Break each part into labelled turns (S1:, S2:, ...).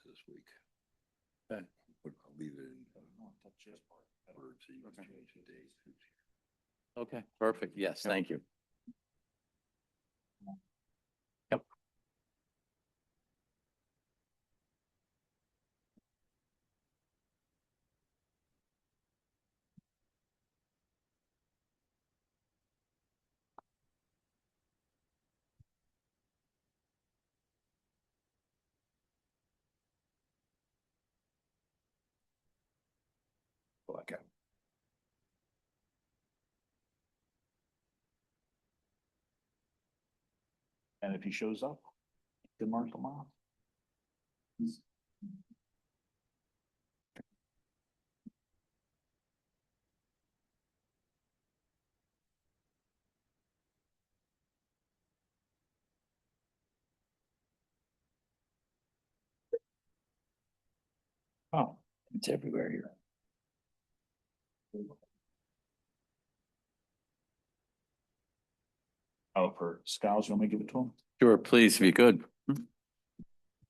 S1: this week.
S2: Okay.
S1: But I'll leave it in order so you can change the date.
S2: Okay, perfect. Yes, thank you. Yep.
S1: Okay.
S3: And if he shows up, good mark him off. Oh, it's everywhere here. Oh, for Skiles, you want me to give it to him?
S2: Sure, please, if you could.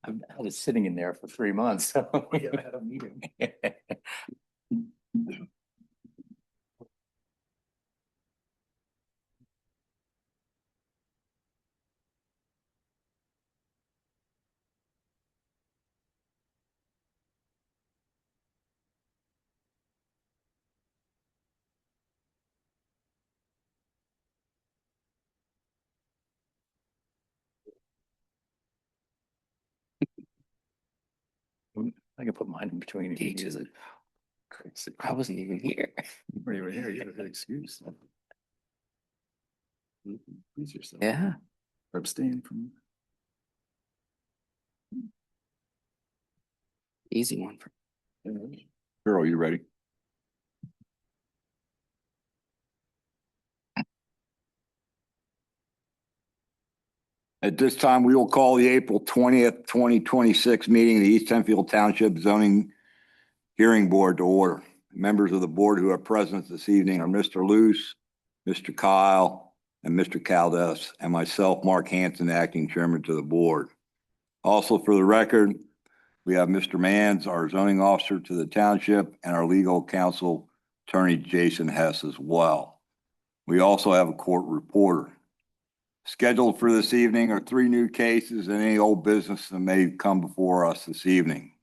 S2: I was sitting in there for 3 months. So.
S3: Yeah, I had a meeting.
S2: I can put mine in between.
S4: Teaches it. I wasn't even here.
S1: You weren't even here. You had a good excuse. Please yourself.
S4: Yeah.
S1: Or abstain from.
S4: Easy one.
S1: Earl, you ready? At this time, we will call the April 20th, 2026 meeting of the East Hempfield Township Zoning Hearing Board to order. Members of the board who are present this evening are Mr. Luce, Mr. Kyle, and Mr. Caldes, and myself, Mark Hanson, acting chairman to the board. Also for the record, we have Mr. Manns, our zoning officer to the township, and our legal counsel, attorney Jason Hess as well. We also have a court reporter. Scheduled for this evening are 3 new cases and any old business that may come before us this evening.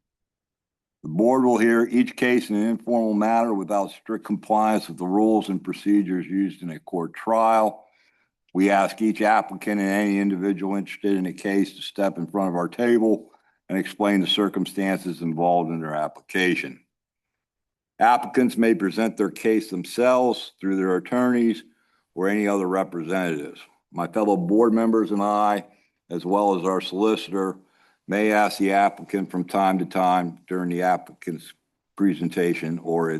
S1: The board will hear each case in an informal manner without strict compliance with the rules and procedures used in a court trial. We ask each applicant and any individual interested in a case to step in front of our table and explain the circumstances involved in their application. Applicants may present their case themselves through their attorneys or any other representatives. My fellow board members and I, as well as our solicitor, may ask the applicant from time to time during the applicant's presentation or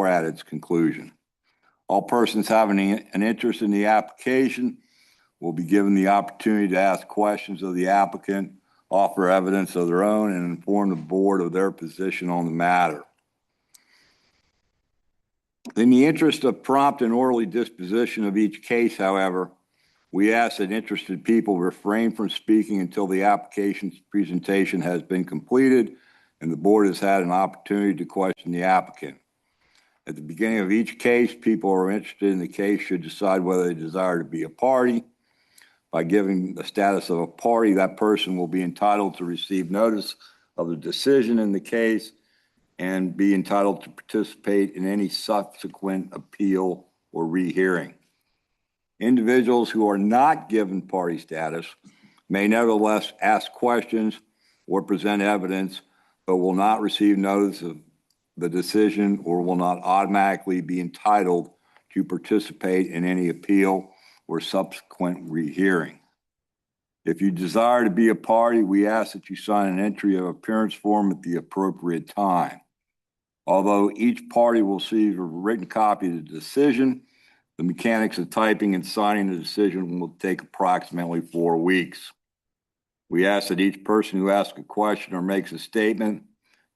S1: at its conclusion. All persons having an interest in the application will be given the opportunity to ask questions of the applicant, offer evidence of their own, and inform the board of their position on the matter. In the interest of prompt and orderly disposition of each case, however, we ask that interested people refrain from speaking until the application's presentation has been completed and the board has had an opportunity to question the applicant. At the beginning of each case, people who are interested in the case should decide whether they desire to be a party. By giving the status of a party, that person will be entitled to receive notice of the decision in the case and be entitled to participate in any subsequent appeal or rehearing. Individuals who are not given party status may nevertheless ask questions or present evidence, but will not receive notice of the decision or will not automatically be entitled to participate in any appeal or subsequent rehearing. If you desire to be a party, we ask that you sign an entry of appearance form at the appropriate time. Although each party will receive a written copy of the decision, the mechanics of typing and signing the decision will take approximately 4 weeks. We ask that each person who asks a question or makes a statement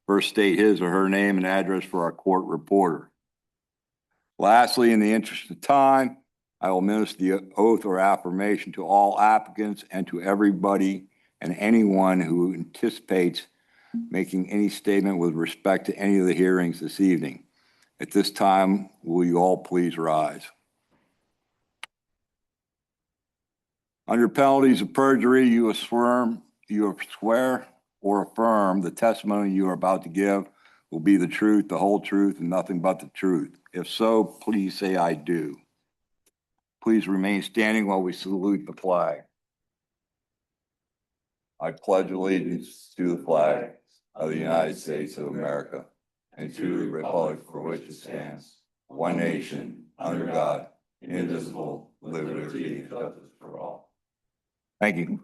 S1: first state his or her name and address for our court reporter. Lastly, in the interest of time, I will administer the oath or affirmation to all applicants and to everybody and anyone who anticipates making any statement with respect to any of the hearings this evening. At this time, will you all please rise? Under penalties of perjury, you swear or affirm the testimony you are about to give will be the truth, the whole truth, and nothing but the truth. If so, please say I do. Please remain standing while we salute the flag. I pledge allegiance to the flag of the United States of America and to the republic for which it stands, one nation, under God, indivisible, with liberty and justice for all. Thank you.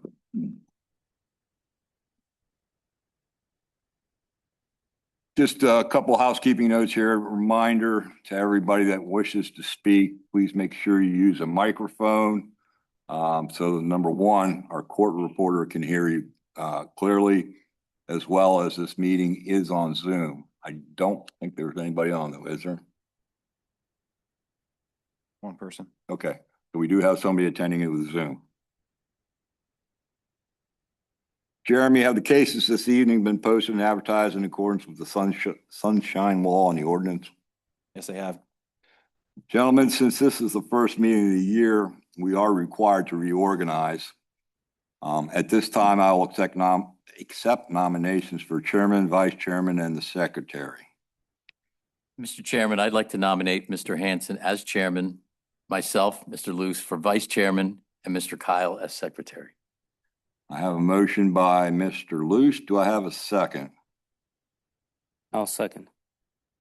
S1: Just a couple housekeeping notes here. Reminder to everybody that wishes to speak, please make sure you use a microphone. So number one, our court reporter can hear you clearly, as well as this meeting is on Zoom. I don't think there's anybody on though, is there?
S3: One person.
S1: Okay, so we do have somebody attending it with Zoom. Jeremy, have the cases this evening been posted and advertised in accordance with the sunshine law and the ordinance?
S3: Yes, they have.
S1: Gentlemen, since this is the first meeting of the year, we are required to reorganize. At this time, I will accept nominations for chairman, vice chairman, and the secretary.
S2: Mr. Chairman, I'd like to nominate Mr. Hanson as chairman, myself, Mr. Luce for vice chairman, and Mr. Kyle as secretary.
S1: I have a motion by Mr. Luce. Do I have a second?
S4: I'll second.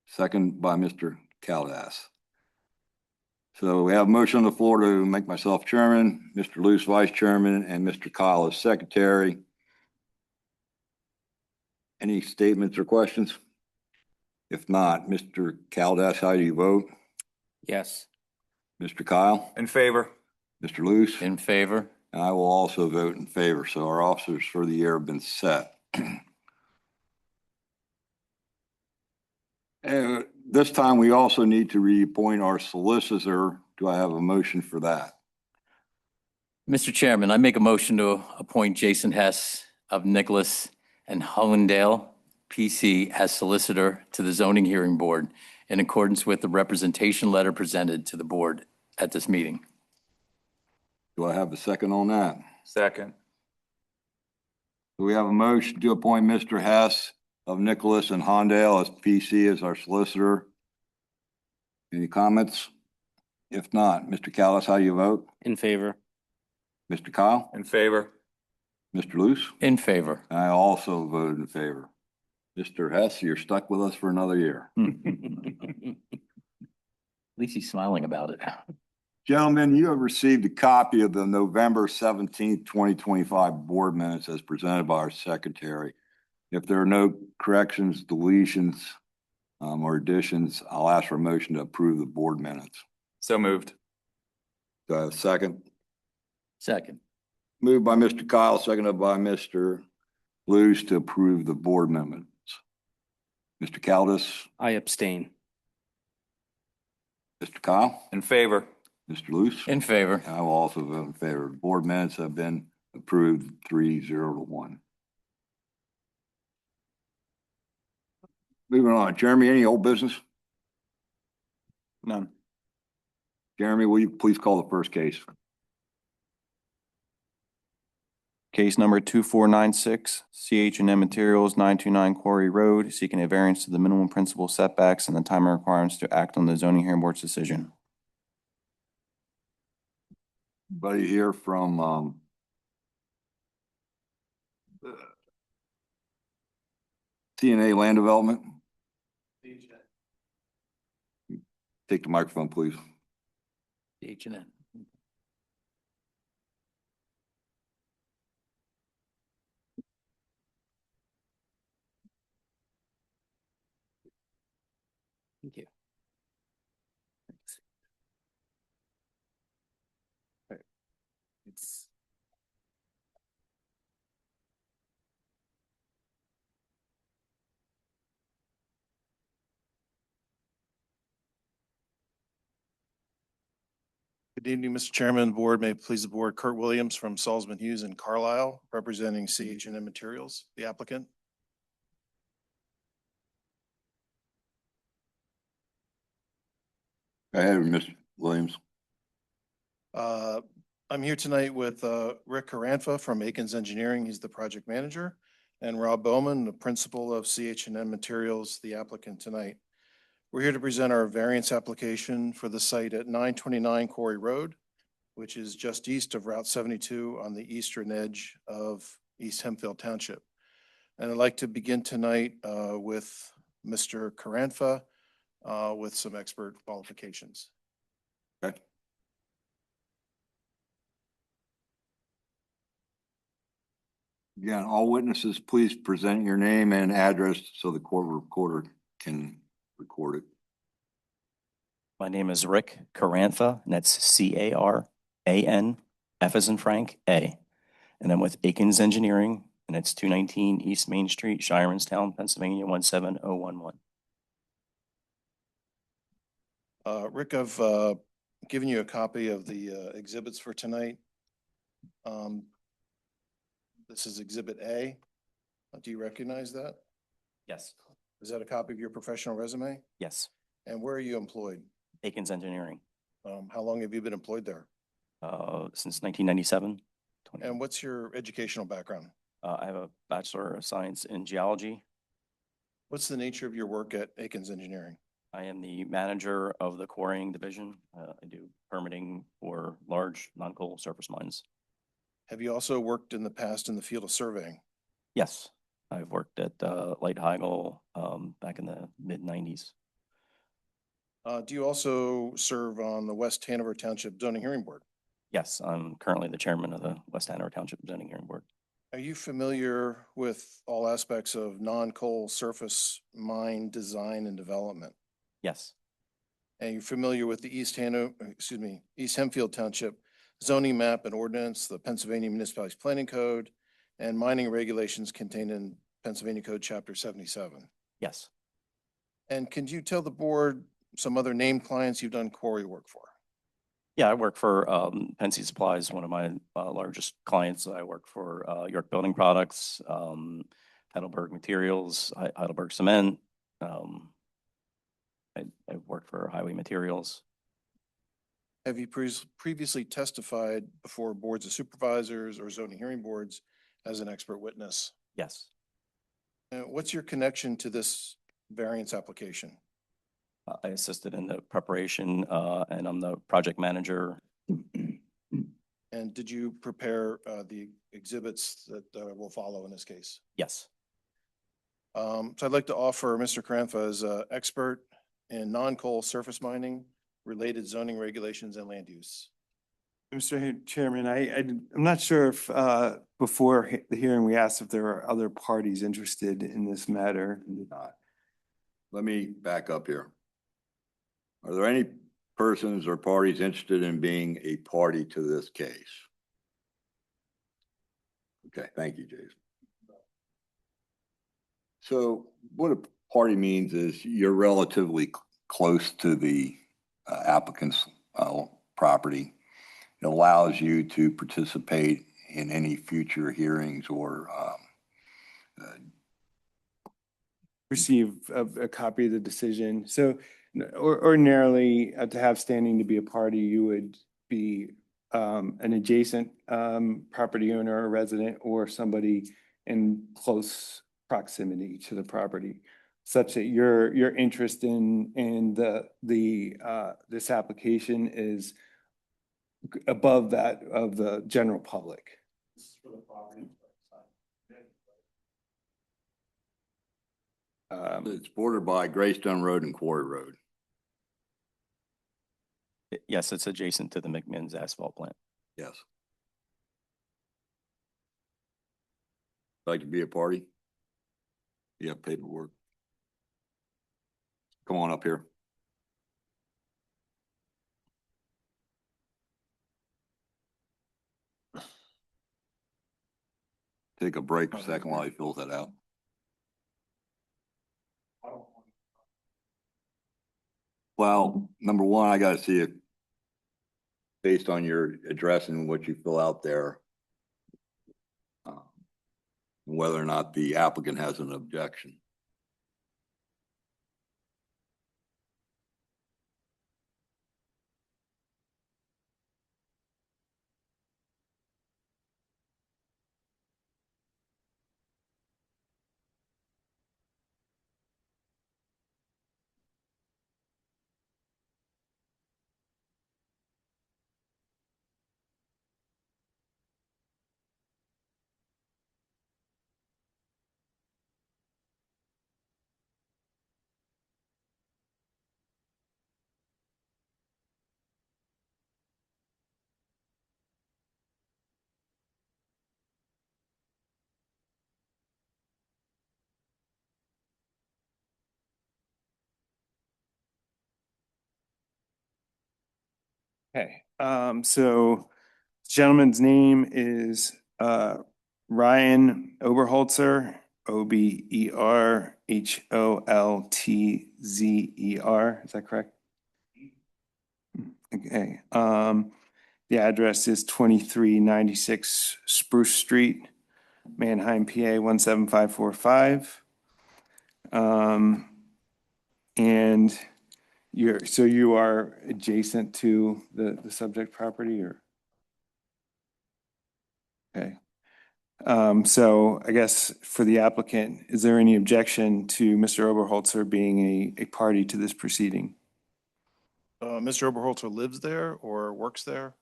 S1: Second by Mr. Caldas. So we have a motion on the floor to make myself chairman, Mr. Luce vice chairman, and Mr. Kyle as secretary. Any statements or questions? If not, Mr. Caldas, how do you vote?
S4: Yes.
S1: Mr. Kyle?
S3: In favor.
S1: Mr. Luce?
S2: In favor?
S1: And I will also vote in favor. So our officers for the year have been set. And this time, we also need to reappoint our solicitor. Do I have a motion for that?
S2: Mr. Chairman, I make a motion to appoint Jason Hess of Nicholas and Hollindale, PC, as solicitor to the zoning hearing board in accordance with the representation letter presented to the board at this meeting.
S1: Do I have a second on that?
S3: Second.
S1: Do we have a motion to appoint Mr. Hess of Nicholas and Hondale as PC as our solicitor? Any comments? If not, Mr. Callis, how do you vote?
S4: In favor.
S1: Mr. Kyle?
S3: In favor.
S1: Mr. Luce?
S2: In favor?
S1: I also voted in favor. Mr. Hess, you're stuck with us for another year.
S2: At least he's smiling about it.
S1: Gentlemen, you have received a copy of the November 17th, 2025 board minutes as presented by our secretary. If there are no corrections, deletions, or additions, I'll ask for a motion to approve the board minutes.
S3: So moved.
S1: Do I have a second?
S2: Second.
S1: Moved by Mr. Kyle, seconded by Mr. Luce to approve the board amendments. Mr. Caldas,
S4: I abstain.
S1: Mr. Kyle,
S3: In favor.
S1: Mr. Luce.
S2: In favor?
S1: I will also vote in favor. Board minutes have been approved 3-0-1. Moving on, Jeremy, any old business?
S3: None.
S1: Jeremy, will you please call the first case?
S5: Case number 2496, CH&M Materials, 929 Quarry Road, seeking a variance to the minimum principal setbacks and the time requirements to act on the zoning hearing board's decision.
S1: Anybody here from TNA Land Development? Take the microphone, please.
S2: H&N.
S4: Thank you.
S3: It's
S6: Good evening, Mr. Chairman, board. May it please the board, Kurt Williams from Salzman Hughes in Carlisle, representing CH&M Materials, the applicant.
S1: Go ahead, Mr. Williams.
S6: I'm here tonight with Rick Carranfa from Akins Engineering. He's the project manager. And Rob Bowman, the principal of CH&M Materials, the applicant tonight. We're here to present our variance application for the site at 929 Quarry Road, which is just east of Route 72 on the eastern edge of East Hempfield Township. And I'd like to begin tonight with Mr. Carranfa with some expert qualifications.
S1: Okay. Again, all witnesses, please present your name and address so the court recorder can record it.
S7: My name is Rick Carantha, and that's C-A-R-A-N, F as in Frank, A. And I'm with Akins Engineering, and it's 219 East Main Street, Shiremanstown, Pennsylvania, 17011.
S6: Rick, I've given you a copy of the exhibits for tonight. This is Exhibit A. Do you recognize that?
S7: Yes.
S6: Is that a copy of your professional resume?
S7: Yes,
S6: And where are you employed?
S7: Akins Engineering,
S6: How long have you been employed there?
S7: since 1997.
S6: And what's your educational background?
S7: I have a Bachelor of Science in Geology.
S6: What's the nature of your work at Akins Engineering?
S7: I am the manager of the quarrying division. I do permitting for large non-coal surface mines.
S6: Have you also worked in the past in the field of surveying?
S7: Yes, I've worked at Light Heigl back in the mid-90s.
S6: Do you also serve on the West Hanover Township Zoning Hearing Board?
S7: Yes, I'm currently the chairman of the West Hanover Township Zoning Hearing Board.
S6: Are you familiar with all aspects of non-coal surface mine design and development?
S7: Yes,
S6: And you're familiar with the East Hempfield Township zoning map and ordinance, the Pennsylvania Municipalities Planning Code, and mining regulations contained in Pennsylvania Code Chapter 77.
S7: yes.
S6: And can you tell the board some other named clients you've done quarry work for?
S7: Yeah, I work for Pensy Supplies, one of my largest clients. I work for York Building Products, Heidelberg Materials, Heidelberg Cement. I've worked for Highway Materials.
S6: Have you previously testified before boards of supervisors or zoning hearing boards as an expert witness?
S7: Yes,
S6: What's your connection to this variance application?
S7: I assisted in the preparation and I'm the project manager.
S6: And did you prepare the exhibits that will follow in this case?
S7: Yes,
S6: So I'd like to offer Mr. Carantha as an expert in non-coal surface mining, related zoning regulations and land use.
S8: Mr. Chairman, I'm not sure if, before the hearing, we asked if there were other parties interested in this matter.
S1: Let me back up here. Are there any persons or parties interested in being a party to this case? Okay, thank you, Jason. So what a party means is you're relatively close to the applicant's property. It allows you to participate in any future hearings or
S8: Receive a copy of the decision. So ordinarily, to have standing to be a party, you would be an adjacent property owner or resident or somebody in close proximity to the property, such that your interest in this application is above that of the general public.
S1: it's bordered by Greystone Road and Quarry Road.
S7: yes, it's adjacent to the McMinn's asphalt plant.
S1: Yes. Like to be a party? You have paperwork. Come on up here. Take a break a second while he fills that out. Well, number one, I gotta see it based on your address and what you fill out there. Whether or not the applicant has an objection.
S8: Okay, so gentleman's name is Ryan Oberholzer, Oberholtzer. Is that correct? Okay, the address is 2396 Spruce Street, Manheim, PA 17545. And you are adjacent to the subject property, or? Okay. So I guess for the applicant, is there any objection to Mr. Oberholzer being a party to this proceeding?
S6: Mr. Oberholzer lives there or works there?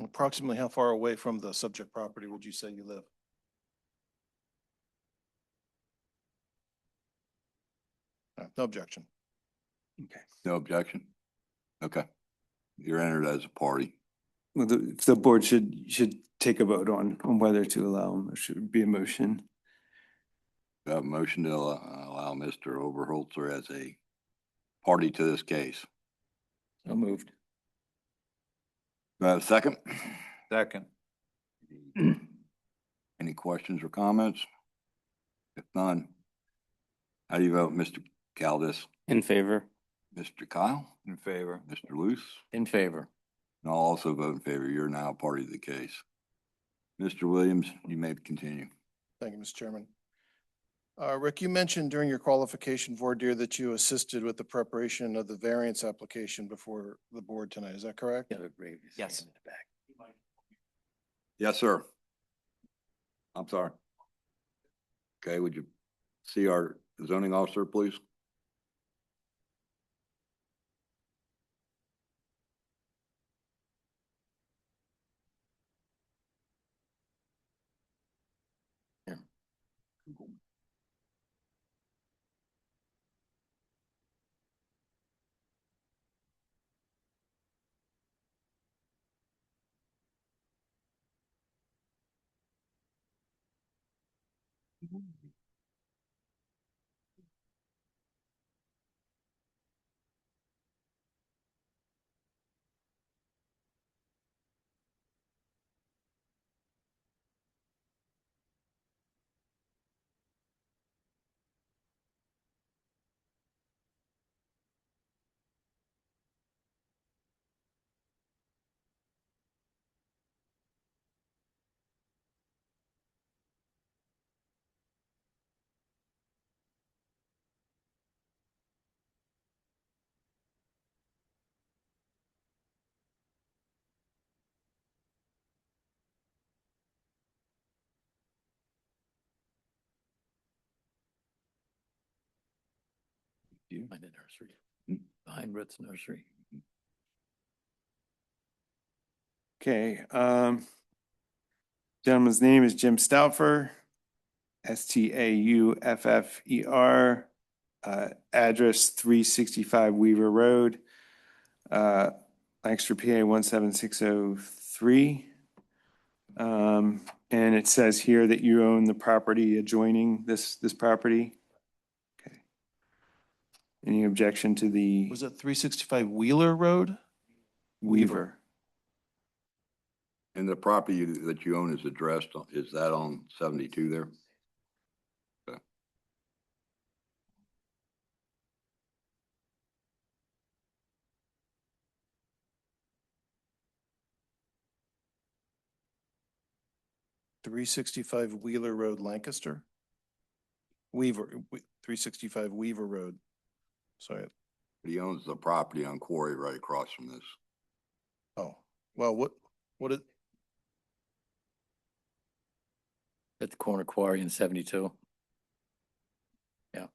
S6: Approximately how far away from the subject property would you say you live? No objection.
S1: No objection? Okay. You're entered as a party.
S8: Well, the board should take a vote on whether to allow him. There should be a motion.
S1: Do I have a motion to allow Mr. Oberholzer as a party to this case.
S2: So moved.
S1: Do I have a second?
S3: Second.
S1: Any questions or comments? If none, how do you vote, Mr. Caldas?
S4: In favor?
S1: Mr. Kyle?
S3: In favor.
S1: Mr. Luce?
S2: In favor.
S1: And I'll also vote in favor. You're now a party to the case. Mr. Williams, you may continue.
S6: Thank you, Mr. Chairman. Rick, you mentioned during your qualification voir dire that you assisted with the preparation of the variance application before the board tonight. Is that correct?
S7: Yes.
S1: Yes, sir. I'm sorry. Okay, would you see our zoning officer, please?
S2: Behind the nursery.
S1: Hmm.
S2: Behind Ritt's nursery.
S8: Okay, gentleman's name is Jim Stauffer, Stauffer. Address 365 Weaver Road, Lancaster, PA 17603. And it says here that you own the property adjoining this property. Okay. Any objection to the
S6: Was it 365 Wheeler Road?
S8: Weaver?
S1: And the property that you own is addressed, is that on 72 there? Okay.
S6: .365 Wheeler Road, Lancaster? 365 Weaver Road. Sorry.
S1: He owns the property on Quarry right across from this.
S6: Oh, well, what it,
S2: At the corner quarry in 72. Yeah.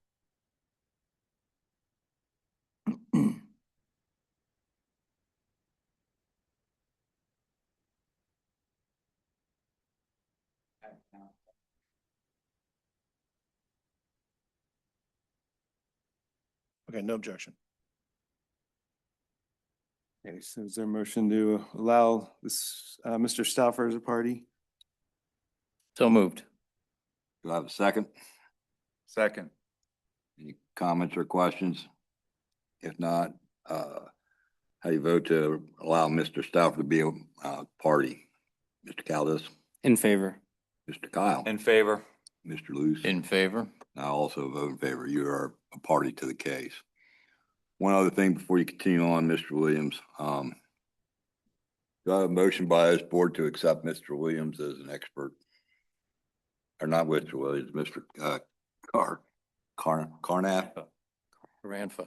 S6: okay, no objection.
S8: Okay, so is there a motion to allow this, Mr. Stauffer as a party?
S2: So moved.
S1: Do I have a second?
S3: Second.
S1: Any comments or questions? If not, how do you vote to allow Mr. Stauffer to be a party? Mr. Caldas,
S4: In favor.
S1: Mr. Kyle,
S3: In favor.
S1: Mr. Luce.
S2: In favor.
S1: I also vote in favor. You are a party to the case. One other thing before you continue on, Mr. Williams. Do I have a motion by this board to accept Mr. Williams as an expert? Or not Mr. Williams, Mr. Carnath?
S2: Caranfa.
S1: Grandpa.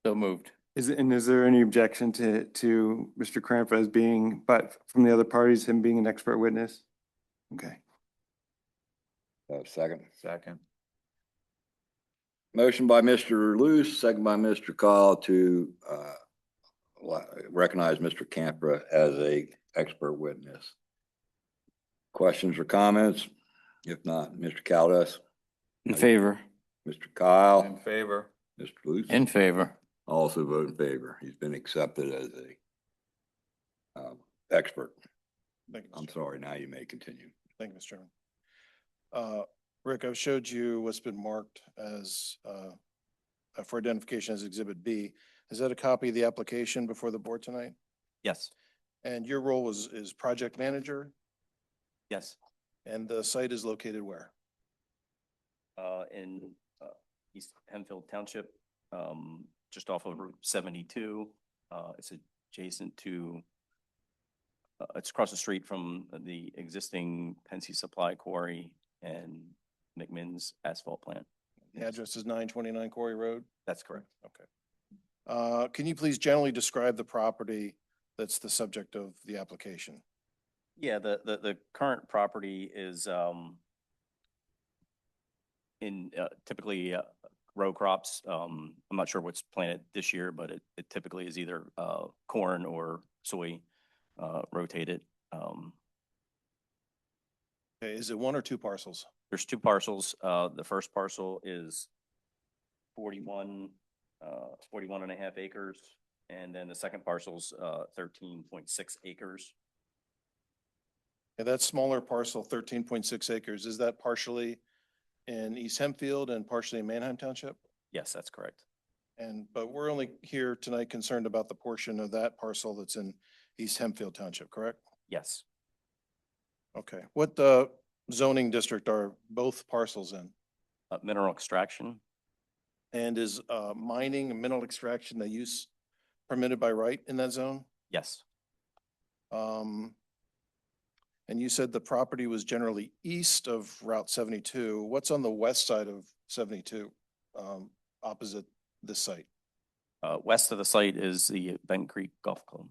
S2: So moved.
S8: Is there any objection to Mr. Crampa as being, but from the other parties, him being an expert witness? Okay.
S1: Second.
S3: Second.
S1: Motion by Mr. Luce, second by Mr. Kyle to recognize Mr. Campra as a expert witness. Questions or comments? If not, Mr. Caldas,
S4: In favor.
S1: Mr. Kyle,
S3: In favor.
S1: Mr. Luce.
S2: In favor.
S1: Also vote in favor. He's been accepted as a expert.
S6: Thank you, Mr.
S1: I'm
S6: Chairman.
S1: sorry, now you may continue.
S6: Thank you, Mr. Chairman. Rick, I've showed you what's been marked as, for identification as Exhibit B. Is that a copy of the application before the board tonight?
S7: Yes,
S6: And your role is project manager,
S7: yes.
S6: and the site is located where?
S7: In East Hempfield Township, just off of Route 72. It's adjacent to, it's across the street from the existing Pensy Supply Quarry and McMinn's asphalt plant.
S6: The address is 929 Quarry Road.
S7: That's correct.
S6: Okay. Can you please generally describe the property that's the subject of the application?
S7: Yeah, the current property is in typically row crops. I'm not sure what's planted this year, but it typically is either corn or soy rotated.
S6: Okay, is it one or two parcels?
S7: There's two parcels. The first parcel is 41 and a half acres. And then the second parcel's 13.6 acres.
S6: Yeah, that smaller parcel, 13.6 acres, is that partially in East Hempfield and partially in Manheim Township?
S7: Yes, that's correct.
S6: But we're only here tonight concerned about the portion of that parcel that's in East Hempfield Township, correct?
S7: Yes.
S6: Okay, what zoning district are both parcels in?
S7: Mineral extraction.
S6: And is mining and mineral extraction, the use permitted by right in that zone?
S7: Yes.
S6: And you said the property was generally east of Route 72. What's on the west side of 72, opposite this site?
S7: West of the site is the Bent Creek Golf Club.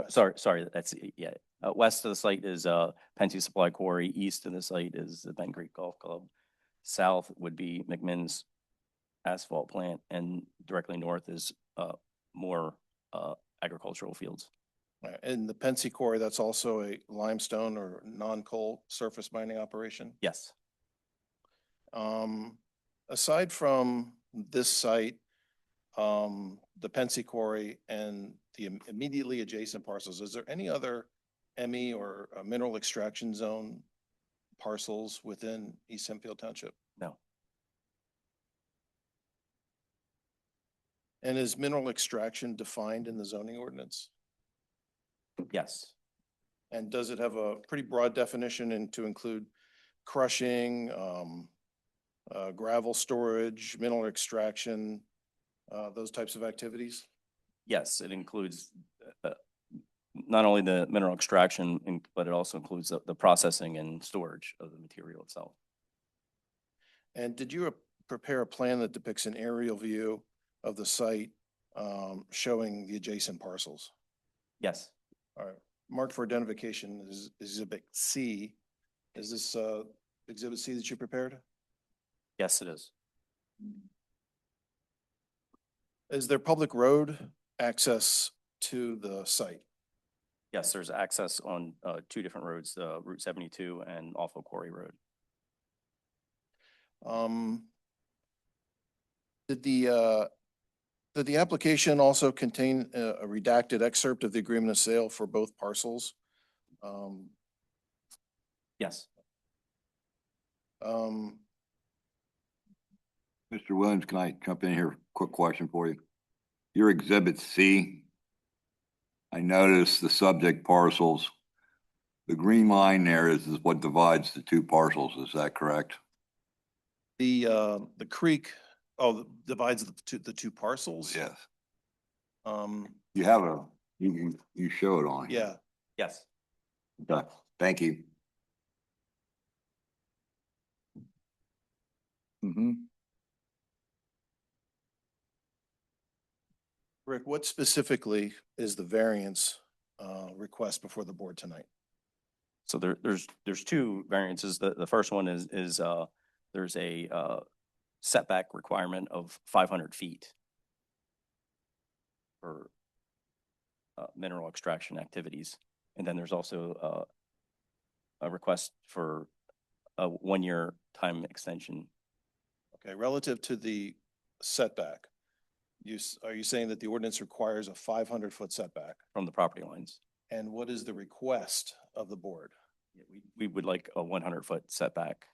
S7: Sorry, that's, yeah. West of the site is Pensy Supply Quarry. East of the site is the Bent Creek Golf Club. South would be McMinn's asphalt plant, and directly north is more agricultural fields.
S6: And the Pensy Quarry, that's also a limestone or non-coal surface mining operation?
S7: Yes.
S6: Aside from this site, the Pensy Quarry and the immediately adjacent parcels, is there any other ME or mineral extraction zone parcels within East Hempfield Township?
S7: No.
S6: And is mineral extraction defined in the zoning ordinance?
S7: Yes.
S6: And does it have a pretty broad definition and to include crushing, gravel storage, mineral extraction, those types of activities?
S7: Yes, it includes not only the mineral extraction, but it also includes the processing and storage of the material itself.
S6: And did you prepare a plan that depicts an aerial view of the site showing the adjacent parcels?
S7: Yes.
S6: All right, marked for identification is Exhibit C. Is this Exhibit C that you prepared?
S7: Yes, it is.
S6: Is there public road access to the site?
S7: Yes, there's access on two different roads, Route 72 and off of Quarry Road.
S6: Did the application also contain a redacted excerpt of the agreement of sale for both parcels?
S7: Yes.
S6: Um,
S1: Mr. Williams, can I jump in here? Quick question for you. Your exhibit C, I noticed the subject parcels. The green line there is what divides the two parcels. Is that correct?
S6: the creek, divides the two parcels.
S1: Yes.
S6: Um,
S1: You have you show it on here.
S6: yeah,
S7: Yes.
S1: Okay, thank you. Mm-hmm.
S6: Rick, what specifically is the variance, request before the board tonight?
S7: So there's two variances. The first one is there's a setback requirement of 500 feet for mineral extraction activities. And then there's also a request for a 1-year time extension.
S6: Okay, relative to the setback, are you saying that the ordinance requires a 500-foot setback?
S7: From the property lines.
S6: And what is the request of the board?
S7: We would like a 100-foot setback.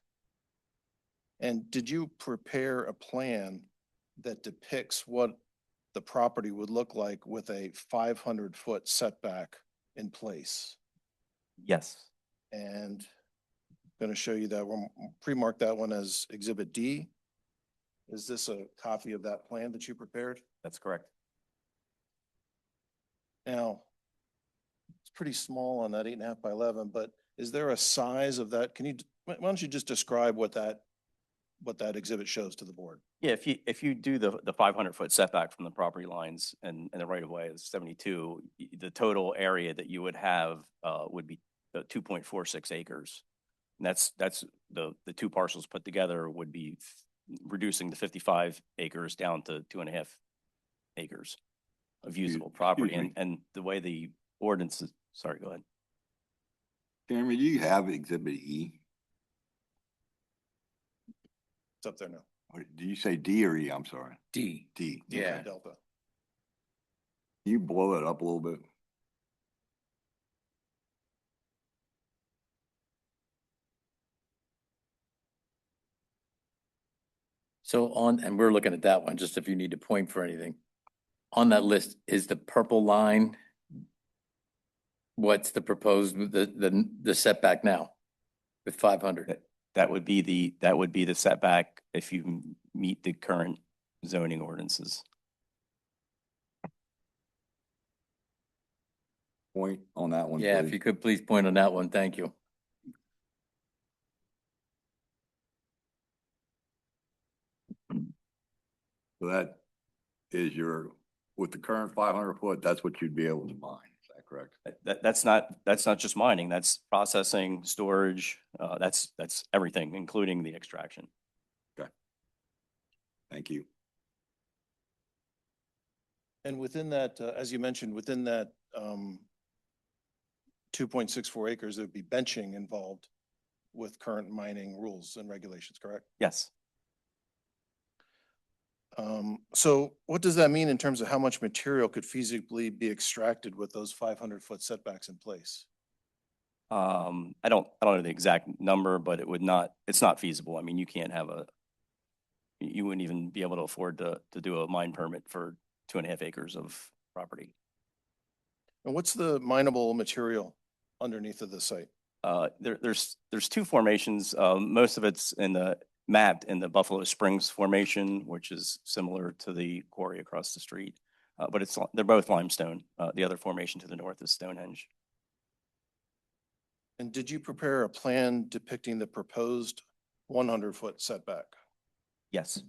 S6: And did you prepare a plan that depicts what the property would look like with a 500-foot setback in place?
S7: Yes.
S6: And going to show you that, we'll pre-mark that one as Exhibit D. Is this a copy of that plan that you prepared?
S7: That's correct.
S6: Now, it's pretty small on that 8.5 by 11, but is there a size of that? Why don't you just describe what that exhibit shows to the board?
S7: Yeah, if you do the 500-foot setback from the property lines and the right of way is 72, the total area that you would have would be 2.46 acres. And that's the two parcels put together would be reducing the 55 acres down to 2.5 acres of usable property.
S1: Excuse me.
S7: And the way the ordinance is, sorry, go ahead.
S1: Cameron, do you have Exhibit E?
S6: It's up there now.
S1: Or did you say D or E? I'm sorry.
S2: D.
S1: D.
S2: Yeah.
S1: Okay.
S6: Delta.
S1: Can you blow it up a little bit?
S2: So and we're looking at that one, just if you need to point for anything. On that list is the purple line. What's the proposed, the setback now with 500?
S7: That would be the setback if you meet the current zoning ordinances.
S1: Point on that one,
S2: Yeah, if
S1: please.
S2: you could please point on that one, thank you.
S1: So that is with the current 500-foot, that's what you'd be able to mine. Is that correct?
S7: That's not just mining, that's processing, storage, that's everything, including the extraction.
S1: Thank you.
S6: And within that, as you mentioned, within that 2.64 acres, there'd be benching involved with current mining rules and regulations, correct?
S7: Yes.
S6: So what does that mean in terms of how much material could feasibly be extracted with those 500-foot setbacks in place?
S7: I don't know the exact number, but it's not feasible. I mean, you wouldn't even be able to afford to do a mine permit for 2.5 acres of property.
S6: And what's the mineable material underneath of the site?
S7: There's two formations. Most of it's mapped in the Buffalo Springs formation, which is similar to the quarry across the street. But they're both limestone. The other formation to the north is Stonehenge.
S6: And did you prepare a plan depicting the proposed 100-foot setback?
S7: Yes.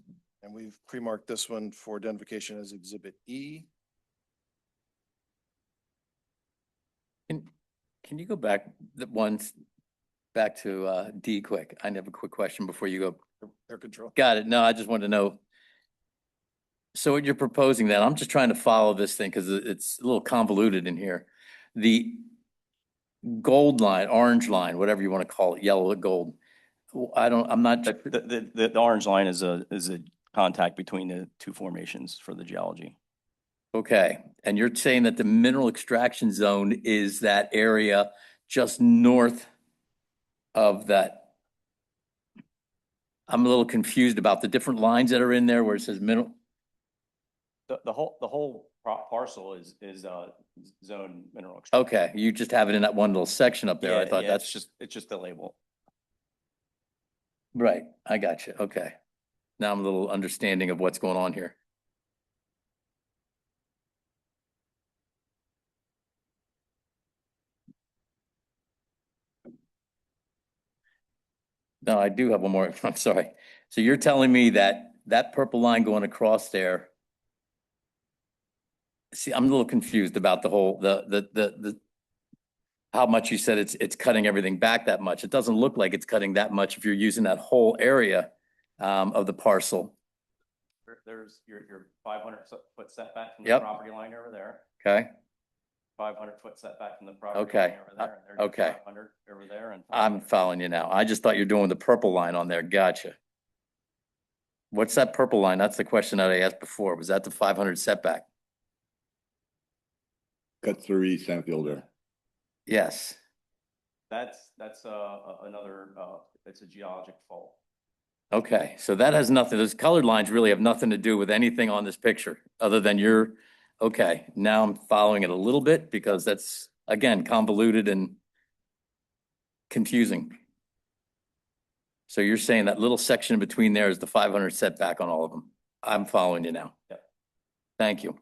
S6: And we've pre-marked this one for identification as Exhibit E.
S2: Can you go back back to D quick? I have a quick question before you go.
S6: Air control.
S2: Got it. No, I just want to know. So what you're proposing then, I'm just trying to follow this thing because it's a little convoluted in here. The gold line, orange line, whatever you want to call it, yellow or gold. I'm not.
S7: The orange line is a contact between the two formations for the geology.
S2: Okay, and you're saying that the mineral extraction zone is that area just north of that. I'm a little confused about the different lines that are in there where it says mineral.
S7: The whole parcel is zone mineral. extraction.
S2: Okay, you just have it in that one little section up there. I
S7: Yeah,
S2: thought
S7: yeah,
S2: that's
S7: it's just the label.
S2: right. I got you. Okay. Now I'm a little understanding of what's going on here. No, I do have one more. I'm sorry. So you're telling me that that purple line going across there. See, I'm a little confused about the whole, how much you said it's cutting everything back that much. It doesn't look like it's cutting that much if you're using that whole area of the parcel.
S7: There's your 500-foot setback from the
S2: Yep.
S7: property line over there,
S2: Okay,
S7: 500-foot setback from the property
S2: Okay.
S7: line over there, and there's
S2: Okay.
S7: 500 over there, and
S2: I'm
S7: 500.
S2: following you now. I just thought you're doing the purple line on there. Gotcha. What's that purple line? That's the question that I asked before. Was that the 500 setback?
S1: Cut through East Hempfield there.
S2: Yes.
S7: That's another, it's a geologic fault.
S2: Okay, so that has nothing, those colored lines really have nothing to do with anything on this picture, other than your, okay, now I'm following it a little bit because that's, again, convoluted and confusing. So you're saying that little section in between there is the 500 setback on all of them? I'm following you now.
S7: Yep.
S2: Thank you.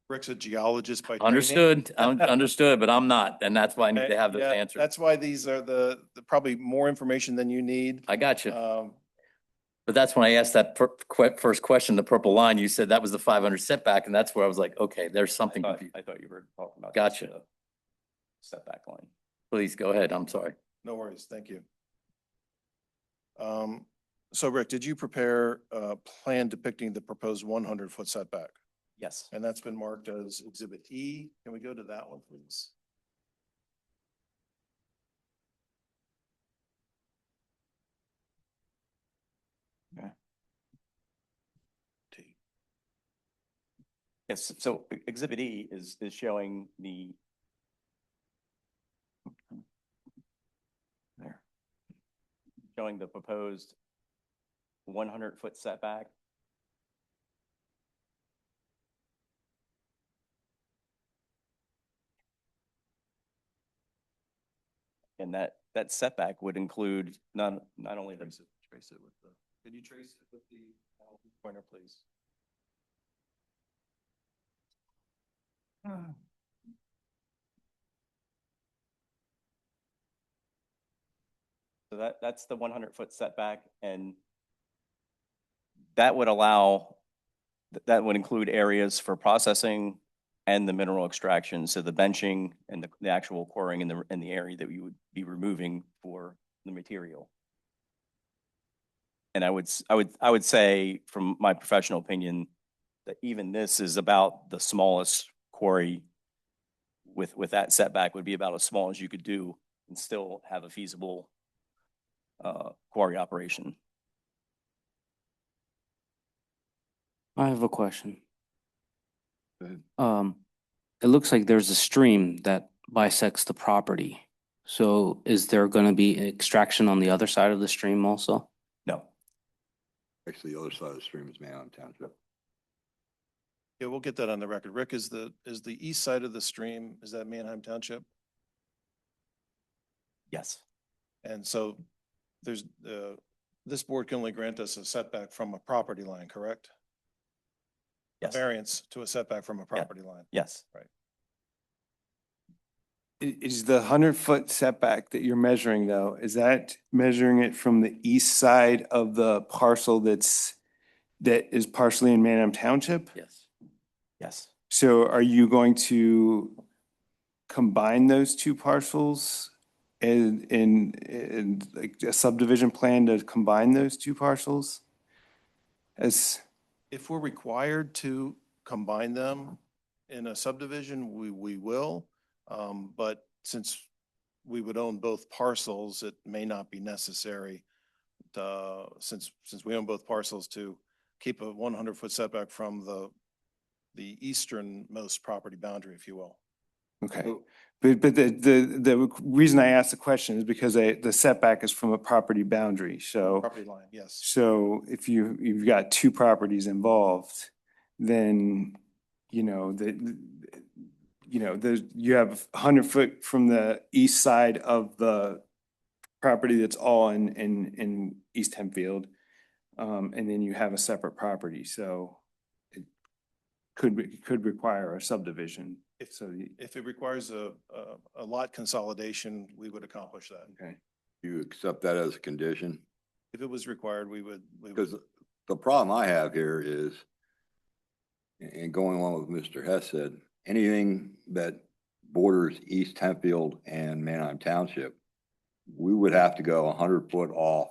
S6: Rick's a geologist by training.
S2: Understood, understood, but I'm not, and that's why I need to have those
S6: Yeah,
S2: answers.
S6: That's why these are the probably more information than you need.
S2: I got you.
S6: Um,
S2: But that's when I asked that first question, the purple line, you said that was the 500 setback, and that's where I was like, okay, there's something confused.
S7: I thought you were talking about.
S2: Gotcha.
S7: the Setback line.
S2: Please go ahead, I'm sorry.
S6: No worries, thank you. So Rick, did you prepare a plan depicting the proposed 100-foot setback?
S7: Yes.
S6: And that's been marked as Exhibit E. Can we go to that one, please?
S5: Okay.
S6: T.
S7: Yes, so Exhibit E is showing the. There. Showing the proposed 100-foot setback. And that setback would include not only the.
S6: Trace it with the, could you trace it with the pointer, please?
S7: So that's the 100-foot setback, and that would allow, that would include areas for processing and the mineral extraction. So the benching and the actual quarrying in the area that we would be removing for the material. And I would say, from my professional opinion, that even this is about the smallest quarry with that setback would be about as small as you could do and still have a feasible quarry operation.
S4: I have a question.
S1: Go ahead.
S4: It looks like there's a stream that bisects the property. So is there gonna be extraction on the other side of the stream also?
S7: No,
S1: Actually, the other side of the stream is Manheim Township.
S6: Yeah, we'll get that on the record. Rick, is the east side of the stream, is that Manheim Township?
S7: yes,
S6: And so there's, this board can only grant us a setback from a property line, correct? A
S7: yes,
S6: variance to a setback from a property line.
S7: yes.
S8: Is the 100-foot setback that you're measuring though, is that measuring it from the east side of the parcel that is partially in Manheim Township?
S2: Yes.
S7: Yes.
S8: So are you going to combine those two parcels in like a subdivision plan to combine those two parcels? As,
S6: If we're required to combine them in a subdivision, we will. But since we would own both parcels, it may not be necessary since we own both parcels to keep a 100-foot setback from the easternmost property boundary, if you will.
S8: Okay.
S1: So-
S8: But the reason I asked the question is because the setback is from a property boundary, so.
S6: Property line, yes.
S8: So if you've got two properties involved, then, you know, you have 100 foot from the east side of the property that's all in East Hempfield. And then you have a separate property, so it could require a subdivision.
S6: If it requires a lot consolidation, we would accomplish that.
S8: Okay.
S1: You accept that as a condition?
S6: If it was required, we would.
S1: Because the problem I have here is, and going along with Mr. Hess said, anything that borders East Hempfield and Manheim Township, we would have to go 100 foot off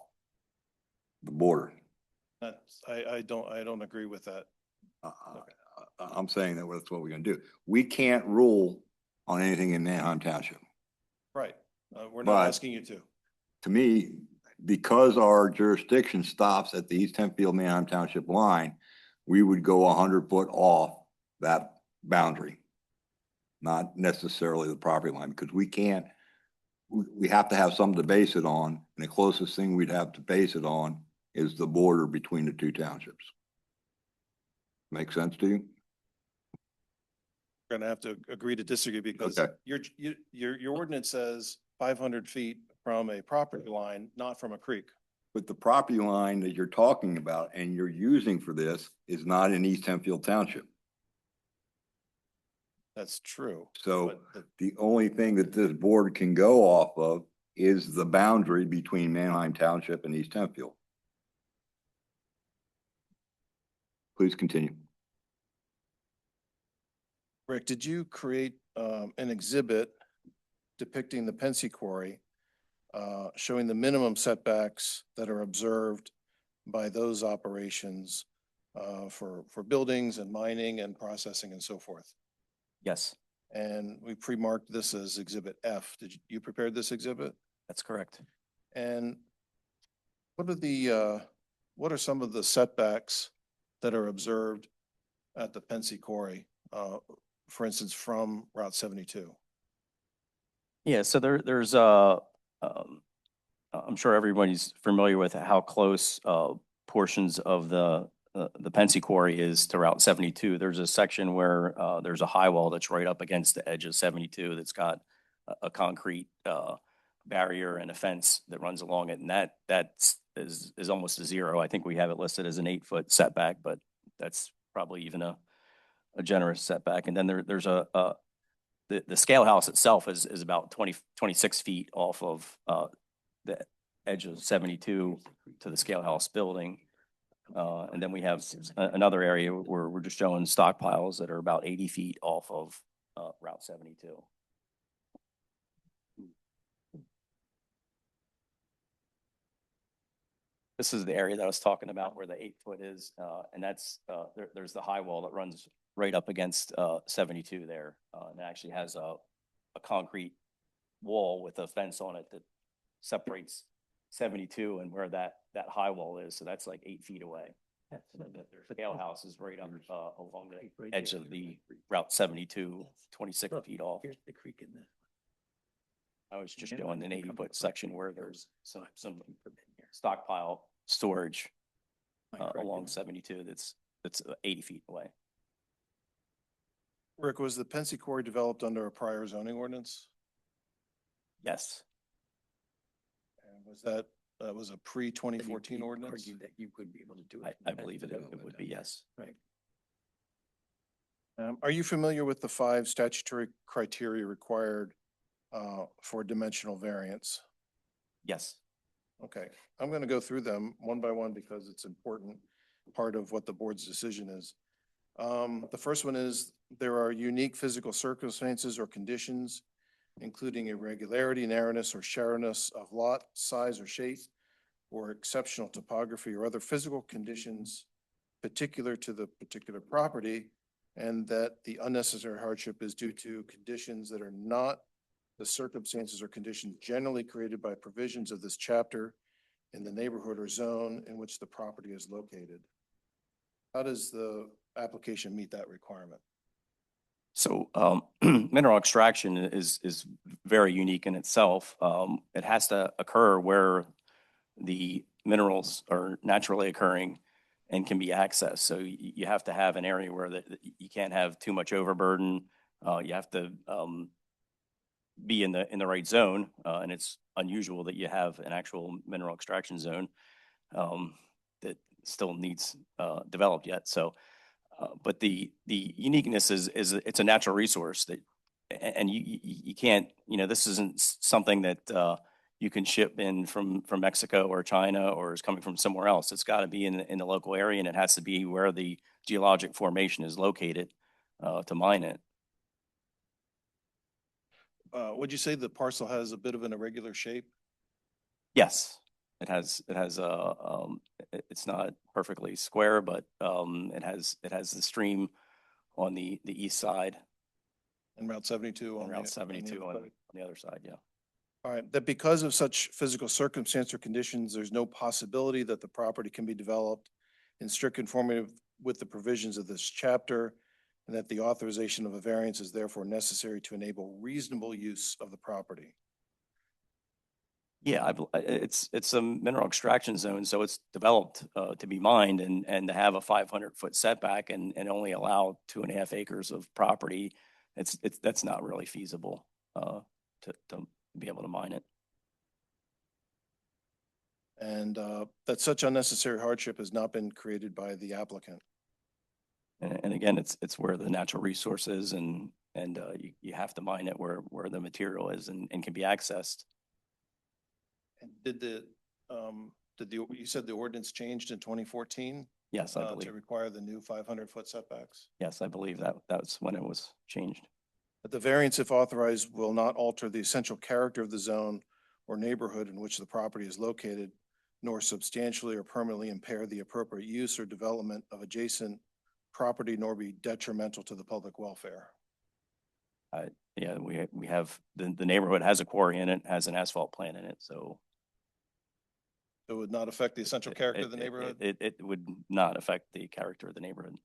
S1: the border.
S6: I don't agree with that.
S1: I'm saying that that's what we're gonna do. We can't rule on anything in Manheim Township.
S6: Right. We're
S1: But-
S6: not asking you to.
S1: To me, because our jurisdiction stops at the East Hempfield Manheim Township line, we would go 100 foot off that boundary. Not necessarily the property line, because we can't, we have to have something to base it on, and the closest thing we'd have to base it on is the border between the two townships. Make sense to you?
S6: We're gonna have to agree to disagree because
S1: Okay.
S6: your ordinance says 500 feet from a property line, not from a creek.
S1: But the property line that you're talking about and you're using for this is not in East Hempfield Township.
S6: That's true.
S1: So
S6: But
S1: the only thing that this board can go off of is the boundary between Manheim Township and East Hempfield. Please continue.
S6: Rick, did you create an exhibit depicting the Pensy Quarry, showing the minimum setbacks that are observed by those operations for buildings and mining and processing and so forth?
S7: Yes,
S6: And we pre-marked this as Exhibit F. Did you prepared this exhibit?
S7: that's correct.
S6: And what are some of the setbacks that are observed at the Pensy Quarry, for instance, from Route 72?
S7: Yeah, so there's I'm sure everybody's familiar with how close portions of the Pensy Quarry is to Route 72. There's a section where there's a high wall that's right up against the edge of 72 that's got a concrete barrier and a fence that runs along it, and that's almost a zero. I think we have it listed as an 8-foot setback, but that's probably even a generous setback. And then there's the scale house itself is about 26 feet off of the edge of 72 to the scale house building. And then we have another area where we're just showing stockpiles that are about 80 feet off of Route 72. This is the area that I was talking about where the 8-foot is, and that's there's the high wall that runs right up against 72 there, and it actually has a concrete wall with a fence on it that separates 72 and where that high wall is. So that's like 8 feet away. The scale house is right up along the edge of the Route 72, 26 feet off.
S3: Here's the creek in the.
S7: I was just showing an 80-foot section where there's some stockpile storage along 72 that's 80 feet away.
S6: Rick, was the Pensy Quarry developed under a prior zoning ordinance?
S7: Yes,
S6: And that was a pre-2014 ordinance?
S3: That you could be able to do it.
S7: I believe it would be, yes.
S3: Right.
S6: Are you familiar with the 5 statutory criteria required for dimensional variance?
S7: Yes.
S6: Okay, I'm going to go through them one by one because it's important part of what the board's decision is. The first one is there are unique physical circumstances or conditions, including irregularity, narrowness, or shallowness of lot, size, or shape, or exceptional topography or other physical conditions particular to the particular property, and that the unnecessary hardship is due to conditions that are not the circumstances or conditions generally created by provisions of this chapter in the neighborhood or zone in which the property is located. How does the application meet that requirement?
S7: So mineral extraction is very unique in itself. It has to occur where the minerals are naturally occurring and can be accessed. So you have to have an area where you can't have too much overburden. You have to be in the right zone, and it's unusual that you have an actual mineral extraction zone that still needs developed yet. So, but the uniqueness is it's a natural resource that, and you can't, this isn't something that you can ship in from Mexico or China or is coming from somewhere else. It's got to be in the local area, and it has to be where the geologic formation is located to mine it.
S6: Would you say the parcel has a bit of an irregular shape?
S7: Yes, it's not perfectly square, but it has the stream on the east side
S6: And Route 72
S7: and Route 72
S6: on
S7: on the other side, yeah.
S6: All right, that because of such physical circumstance or conditions, there's no possibility that the property can be developed in strict conformity with the provisions of this chapter, and that the authorization of a variance is therefore necessary to enable reasonable use of the property.
S7: Yeah, it's a mineral extraction zone, so it's developed to be mined and to have a 500-foot setback and only allow 2.5 acres of property, that's not really feasible to be able to mine it.
S6: And that such unnecessary hardship has not been created by the applicant.
S7: And again, it's where the natural resource is, and you have to mine it where the material is and can be accessed.
S6: And you said the ordinance changed in 2014?
S7: Yes, I
S6: To
S7: believe.
S6: require the new 500-foot setbacks?
S7: Yes, I believe that's when it was changed.
S6: But the variance, if authorized, will not alter the essential character of the zone or neighborhood in which the property is located, nor substantially or permanently impair the appropriate use or development of adjacent property, nor be detrimental to the public welfare.
S7: Yeah, we have, the neighborhood has a quarry in it, has an asphalt plant in it, so.
S6: It would not affect the essential character of the neighborhood?
S7: It would not affect the character of the neighborhood.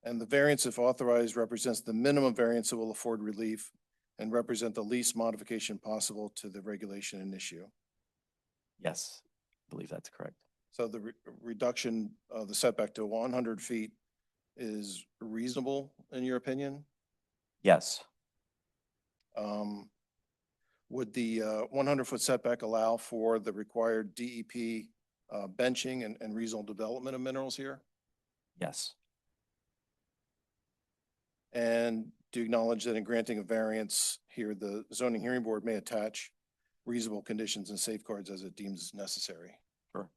S6: And the variance, if authorized, represents the minimum variance that will afford relief and represent the least modification possible to the regulation in issue.
S7: Yes, I believe that's correct.
S6: So the reduction of the setback to 100 feet is reasonable in your opinion?
S7: Yes,
S6: Would the 100-foot setback allow for the required DEP benching and reasonable development of minerals here?
S7: yes,
S6: And do you acknowledge that in granting a variance here, the zoning hearing board may attach reasonable conditions and safeguards as it deems necessary?
S7: sure.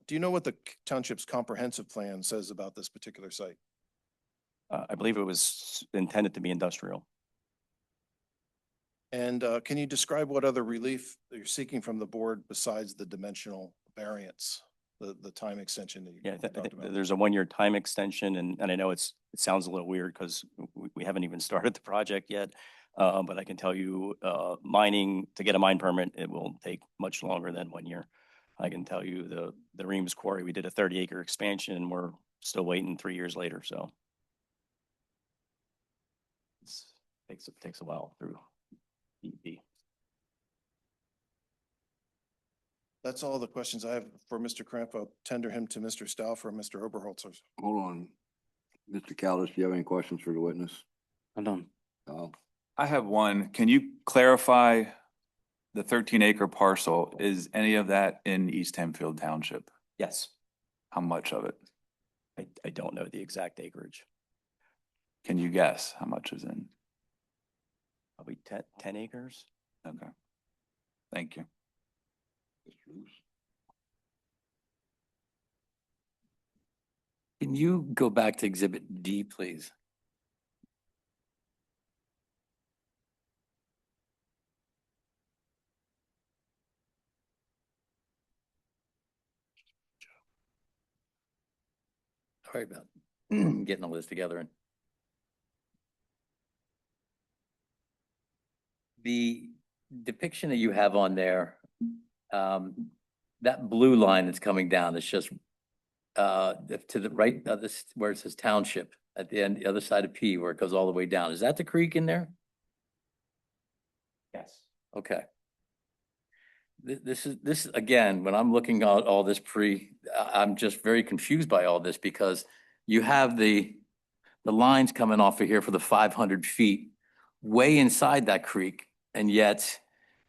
S6: Do you know what the township's comprehensive plan says about this particular site?
S7: I believe it was intended to be industrial.
S6: And can you describe what other relief that you're seeking from the board besides the dimensional variance, the time extension that you
S7: Yeah,
S6: talked about?
S7: there's a 1-year time extension, and I know it sounds a little weird because we haven't even started the project yet. But I can tell you, to get a mine permit, it will take much longer than 1 year. I can tell you the Reams Quarry, we did a 30-acre expansion, and we're still waiting 3 years later, so. It takes a while through DEP.
S6: That's all the questions I have for Mr. Kramp. I'll tender him to Mr. Stauffer and Mr. Oberholzer.
S1: Hold on. Mr. Caldas, do you have any questions for the witness?
S4: I'm done.
S9: I have one. Can you clarify the 13-acre parcel? Is any of that in East Hempfield Township?
S7: Yes,
S9: How much of it?
S7: I don't know the exact acreage.
S9: Can you guess how much is in?
S7: Probably 10 acres.
S9: Okay. Thank you.
S2: Can you go back to Exhibit D, please? Sorry about getting all this together. The depiction that you have on there, that blue line that's coming down, it's just to the right of this, where it says township, at the end, the other side of P where it goes all the way down. Is that the creek in there?
S7: Yes.
S2: Okay. This, again, when I'm looking at all this I'm just very confused by all this because you have the lines coming off of here for the 500 feet way inside that creek. And yet,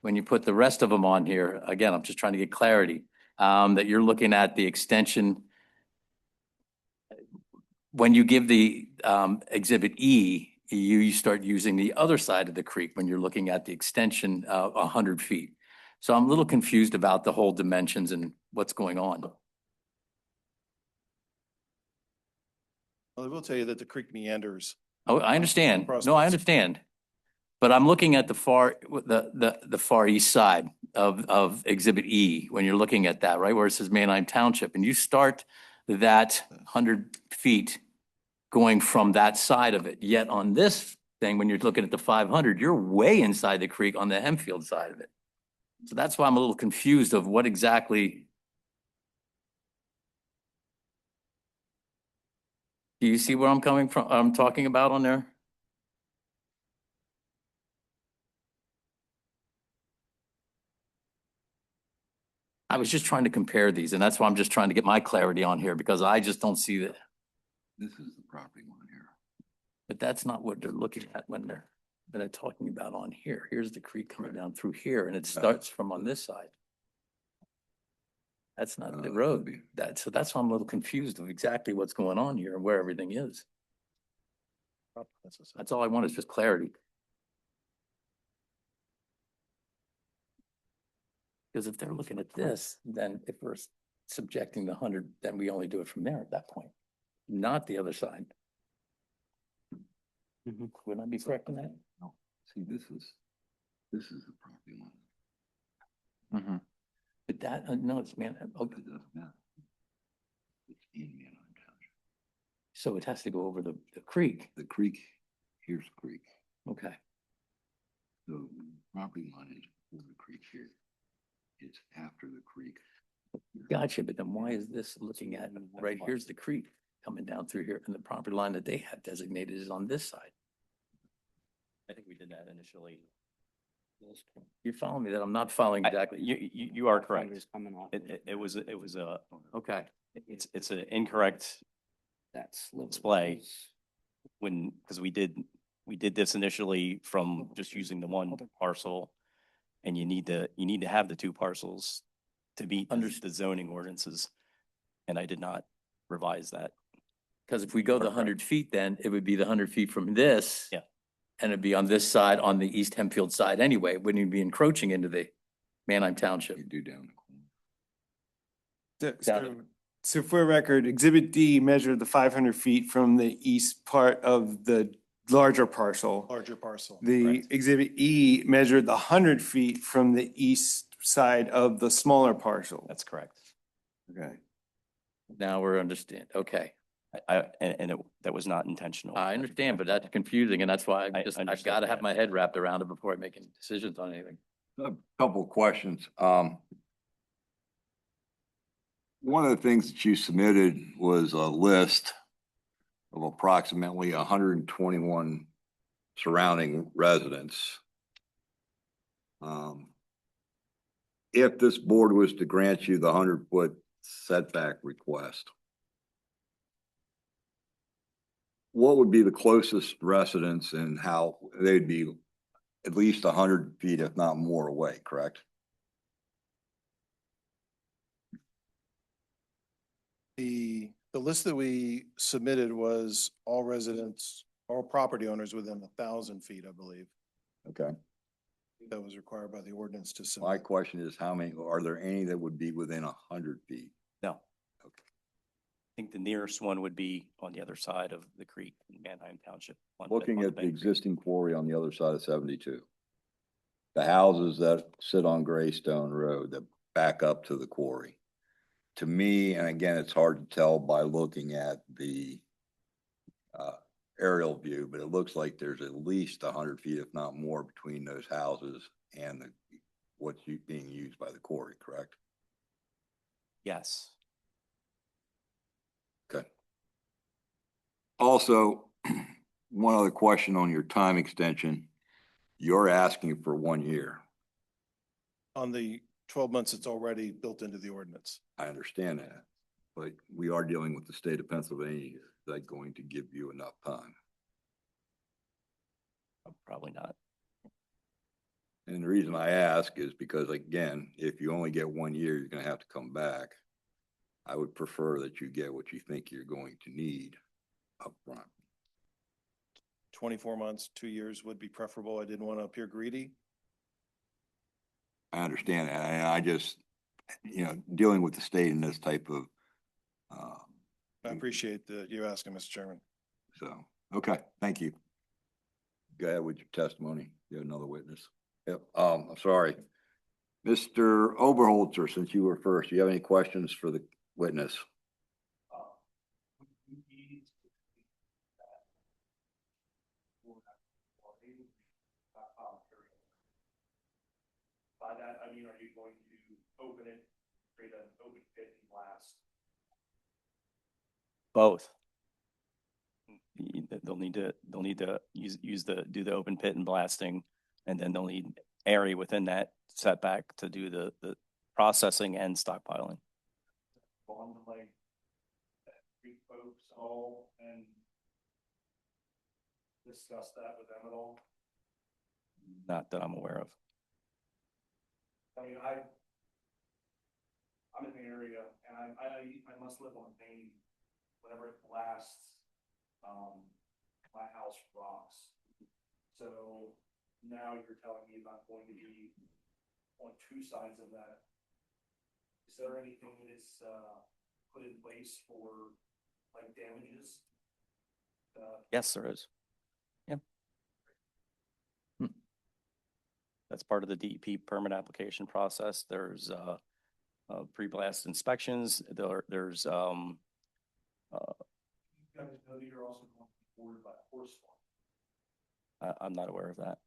S2: when you put the rest of them on here, again, I'm just trying to get clarity, that you're looking at the extension. When you give the Exhibit E, you start using the other side of the creek when you're looking at the extension of 100 feet. So I'm a little confused about the whole dimensions and what's going on.
S6: Well, I will tell you that the creek meanders.
S2: Oh, I understand.
S6: Across
S2: No, I
S6: both-
S2: understand. But I'm looking at the far east side of Exhibit E, when you're looking at that, right, where it says Manheim Township, and you start that 100 feet going from that side of it. Yet on this thing, when you're looking at the 500, you're way inside the creek on the Hempfield side of it. So that's why I'm a little confused of what exactly. Do you see where I'm coming from? I'm talking about on there? I was just trying to compare these, and that's why I'm just trying to get my clarity on here, because I just don't see that.
S1: This is the property line here.
S2: But that's not what they're looking at when they're talking about on here. Here's the creek coming down through here, and it starts from on this side. That's not the road. So that's why I'm a little confused of exactly what's going on here and where everything is. That's all I want is just clarity. Because if they're looking at this, then if we're subjecting the 100, then we only do it from there at that point, not the other side. Would I be correct in that?
S1: No, see, this is the property line.
S5: Mhm.
S2: But that, no, it's man, okay,
S1: It doesn't matter. It's in Manheim Township.
S2: so it has to go over the creek.
S1: The creek, here's the creek.
S2: Okay.
S1: The property line is before the creek here. It's after the creek.
S2: Gotcha, but then why is this looking at, right, here's the creek coming down through here, and the property line that they have designated is on this side.
S7: I think we did that initially.
S2: You follow me that I'm not following exactly?
S7: You are correct.
S4: Fingers coming off.
S7: It was a,
S2: Okay,
S7: it's an incorrect
S4: That sliver
S7: display.
S4: is-
S7: when, because we did this initially from just using the one parcel. And you need to have the two parcels to meet the zoning ordinances. And I did not revise that.
S2: because if we go the
S7: Correct.
S2: 100 feet, then it would be the 100 feet from this.
S7: Yeah.
S2: And it'd be on this side, on the East Hempfield side anyway, wouldn't even be encroaching into the Manheim Township.
S1: You do down the corner.
S2: Got it.
S8: So for record, Exhibit D measured the 500 feet from the east part of the larger parcel.
S6: Larger parcel.
S8: The
S7: Correct.
S8: Exhibit E measured the 100 feet from the east side of the smaller parcel.
S7: That's correct.
S8: Okay.
S2: Now we're understand, okay.
S7: That was not intentional.
S2: I understand, but that's confusing, and that's why
S7: I
S2: I've
S7: understand
S2: got to have
S7: that.
S2: my head wrapped around it before I make any decisions on anything.
S1: A couple of questions. One of the things that you submitted was a list of approximately 121 surrounding residents. If this board was to grant you the 100-foot setback request, what would be the closest residence and how they'd be at least 100 feet, if not more away, correct?
S6: The list that we submitted was all residents, all property owners within 1,000 feet, I believe.
S1: Okay.
S6: That was required by the ordinance to
S1: My
S6: submit.
S1: question is, how many, are there any that would be within 100 feet?
S7: No. I think the nearest one would be on the other side of the creek in Manheim Township.
S1: Looking
S7: on
S1: at the
S7: bank.
S1: existing quarry on the other side of 72. The houses that sit on Greystone Road that back up to the quarry. To me, and again, it's hard to tell by looking at the aerial view, but it looks like there's at least 100 feet, if not more, between those houses and what's being used by the quarry, correct?
S7: Yes.
S1: Okay. Also, one other question on your time extension. You're asking for 1 year.
S6: On the 12 months, it's already built into the ordinance.
S1: I understand that, but we are dealing with the state of Pennsylvania. Is that going to give you enough time?
S7: Probably not.
S1: And the reason I ask is because, again, if you only get 1 year, you're gonna have to come back. I would prefer that you get what you think you're going to need upfront.
S6: 24 months, 2 years would be preferable. I didn't want to appear greedy.
S1: I understand that, and I just, dealing with the state in this type of,
S6: I appreciate you asking, Mr. Chairman.
S1: so, okay, thank you. Go ahead with your testimony. You have another witness. Yep, I'm sorry. Mr. Oberholzer, since you were first, do you have any questions for the witness?
S3: By that, I mean, are you going to open it, create an open pit and blast?
S7: Both. They'll need to do the open pit and blasting, and then they'll need area within that setback to do the processing and stockpiling.
S3: On the like, you folks all and discuss that with them at all?
S7: Not that I'm aware of.
S3: I mean, I'm in the area and I must live on Main. Whenever it blasts, my house rocks. So now you're telling me I'm going to be on 2 sides of that. Is there anything that's put in place for like damages?
S7: Yes, there is. Yeah. That's part of the DEP permit application process. There's pre-blast inspections. There's
S3: You guys know that you're also going to be boarded by a horse farm.
S7: I'm not aware of that.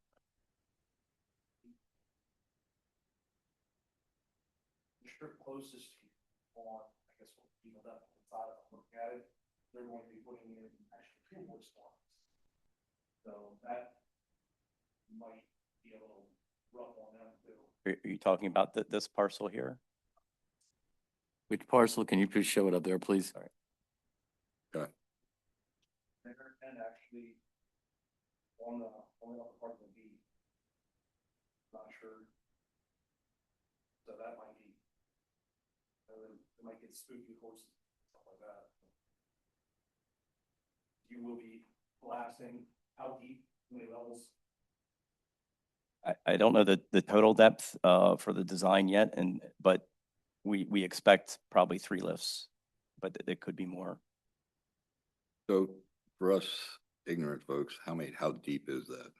S3: The strip closest to you on, I guess, that side of looking at it, they're going to be putting in actually 2 horse farms. So that might be a little rough on them too.
S7: Are you talking about this parcel here?
S2: Which parcel? Can you please show it up there, please?
S7: Sorry.
S1: Okay.
S3: There and actually on the upper part of the beat. Not sure. So that might be. It might get spooky horses, stuff like that. You will be blasting how deep, how many levels?
S7: I don't know the total depth for the design yet, but we expect probably 3 lifts, but it could be more.
S1: So for us ignorant folks, how deep is that?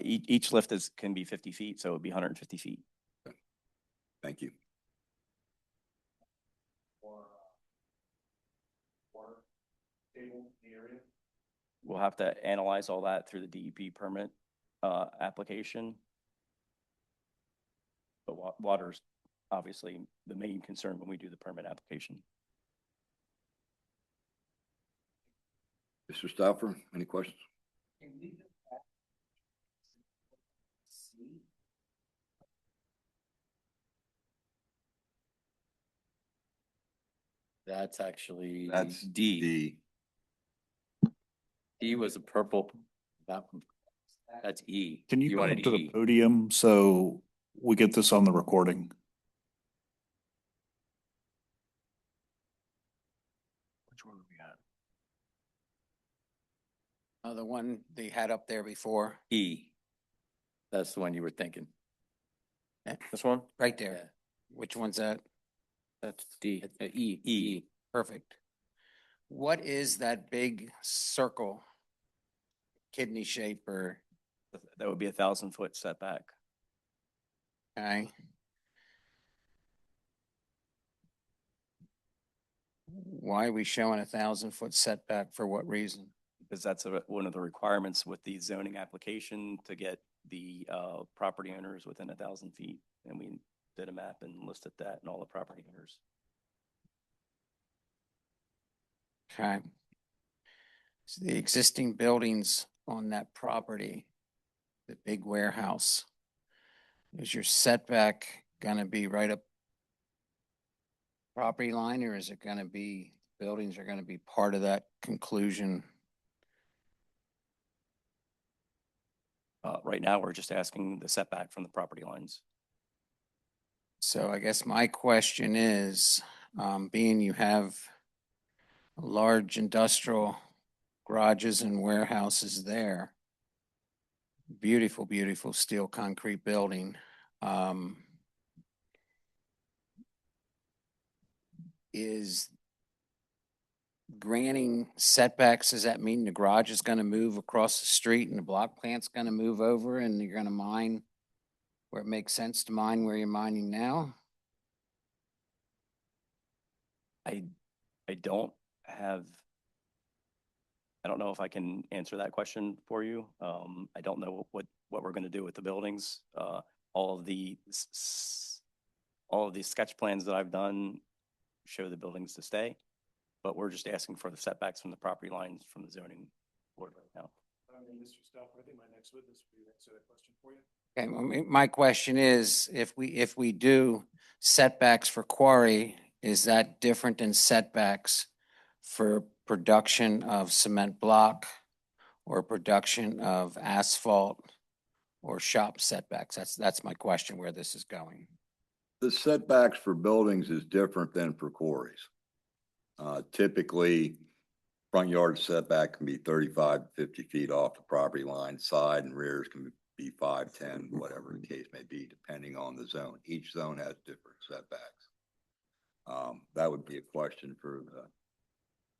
S7: Each lift can be 50 feet, so it would be 150 feet.
S1: Thank you.
S3: Or table in the area?
S7: We'll have to analyze all that through the DEP permit application. But water's obviously the main concern when we do the permit application.
S1: Mr. Stauffer, any questions?
S2: That's actually.
S1: That's
S2: D.
S1: D.
S2: D was a purple. That's E.
S3: Can you come
S2: wanted
S3: up to the
S2: E.
S3: podium so we get this on the recording? Which one are we at?
S10: The one they had up there before,
S2: E. That's the one you were thinking.
S10: this one, right there. Which one's that?
S4: That's D.
S10: E. E. Perfect. What is that big circle? Kidney shape or,
S7: That would be 1,000-foot setback.
S10: okay? Why are we showing 1,000-foot setback? For what reason?
S7: Because that's one of the requirements with the zoning application to get the property owners within 1,000 feet. And we did a map and listed that and all the property owners.
S10: Okay. So the existing buildings on that property, the big warehouse, is your setback gonna be right up property line, or is it gonna be, buildings are gonna be part of that conclusion?
S7: Right now, we're just asking the setback from the property lines.
S10: So I guess my question is, being you have large industrial garages and warehouses there, beautiful, beautiful steel concrete building. Is granting setbacks, does that mean the garage is gonna move across the street and the block plant's gonna move over and you're gonna mine where it makes sense to mine where you're mining now?
S7: I don't have, I don't know if I can answer that question for you. I don't know what we're gonna do with the buildings. All of the sketch plans that I've done show the buildings to stay, but we're just asking for the setbacks from the property lines from the zoning board right now.
S6: Mr. Stauffer, I think my next witness will answer that question for you.
S10: Okay, well, my question is, if we do setbacks for quarry, is that different than setbacks for production of cement block or production of asphalt or shop setbacks? That's my question, where this is going.
S1: The setbacks for buildings is different than for quarries. Typically, front yard setback can be 35 to 50 feet off the property line. Side and rears can be 5, 10, whatever the case may be, depending on the zone. Each zone has different setbacks. That would be a question for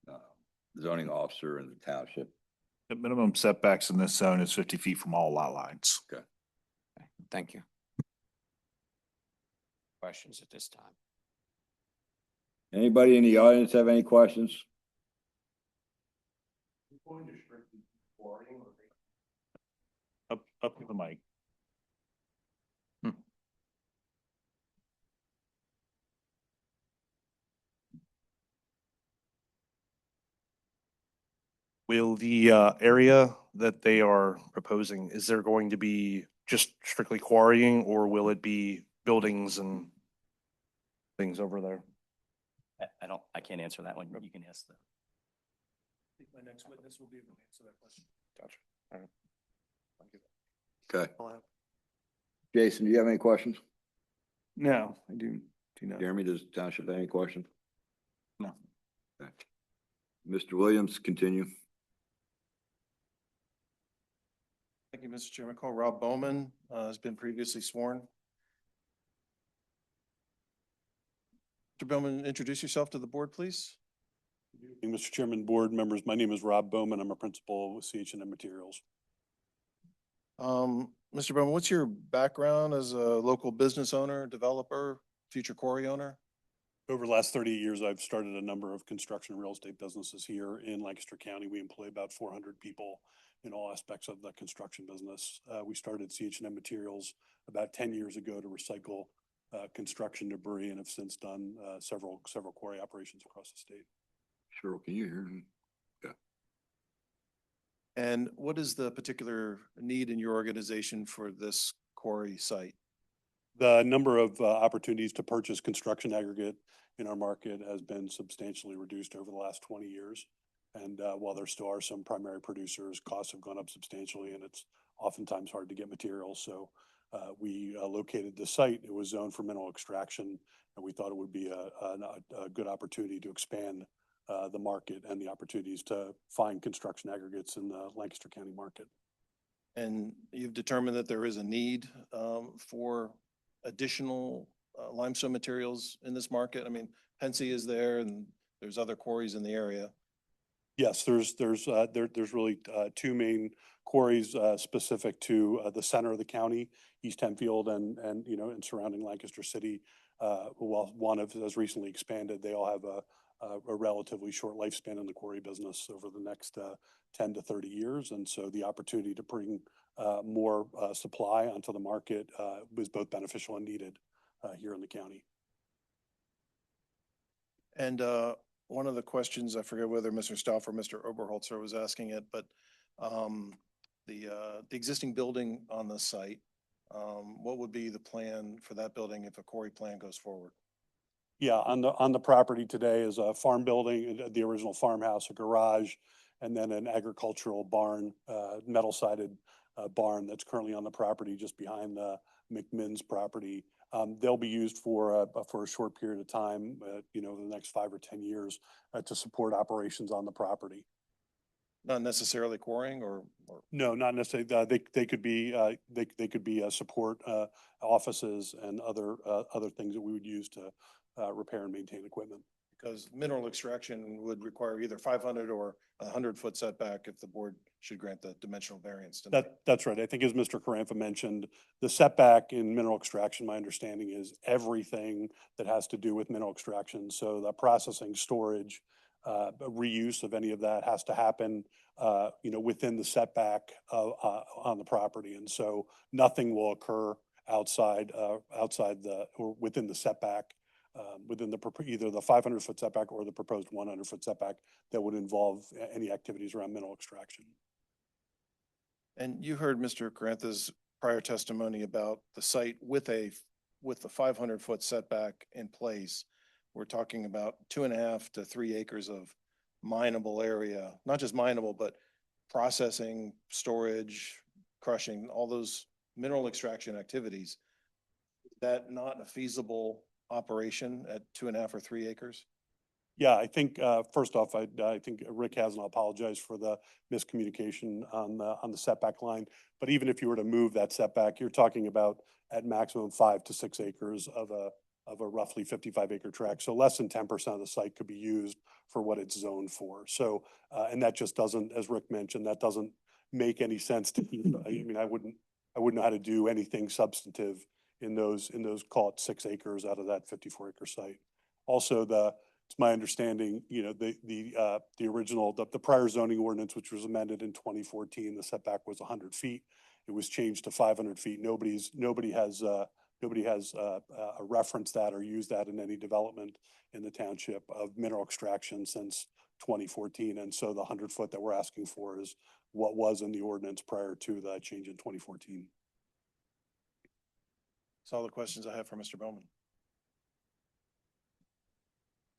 S1: the zoning officer in the township.
S3: The minimum setbacks in this zone is 50 feet from all lot lines.
S1: Okay.
S10: Okay, thank you. Questions at this time?
S1: Anybody in the audience have any questions?
S3: Up to the mic. Will the area that they are proposing, is there going to be just strictly quarrying, or will it be buildings and things over there?
S7: I can't answer that one. You can ask them.
S6: I think my next witness will be able to answer that question.
S3: Gotcha. All right. Thank you.
S1: Okay. Jason, do you have any questions?
S8: No, I do not.
S1: Jeremy, does the township have any questions?
S8: No.
S1: Okay. Mr. Williams, continue.
S6: Thank you, Mr. Chairman. Call Rob Bowman, has been previously sworn. Mr. Bowman, introduce yourself to the board, please.
S11: Mr. Chairman, board members, my name is Rob Bowman. I'm a principal with CH&M Materials.
S6: Mr. Bowman, what's your background as a local business owner, developer, future quarry owner?
S11: Over the last 30 years, I've started a number of construction and real estate businesses here in Lancaster County. We employ about 400 people in all aspects of the construction business. We started CH&M Materials about 10 years ago to recycle construction debris and have since done several quarry operations across the state.
S1: Cheryl, can you hear me? Yeah.
S6: And what is the particular need in your organization for this quarry site?
S11: The number of opportunities to purchase construction aggregate in our market has been substantially reduced over the last 20 years. And while there still are some primary producers, costs have gone up substantially, and it's oftentimes hard to get materials. So we located the site. It was zoned for mineral extraction, and we thought it would be a good opportunity to expand the market and the opportunities to find construction aggregates in the Lancaster County market.
S6: And you've determined that there is a need for additional limestone materials in this market? I mean, Pensy is there and there's other quarries in the area.
S11: Yes, there's really two main quarries specific to the center of the county, East Hempfield and surrounding Lancaster City. While one has recently expanded, they all have a relatively short lifespan in the quarry business over the next 10 to 30 years. And so the opportunity to bring more supply onto the market was both beneficial and needed here in the county.
S6: And one of the questions, I forget whether Mr. Stauf or Mr. Oberholzer was asking it, but the existing building on the site, what would be the plan for that building if a quarry plan goes forward?
S11: Yeah, on the property today is a farm building, the original farmhouse, a garage, and then an agricultural barn, metal sided barn that's currently on the property just behind the McMinn's property. They'll be used for a short period of time, the next 5 or 10 years, to support operations on the property.
S6: Not necessarily quarrying or?
S11: No, not necessarily. They could be support offices and other things that we would use to repair and maintain equipment.
S6: Because mineral extraction would require either 500 or 100-foot setback if the board should grant the dimensional variance.
S11: That's right. I think as Mr. Caranfa mentioned, the setback in mineral extraction, my understanding is everything that has to do with mineral extraction. So the processing, storage, reuse of any of that has to happen, within the setback on the property. And so nothing will occur outside or within the setback, within either the 500-foot setback or the proposed 100-foot setback that would involve any activities around mineral extraction.
S6: And you heard Mr. Carantha's prior testimony about the site with the 500-foot setback in place. We're talking about 2.5 to 3 acres of mineable area, not just mineable, but processing, storage, crushing, all those mineral extraction activities. Is that not a feasible operation at 2.5 or 3 acres?
S11: Yeah, I think first off, I think Rick has, and I'll apologize for the miscommunication on the setback line. But even if you were to move that setback, you're talking about at maximum 5 to 6 acres of a roughly 55-acre tract. So less than 10% of the site could be used for what it's zoned for. So and that just doesn't, as Rick mentioned, that doesn't make any sense to me. I mean, I wouldn't know how to do anything substantive in those call it 6 acres out of that 54-acre site. Also, it's my understanding, the original, the prior zoning ordinance, which was amended in 2014, the setback was 100 feet. It was changed to 500 feet. Nobody has referenced that or used that in any development in the township of mineral extraction since 2014. And so the 100-foot that we're asking for is what was in the ordinance prior to the change in 2014.
S6: That's all the questions I have for Mr. Bowman.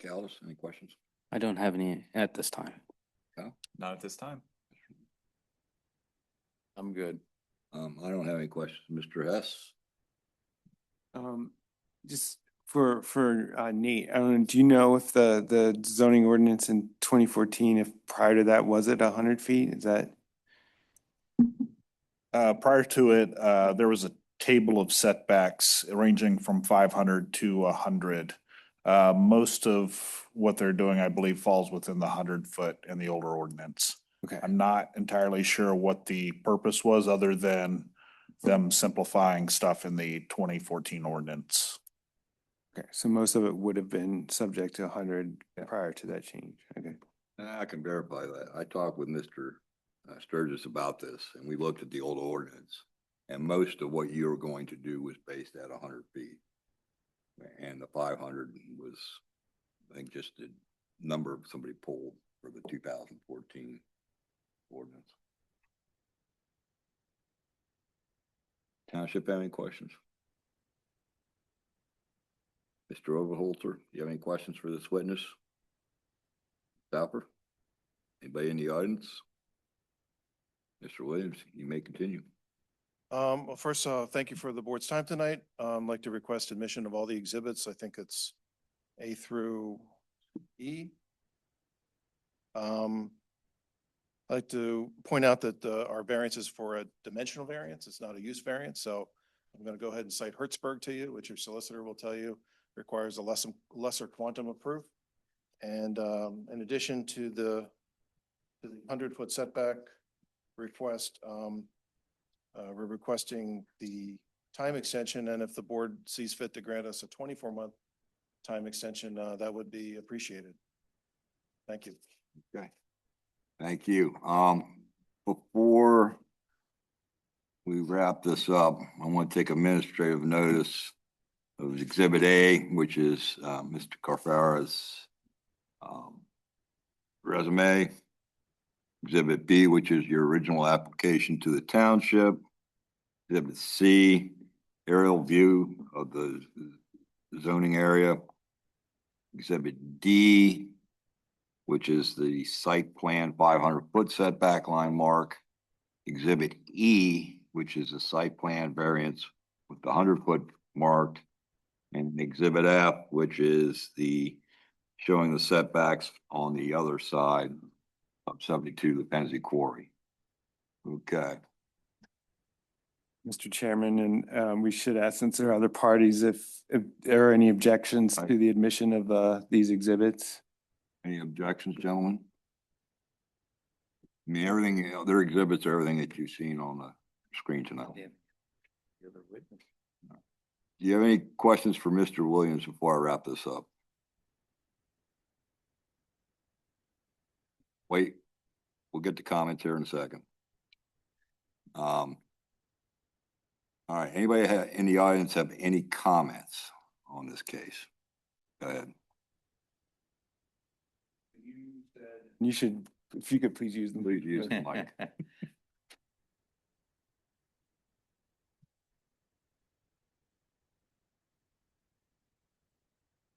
S1: Callis, any questions?
S4: I don't have any at this time.
S9: Not at this time.
S2: I'm good.
S1: I don't have any questions. Mr. Hess?
S8: Just for Nate, do you know if the zoning ordinance in 2014, if prior to that, was it 100 feet? Is that?
S12: Prior to it, there was a table of setbacks ranging from 500 to 100. Most of what they're doing, I believe, falls within the 100-foot in the older ordinance.
S8: Okay.
S12: I'm not entirely sure what the purpose was other than them simplifying stuff in the 2014 ordinance.
S8: Okay, so most of it would have been subject to 100 prior to that change. Okay.
S1: I can verify that. I talked with Mr. Sturgis about this, and we looked at the old ordinance, and most of what you were going to do was based at 100 feet. And the 500 was, I think, just the number somebody pulled for the 2014 ordinance. Township have any questions? Mr. Overholzer, do you have any questions for this witness? Stopper? Anybody in the audience? Mr. Williams, you may continue.
S6: Well, first, thank you for the board's time tonight. I'd like to request admission of all the exhibits. I think it's A through E. I'd like to point out that our variance is for a dimensional variance. It's not a use variance. So I'm going to go ahead and cite Hertzberg to you, which your solicitor will tell you requires a lesser quantum of proof. And in addition to the 100-foot setback request, we're requesting the time extension. And if the board sees fit to grant us a 24-month time extension, that would be appreciated. Thank you.
S1: Okay. Thank you. Before we wrap this up, I want to take administrative notice of Exhibit A, which is Mr. Carfara's Resume. Exhibit B, which is your original application to the township. Exhibit C, aerial view of the zoning area. Exhibit D, which is the site plan 500-foot setback line mark. Exhibit E, which is a site plan variance with the 100-foot marked. And Exhibit F, which is the showing the setbacks on the other side of 72, the Penzi Quarry. Okay.
S8: Mr. Chairman, and we should ask, since there are other parties, if there are any objections to the admission of these exhibits.
S1: Any objections, gentlemen? I mean, everything, their exhibits are everything that you've seen on the screen tonight. Do you have any questions for Mr. Williams before I wrap this up? Wait, we'll get to comments here in a second. All right, anybody in the audience have any comments on this case? Go ahead.
S8: You should, if you could please use them.
S1: Please use the mic.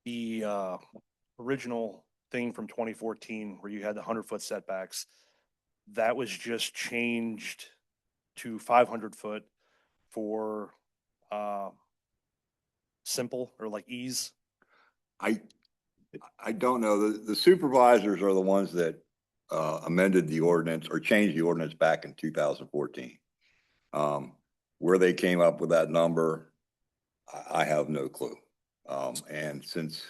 S3: The original thing from 2014 where you had the 100-foot setbacks, that was just changed to 500-foot for simple or like ease.
S1: I don't know. The supervisors are the ones that amended the ordinance or changed the ordinance back in 2014. Where they came up with that number, I have no clue. And since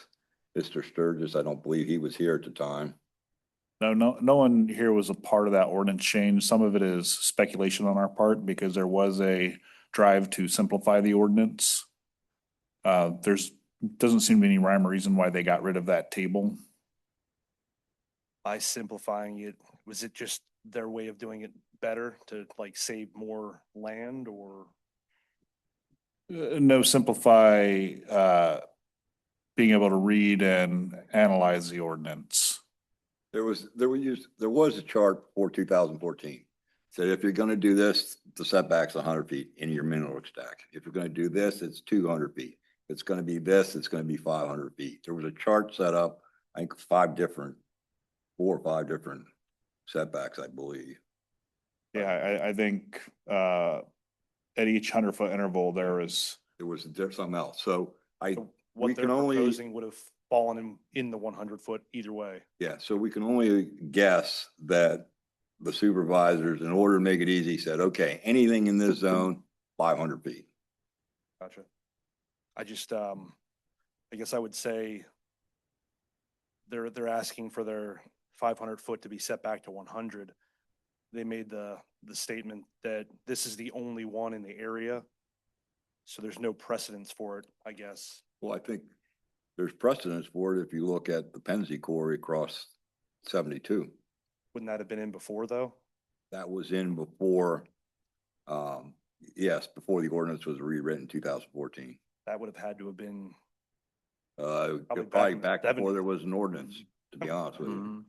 S1: Mr. Sturgis, I don't believe he was here at the time.
S12: No one here was a part of that ordinance change. Some of it is speculation on our part because there was a drive to simplify the ordinance. Doesn't seem to be any rhyme or reason why they got rid of that table.
S3: By simplifying it, was it just their way of doing it better to like save more land or?
S12: No, simplify, being able to read and analyze the ordinance.
S1: There was a chart for 2014. Said if you're gonna do this, the setback's 100 feet in your mineral stack. If you're gonna do this, it's 200 feet. If it's gonna be this, it's gonna be 500 feet. There was a chart set up, I think 4 or 5 different setbacks, I believe.
S12: Yeah, I think, at each 100-foot interval, there was
S1: something else. So we
S3: What they're
S1: can only,
S3: proposing would have fallen in the 100-foot either way.
S1: yeah, so we can only guess that the supervisors, in order to make it easy, said, okay, anything in this zone, 500 feet.
S3: Gotcha. I just, I guess I would say they're asking for their 500-foot to be set back to 100. They made the statement that this is the only one in the area. So there's no precedence for it, I guess.
S1: Well, I think there's precedence for it if you look at the Penzi Quarry across 72.
S3: Wouldn't that have been in before though?
S1: That was in before, yes, before the ordinance was rewritten in 2014.
S3: That would have had to have been.
S1: Probably back before there was an ordinance, to be honest with you.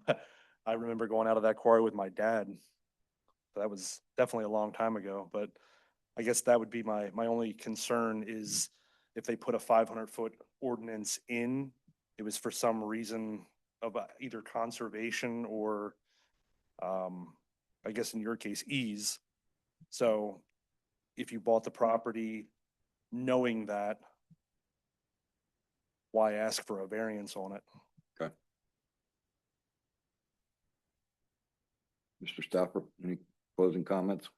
S3: I remember going out of that quarry with my dad. That was definitely a long time ago, but I guess that would be my only concern is if they put a 500-foot ordinance in, it was for some reason of either conservation or, I guess in your case, ease. So if you bought the property knowing that, why ask for a variance on it?
S1: Okay. Mr. Stafford, any closing comments?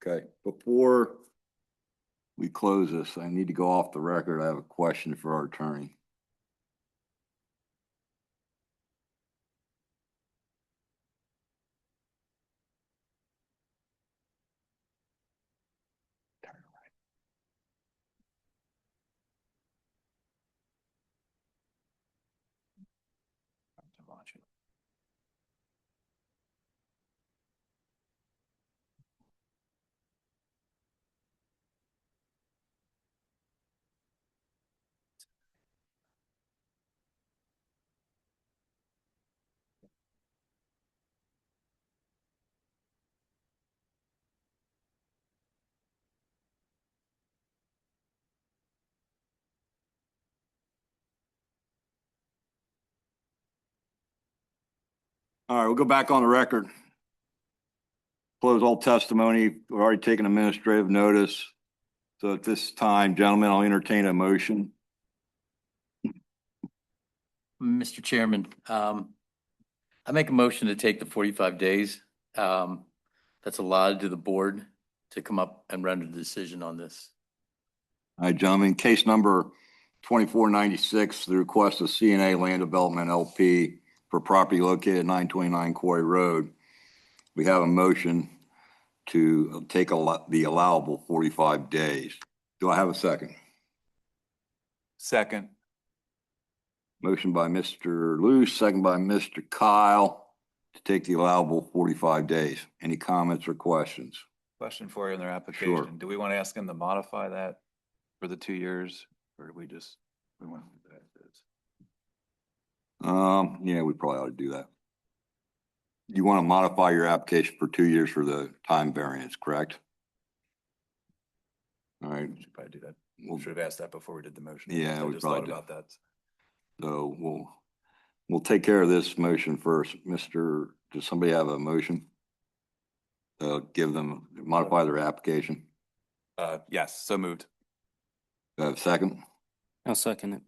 S1: Okay, before we close this, I need to go off the record. I have a question for our attorney. All right, we'll go back on the record. Close all testimony. We've already taken administrative notice. So at this time, gentlemen, I'll entertain a motion.
S2: Mr. Chairman, I make a motion to take the 45 days that's allotted to the board to come up and render the decision on this.
S1: All right, gentlemen, case number 2496, the request of CNA Land Development LP for property located at 929 Quarry Road. We have a motion to take the allowable 45 days. Do I have a second?
S9: Second.
S1: Motion by Mr. Luce, second by Mr. Kyle to take the allowable 45 days. Any comments or questions?
S9: Question for you in their
S1: Sure.
S9: application. Do we want to ask them to modify that for the 2 years? Or do we just, we want to do that as is?
S1: Yeah, we probably ought to do that. You want to modify your application for 2 years for the time variance, correct? All right,
S9: We should probably do that.
S1: We'll-
S9: We should have asked that before we did the motion.
S1: Yeah,
S9: I
S1: we
S9: just
S1: probably
S9: thought
S1: did.
S9: about that.
S1: so we'll take care of this motion first. Does somebody have a motion? Give them, modify their application.
S9: Yes, so moved.
S1: Do I have a second?
S4: I'll second it.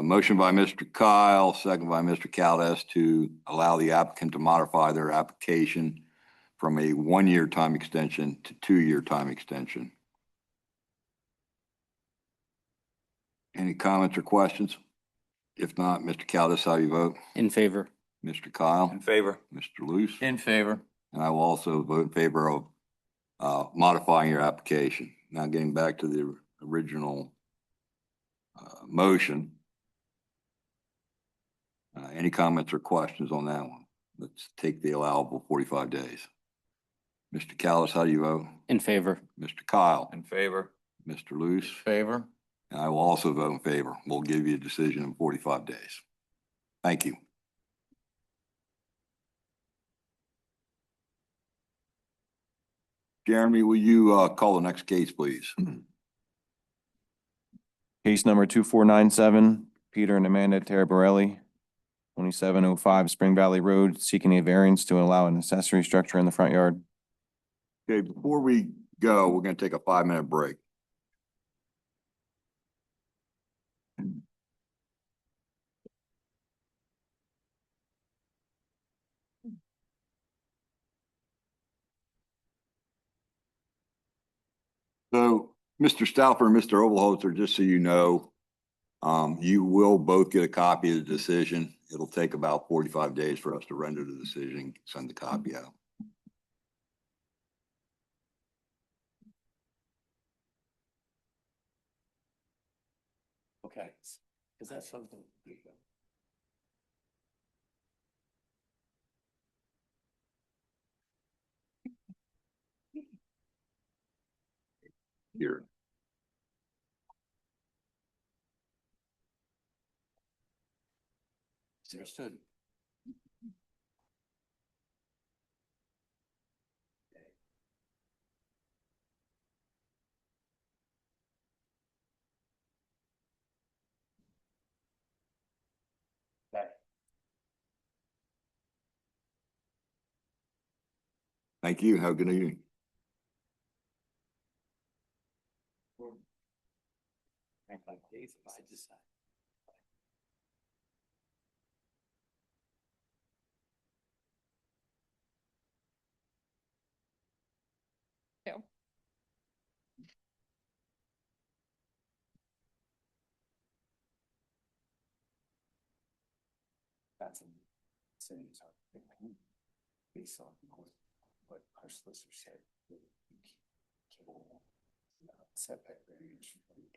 S1: Motion by Mr. Kyle, second by Mr. Caldes to allow the applicant to modify their application from a 1-year time extension to 2-year time extension. Any comments or questions? If not, Mr. Caldes, how do you vote?
S4: In favor.
S1: Mr. Kyle?
S9: In favor.
S1: Mr. Luce?
S2: In favor.
S1: And I will also vote in favor of modifying your application. Now getting back to the original motion. Any comments or questions on that one? Let's take the allowable 45 days. Mr. Callis, how do you vote?
S4: In favor.
S1: Mr. Kyle?
S9: In favor.
S1: Mr. Luce?
S2: Favor.
S1: And I will also vote in favor. We'll give you a decision in 45 days. Thank you. Jeremy, will you call the next case, please?
S5: Case number 2497, Peter and Amanda Taraborelli, 2705 Spring Valley Road, seeking a variance to allow an accessory structure in the front yard.
S1: Okay, before we go, we're going to take a 5-minute break. So, Mr. Stauffer and Mr. Overholzer, just so you know, you will both get a copy of the decision. It'll take about 45 days for us to render the decision, send the copy out.
S2: Okay. Is that something?
S1: Here.
S2: Understood.
S1: Thank you. Have a good evening.
S3: That's saying it's hard to pick based on what our solicitor said. Setback variance from 8.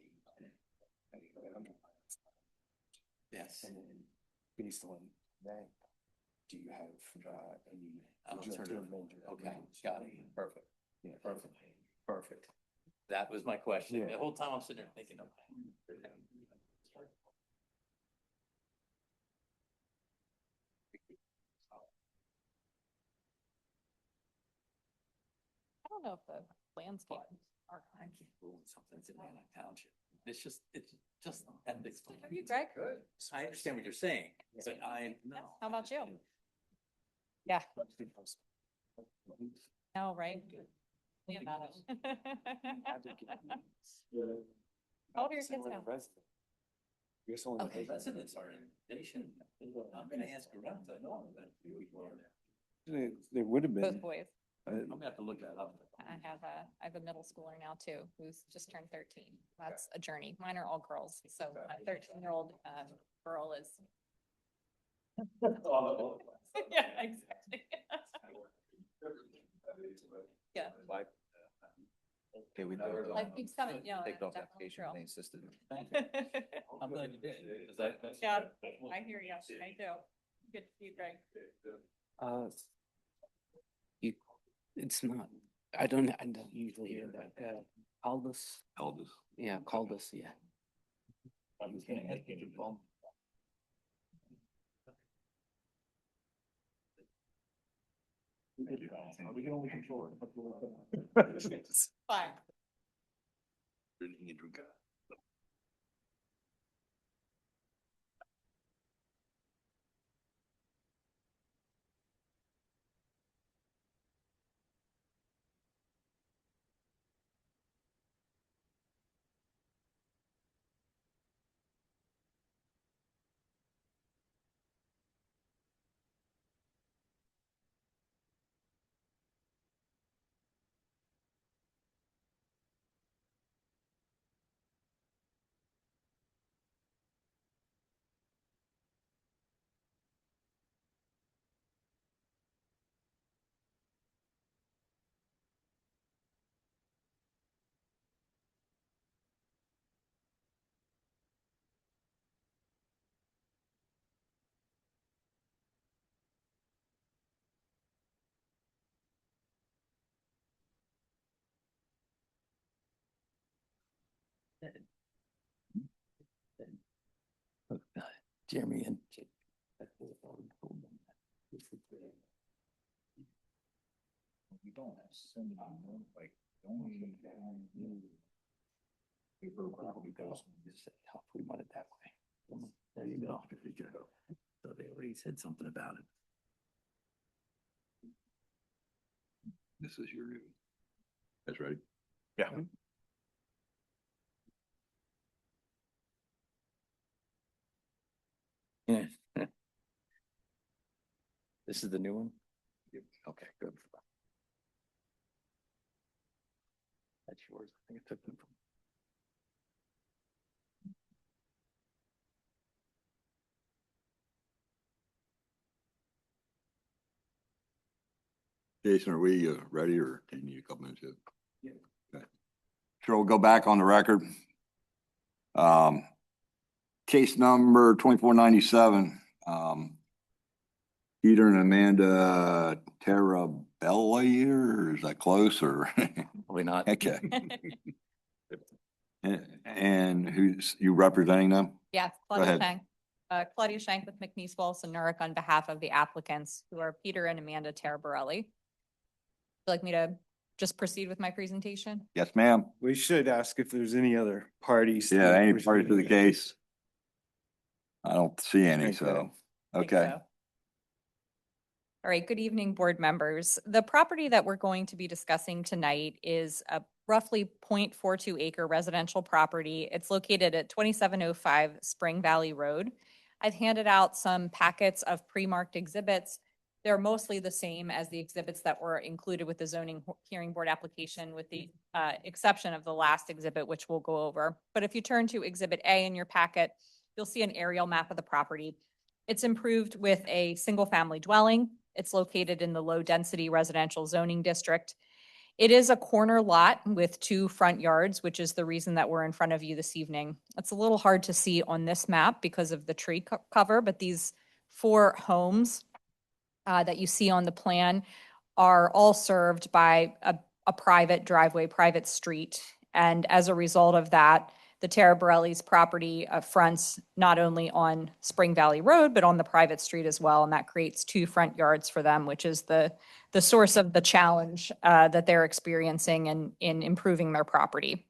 S2: Yes.
S3: And then based on that, do you have any?
S2: Okay, got it. Perfect.
S3: Yeah.
S2: Perfect. Perfect. That was my question.
S3: Yeah.
S2: The whole time I'm sitting there thinking of.
S13: I don't know if the landscape are.
S2: I keep ruling something's in Manhattan Township. It's just Just.
S13: How are you, Greg?
S2: Good. I understand what you're saying, but
S13: How about you? Yeah. No, right? Yeah, about it. How old are your kids now?
S2: Okay, residents are in, they should, I'm gonna ask around, I know that.
S8: They would have
S13: Both
S8: been.
S13: boys.
S2: I'm gonna have to look that up.
S13: I have a middle schooler now too, who's just turned 13. That's a journey. Mine are all girls. So my 13-year-old girl is. Yeah, exactly. Yeah.
S5: Okay, we.
S13: Life keeps coming, you know.
S5: Take off
S13: definitely
S5: application,
S13: true.
S5: they insisted.
S2: I'm glad you did. 'Cause that's-
S13: Yeah, I hear you. I do. Good to see you, Greg.
S4: You, it's not, I don't usually hear that. Aldous,
S1: Eldest.
S4: yeah, Caldus, yeah.
S2: I was gonna ask you to phone. We can only control it.
S13: Fine.
S2: Jeremy and.
S1: We don't have to send it on, like, don't we?
S2: We want it that way. There you go. So they already said something about it.
S1: This is your. That's right.
S9: Yeah.
S2: Yeah. This is the new one? Okay, good. That's yours. I think I took them from.
S1: Jason, are we ready or do you need a couple minutes? Yeah. Okay. Sure, we'll go back on the record. Case number 2497, Peter and Amanda Terabelli, or is that close or?
S2: Probably not.
S1: Okay. And who's you representing them?
S13: Yeah,
S1: Go
S13: Claudia
S1: ahead.
S13: Shank. Claudia Shank with McNeese Walsh and Nurick on behalf of the applicants, who are Peter and Amanda Taraborelli. Would you like me to just proceed with my presentation?
S1: Yes, ma'am.
S8: We should ask if there's any other parties. to
S1: Yeah, any
S8: proceed
S1: party to the
S8: with.
S1: case? I don't see any,
S8: Okay.
S1: so,
S13: Think
S1: okay.
S13: so. All right, good evening, board members. The property that we're going to be discussing tonight is a roughly 0.42 acre residential property. It's located at 2705 Spring Valley Road. I've handed out some packets of pre-marked exhibits. They're mostly the same as the exhibits that were included with the zoning hearing board application, with the exception of the last exhibit, which we'll go over. But if you turn to Exhibit A in your packet, you'll see an aerial map of the property. It's improved with a single-family dwelling. It's located in the low-density residential zoning district. It is a corner lot with 2 front yards, which is the reason that we're in front of you this evening. It's a little hard to see on this map because of the tree cover, but these 4 homes that you see on the plan are all served by a private driveway, private street. And as a result of that, the Taraborelli's property fronts not only on Spring Valley Road, but on the private street as well. And that creates 2 front yards for them, which is the source of the challenge that they're experiencing in improving their property.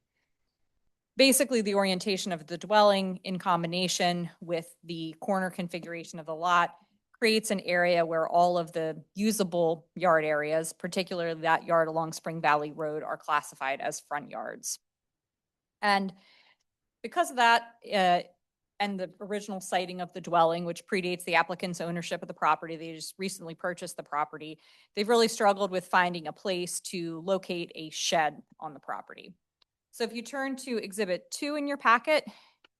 S13: Basically, the orientation of the dwelling in combination with the corner configuration of the lot creates an area where all of the usable yard areas, particularly that yard along Spring Valley Road, are classified as front yards. And because of that, and the original siting of the dwelling, which predates the applicant's ownership of the property, they just recently purchased the property, they've really struggled with finding a place to locate a shed on the property. So if you turn to Exhibit 2 in your packet,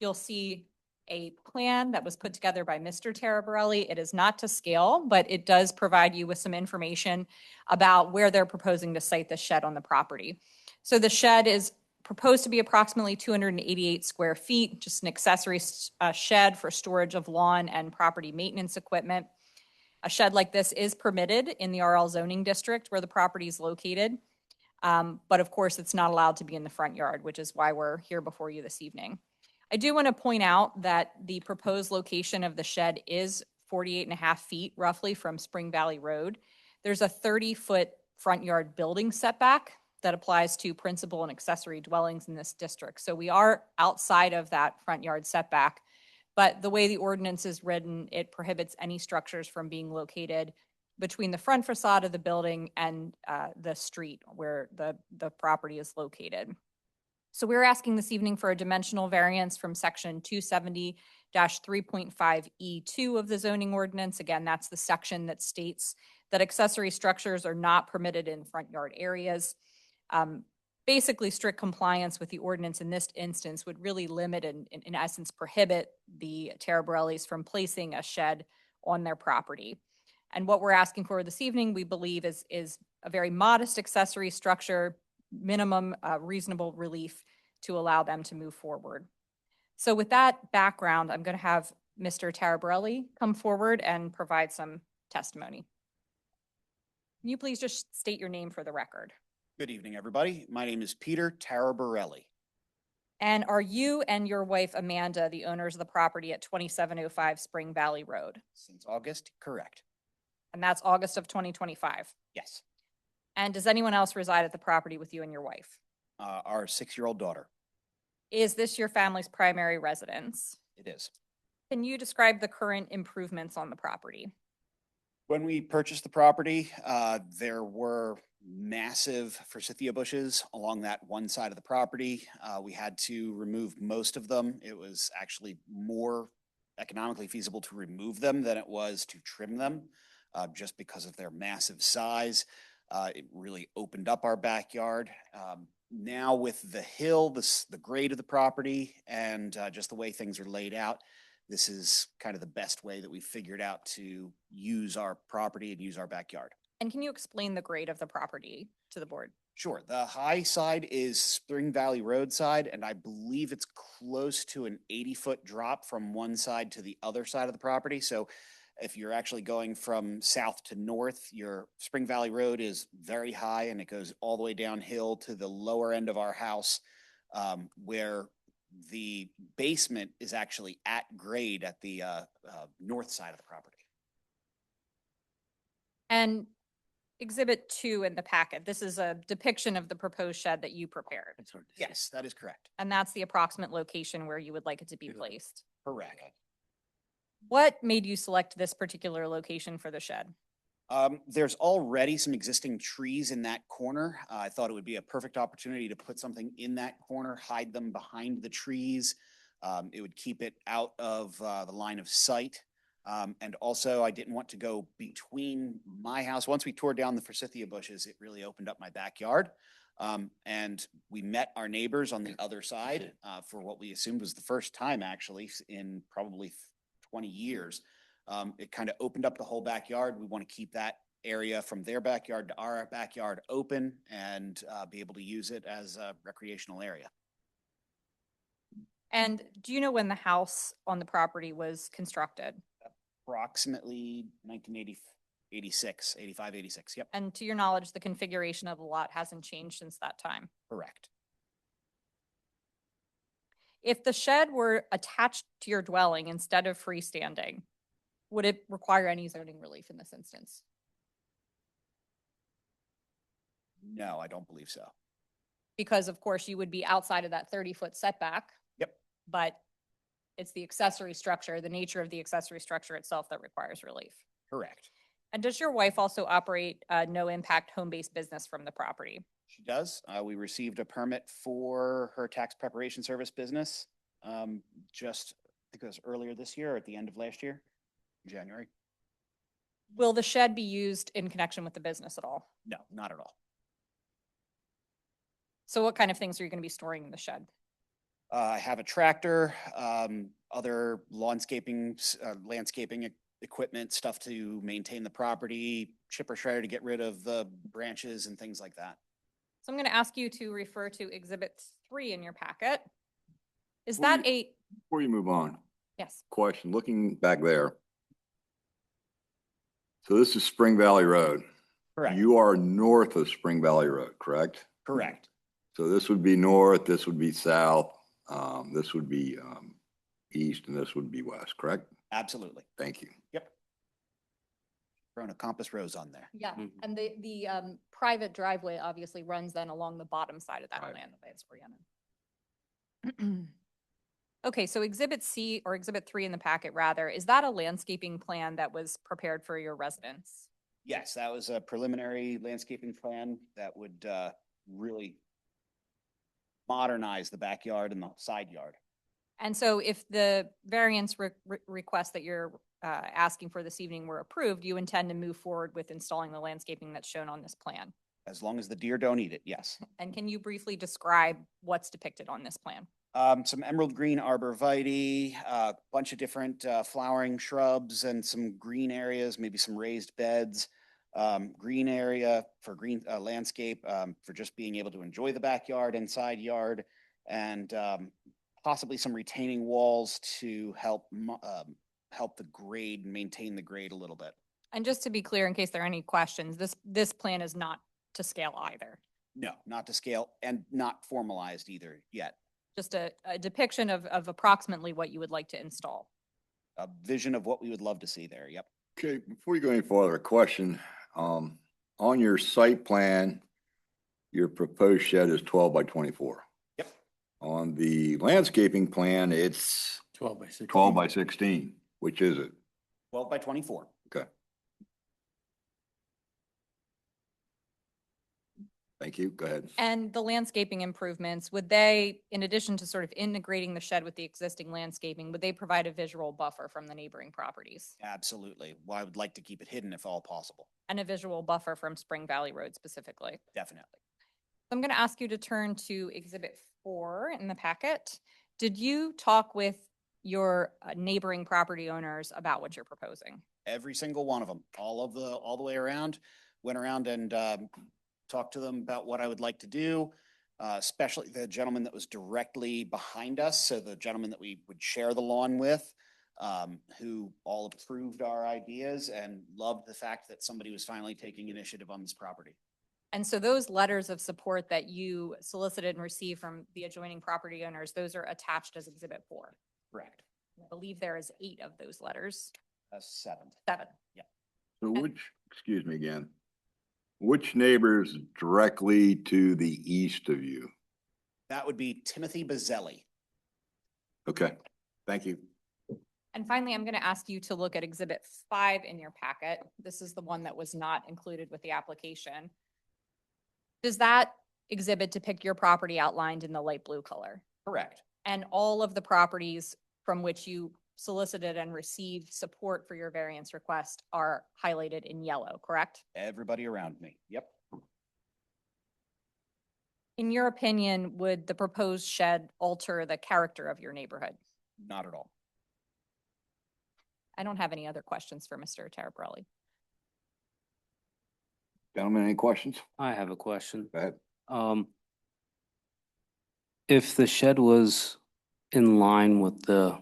S13: you'll see a plan that was put together by Mr. Taraborelli. It is not to scale, but it does provide you with some information about where they're proposing to site the shed on the property. So the shed is proposed to be approximately 288 square feet, just an accessory shed for storage of lawn and property maintenance equipment. A shed like this is permitted in the RL zoning district where the property is located. But of course, it's not allowed to be in the front yard, which is why we're here before you this evening. I do want to point out that the proposed location of the shed is 48 and a half feet roughly from Spring Valley Road. There's a 30-foot front yard building setback that applies to principal and accessory dwellings in this district. So we are outside of that front yard setback. But the way the ordinance is written, it prohibits any structures from being located between the front facade of the building and the street where the property is located. So we're asking this evening for a dimensional variance from section 270-3.5E2 of the zoning ordinance. Again, that's the section that states that accessory structures are not permitted in front yard areas. Basically, strict compliance with the ordinance in this instance would really limit and in essence prohibit the Taraborellis from placing a shed on their property. And what we're asking for this evening, we believe, is a very modest accessory structure, minimum reasonable relief to allow them to move forward. So with that background, I'm going to have Mr. Taraborelli come forward and provide some testimony. Can you please just state your name for the record?
S14: Good evening, everybody. My name is Peter Taraborelli.
S13: And are you and your wife Amanda the owners of the property at 2705 Spring Valley Road?
S14: Since August, correct.
S13: And that's August of 2025?
S14: Yes.
S13: And does anyone else reside at the property with you and your wife?
S14: Our 6-year-old daughter.
S13: Is this your family's primary residence?
S14: It is.
S13: Can you describe the current improvements on the property?
S14: When we purchased the property, there were massive forsythia bushes along that one side of the property. We had to remove most of them. It was actually more economically feasible to remove them than it was to trim them, just because of their massive size. It really opened up our backyard. Now with the hill, the grade of the property, and just the way things are laid out, this is kind of the best way that we figured out to use our property and use our backyard.
S13: And can you explain the grade of the property to the board?
S14: Sure. The high side is Spring Valley Road side, and I believe it's close to an 80-foot drop from one side to the other side of the property. So if you're actually going from south to north, your Spring Valley Road is very high and it goes all the way downhill to the lower end of our house, where the basement is actually at grade at the north side of the property.
S13: And Exhibit 2 in the packet, this is a depiction of the proposed shed that you prepared.
S14: Yes, that is correct.
S13: And that's the approximate location where you would like it to be placed.
S14: Correct.
S13: What made you select this particular location for the shed?
S14: There's already some existing trees in that corner. I thought it would be a perfect opportunity to put something in that corner, hide them behind the trees. It would keep it out of the line of sight. And also, I didn't want to go between my house. Once we tore down the forsythia bushes, it really opened up my backyard. And we met our neighbors on the other side for what we assumed was the first time, actually, in probably 20 years. It kind of opened up the whole backyard. We want to keep that area from their backyard to our backyard open and be able to use it as a recreational area.
S13: And do you know when the house on the property was constructed?
S14: Approximately 1986, 85, 86. Yep.
S13: And to your knowledge, the configuration of the lot hasn't changed since that time?
S14: Correct.
S13: If the shed were attached to your dwelling instead of freestanding, would it require any zoning relief in this instance?
S14: No, I don't believe so.
S13: because of course you would be outside of that 30-foot setback.
S14: Yep.
S13: But it's the accessory structure, the nature of the accessory structure itself that requires relief.
S14: Correct.
S13: And does your wife also operate a no-impact home-based business from the property?
S14: She does. We received a permit for her tax preparation service business, just, I think it was earlier this year or at the end of last year, January.
S13: Will the shed be used in connection with the business at all?
S14: No, not at all.
S13: So what kind of things are you going to be storing in the shed?
S14: I have a tractor, other landscaping equipment, stuff to maintain the property, chipper shredder to get rid of the branches and things like that.
S13: So I'm going to ask you to refer to Exhibit 3 in your packet. Is
S1: Before
S13: that a,
S1: Before you move on,
S13: yes,
S1: question, looking back there. So this is Spring Valley Road.
S14: Correct.
S1: You are north of Spring Valley Road, correct?
S14: Correct.
S1: So this would be north, this would be south, this would be east, and this would be west, correct?
S14: Absolutely.
S1: Thank you.
S14: Yep. Thrown a compass rose on there.
S13: yeah, and the private driveway obviously runs then along the bottom side of that
S1: Right.
S13: plan the way it's oriented. Okay, so Exhibit C or Exhibit 3 in the packet rather, is that a landscaping plan that was prepared for your residents?
S14: Yes, that was a preliminary landscaping plan that would really modernize the backyard and the side yard.
S13: And so if the variance request that you're asking for this evening were approved, you intend to move forward with installing the landscaping that's shown on this plan?
S14: As long as the deer don't eat it, yes.
S13: And can you briefly describe what's depicted on this plan?
S14: Some emerald green arborvitae, a bunch of different flowering shrubs and some green areas, maybe some raised beds. Green area for green landscape for just being able to enjoy the backyard and side yard, and possibly some retaining walls to help the grade, maintain the grade a little bit.
S13: And just to be clear, in case there are any questions, this plan is not to scale either.
S14: No, not to scale and not formalized either yet.
S13: Just a depiction of approximately what you would like to install.
S14: A vision of what we would love to see there. Yep.
S1: Okay, before you go any further, a question. On your site plan, your proposed shed is 12 by 24.
S14: Yep.
S1: On the landscaping plan, it's
S2: 12 by 16.
S1: 12 by 16. Which is it?
S14: 12 by 24.
S1: Okay. Thank you. Go ahead.
S13: And the landscaping improvements, would they, in addition to sort of integrating the shed with the existing landscaping, would they provide a visual buffer from the neighboring properties?
S14: Absolutely. Well, I would like to keep it hidden if all possible.
S13: And a visual buffer from Spring Valley Road specifically?
S14: Definitely.
S13: I'm going to ask you to turn to Exhibit 4 in the packet. Did you talk with your neighboring property owners about what you're proposing?
S14: Every single one of them, all the way around, went around and talked to them about what I would like to do, especially the gentleman that was directly behind us. So the gentleman that we would share the lawn with, who all approved our ideas and loved the fact that somebody was finally taking initiative on this property.
S13: And so those letters of support that you solicited and received from the adjoining property owners, those are attached as Exhibit 4.
S14: Correct.
S13: I believe there is 8 of those letters.
S14: 7.
S13: 7.
S14: Yeah.
S1: So excuse me again, which neighbors directly to the east of you?
S14: That would be Timothy Bazzelli.
S1: Okay, thank you.
S13: And finally, I'm going to ask you to look at Exhibit 5 in your packet. This is the one that was not included with the application. Does that exhibit depict your property outlined in the light blue color?
S14: Correct.
S13: And all of the properties from which you solicited and received support for your variance request are highlighted in yellow, correct?
S14: Everybody around me. Yep.
S13: In your opinion, would the proposed shed alter the character of your neighborhood?
S14: Not at all.
S13: I don't have any other questions for Mr. Tarabrelli.
S1: Gentlemen, any questions?
S4: I have a question.
S1: Go ahead.
S4: If the shed was in line with the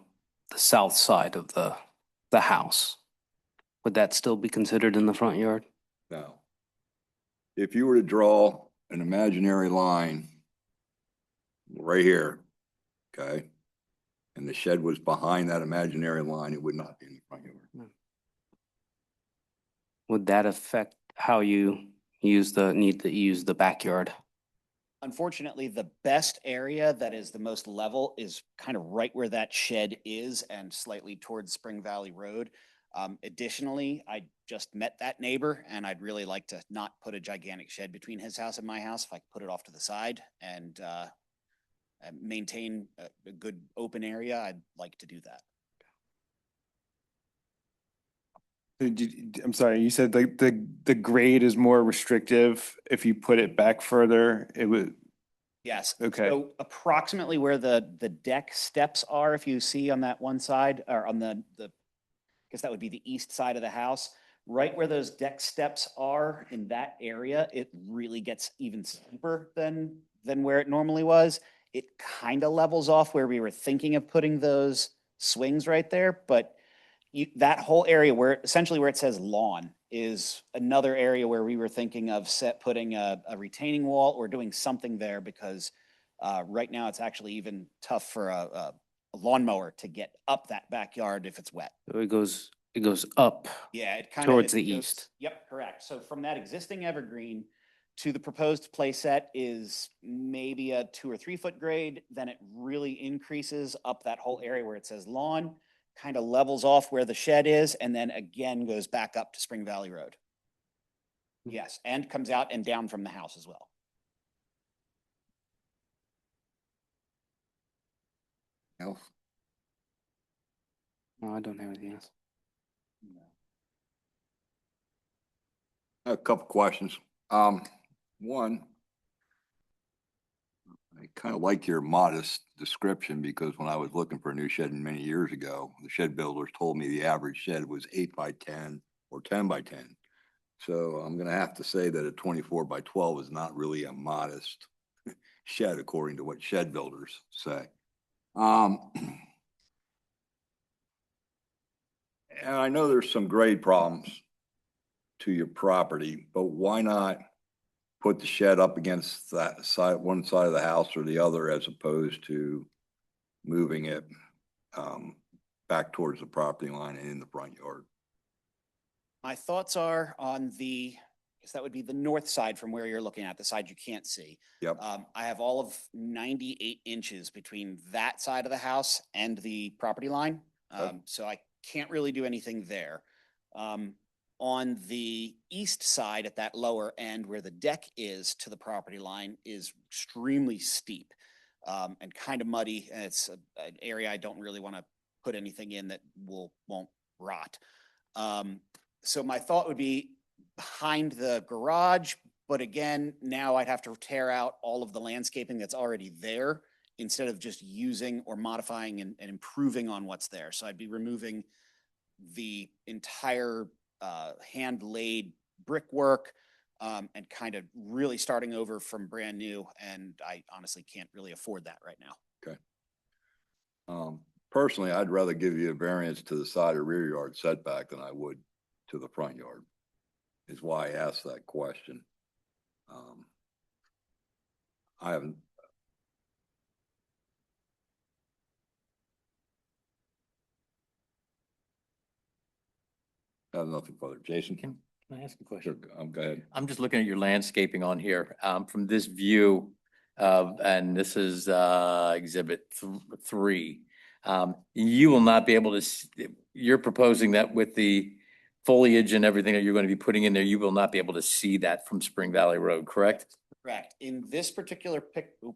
S4: south side of the house, would that still be considered in the front yard?
S1: No. If you were to draw an imaginary line right here, okay, and the shed was behind that imaginary line, it would not be in the front yard.
S4: Would that affect how you need to use the backyard?
S14: Unfortunately, the best area that is the most level is kind of right where that shed is and slightly towards Spring Valley Road. Additionally, I just met that neighbor and I'd really like to not put a gigantic shed between his house and my house. If I could put it off to the side and maintain a good open area, I'd like to do that.
S8: I'm sorry, you said the grade is more restrictive if you put it back further, it would,
S14: Yes.
S8: Okay.
S14: So approximately where the deck steps are, if you see on that one side or on I guess that would be the east side of the house, right where those deck steps are in that area, it really gets even steeper than where it normally was. It kind of levels off where we were thinking of putting those swings right there, but that whole area where essentially where it says lawn is another area where we were thinking of putting a retaining wall or doing something there because right now it's actually even tough for a lawnmower to get up that backyard if it's wet.
S4: So it goes up.
S14: Yeah, it kind of
S4: Towards the east.
S14: Yep, correct. So from that existing evergreen to the proposed play set is maybe a 2 or 3 foot grade. Then it really increases up that whole area where it says lawn, kind of levels off where the shed is, and then again goes back up to Spring Valley Road. Yes, and comes out and down from the house as well.
S1: Else?
S4: No, I don't have anything else.
S1: A couple questions. One, I kind of like your modest description because when I was looking for a new shed many years ago, the shed builders told me the average shed was 8 by 10 or 10 by 10. So I'm gonna have to say that a 24 by 12 is not really a modest shed according to what shed builders say. And I know there's some grade problems to your property, but why not put the shed up against that side, one side of the house or the other, as opposed to moving it back towards the property line and in the front yard?
S14: My thoughts are on I guess that would be the north side from where you're looking at, the side you can't see.
S1: Yep.
S14: I have all of 98 inches between that side of the house and the property line. So I can't really do anything there. On the east side at that lower end where the deck is to the property line is extremely steep and kind of muddy. And it's an area I don't really want to put anything in that won't rot. So my thought would be behind the garage, but again, now I'd have to tear out all of the landscaping that's already there instead of just using or modifying and improving on what's there. So I'd be removing the entire hand-laid brickwork and kind of really starting over from brand new. And I honestly can't really afford that right now.
S1: Okay. Personally, I'd rather give you a variance to the side or rear yard setback than I would to the front yard, is why I asked that question. I haven't. I have nothing further. Jason?
S2: Can I ask a question?
S1: Sure, go ahead.
S2: I'm just looking at your landscaping on here, from this view and this is exhibit 3. You will not be able to, you're proposing that with the foliage and everything that you're going to be putting in there, you will not be able to see that from Spring Valley Road, correct?
S14: Correct. In this particular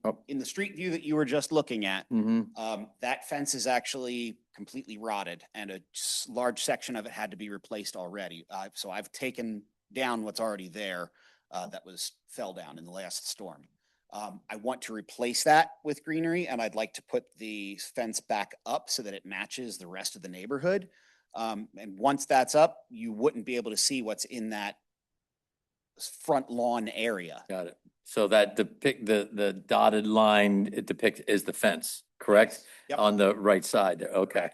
S2: Oh.
S14: in the street view that you were just looking at,
S2: Mm-hmm.
S14: that fence is actually completely rotted and a large section of it had to be replaced already. So I've taken down what's already there that fell down in the last storm. I want to replace that with greenery and I'd like to put the fence back up so that it matches the rest of the neighborhood. And once that's up, you wouldn't be able to see what's in that front lawn area.
S2: Got it. So that the dotted line it depicts is the fence, correct?
S14: Yep.
S2: On the right side there. Okay.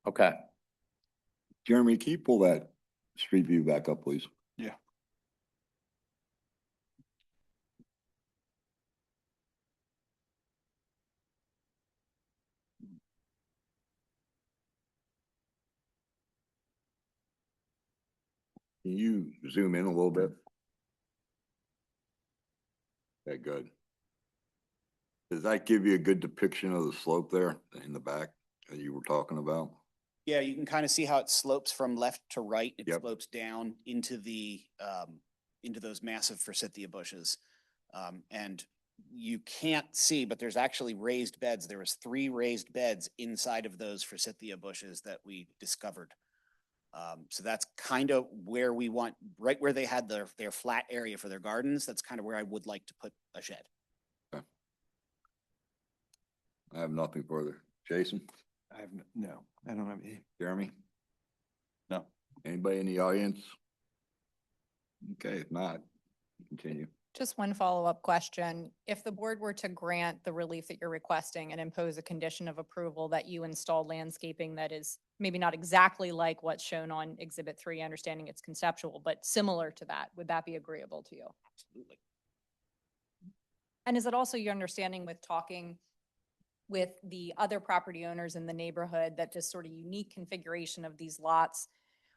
S2: Okay.
S1: Jeremy, can you pull that street view back up, please?
S12: Yeah.
S1: Can you zoom in a little bit? Okay, good. Does that give you a good depiction of the slope there in the back that you were talking about?
S14: Yeah, you can kind of see how it slopes from left to right. It
S1: Yep.
S14: slopes down into into those massive forsythia bushes. And you can't see, but there's actually raised beds. There was 3 raised beds inside of those forsythia bushes that we discovered. So that's kind of where we want, right where they had their flat area for their gardens. That's kind of where I would like to put a shed.
S1: Okay. I have nothing further. Jason?
S8: No, I don't have any.
S1: Jeremy?
S5: No.
S1: Anybody in the audience? Okay, if not, continue.
S13: Just one follow-up question. If the board were to grant the relief that you're requesting and impose a condition of approval that you install landscaping that is maybe not exactly like what's shown on Exhibit 3, understanding it's conceptual, but similar to that, would that be agreeable to you?
S14: Absolutely.
S13: And is it also your understanding with talking with the other property owners in the neighborhood that this sort of unique configuration of these lots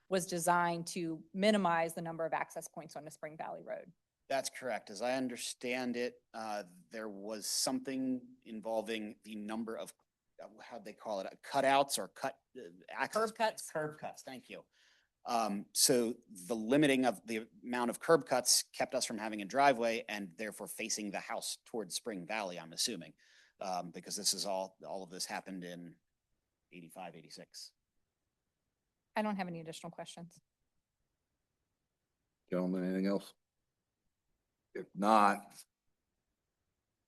S13: was designed to minimize the number of access points on the Spring Valley Road?
S14: That's correct. As I understand it, there was something involving the number of, how'd they call it, cutouts or access.
S13: Curb cuts.
S14: Curb cuts, thank you. So the limiting of the amount of curb cuts kept us from having a driveway and therefore facing the house towards Spring Valley, I'm assuming. Because this is all of this happened in 85, 86.
S13: I don't have any additional questions.
S1: Gentlemen, anything else? If not,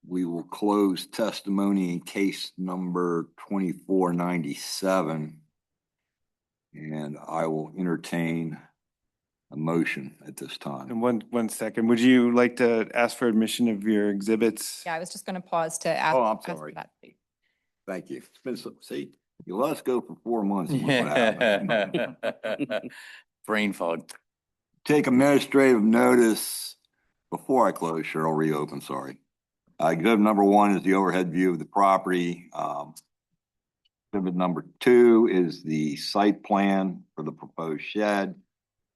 S1: we will close testimony in case number 2497. And I will entertain a motion at this time.
S8: And one second, would you like to ask for admission of your exhibits?
S13: Yeah, I was just going to pause to ask.
S1: Oh, I'm
S13: ask for
S1: sorry.
S13: that.
S1: Thank you. It's been so, see, you let us go for 4 months. And look what happened.
S2: Brain fog.
S1: Take administrative notice before I close, Cheryl, reopen, sorry. Exhibit number 1 is the overhead view of the property. Exhibit number 2 is the site plan for the proposed shed.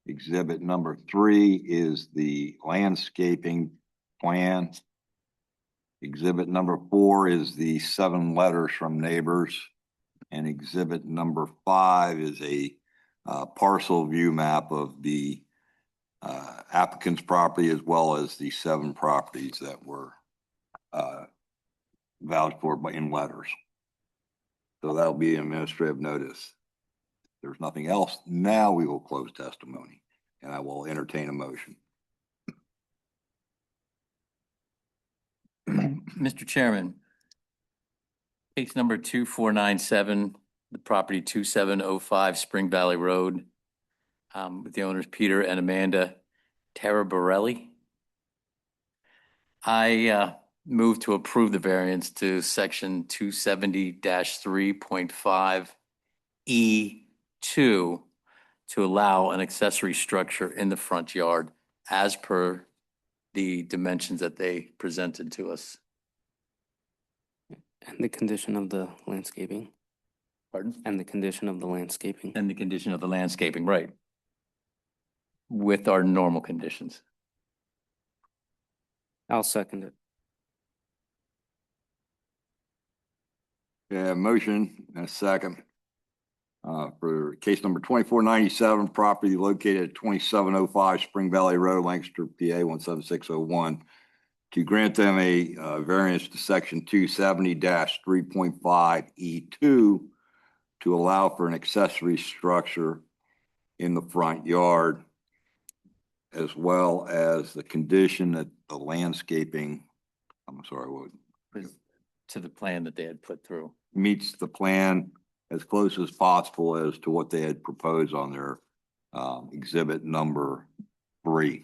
S1: Exhibit number 3 is the landscaping plan. Exhibit number 4 is the 7 letters from neighbors. And exhibit number 5 is a parcel view map of the applicant's property as well as the 7 properties that were vouched for in letters. So that'll be an administrative notice. If there's nothing else, now we will close testimony and I will entertain a motion.
S2: Mr. Chairman, case number 2497, the property 2705 Spring Valley Road, with the owners Peter and Amanda Taraborelli. I move to approve the variance to section 270-3.5 E2 to allow an accessory structure in the front yard as per the dimensions that they presented to us.
S4: And the condition of the landscaping.
S2: Pardon?
S4: And the condition of the landscaping.
S2: And the condition of the landscaping, right. With our normal conditions.
S4: I'll second it.
S1: Yeah, motion and a second. For case number 2497, property located at 2705 Spring Valley Road, Lancaster, PA 17601. To grant them a variance to section 270-3.5 E2 to allow for an accessory structure in the front yard, as well as the condition that the landscaping, I'm sorry, what?
S2: To the plan that they had put through.
S1: Meets the plan as close as possible as to what they had proposed on their exhibit number 3. Is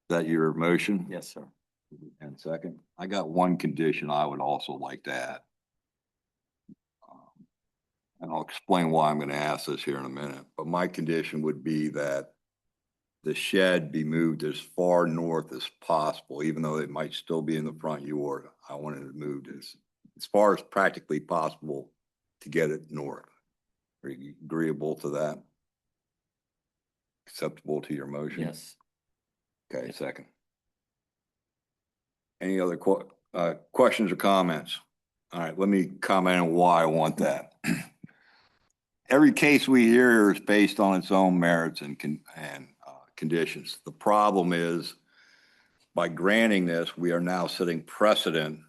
S1: that your motion?
S2: Yes, sir.
S1: And second, I got one condition I would also like to add. And I'll explain why I'm going to ask this here in a minute, but my condition would be that the shed be moved as far north as possible, even though it might still be in the front yard. I wanted it moved as far as practically possible to get it north. Are you agreeable to that? Acceptable to your motion?
S2: Yes.
S1: Okay, second. Any other questions or comments? All right, let me comment on why I want that. Every case we hear is based on its own merits and conditions. The problem is, by granting this, we are now setting precedent,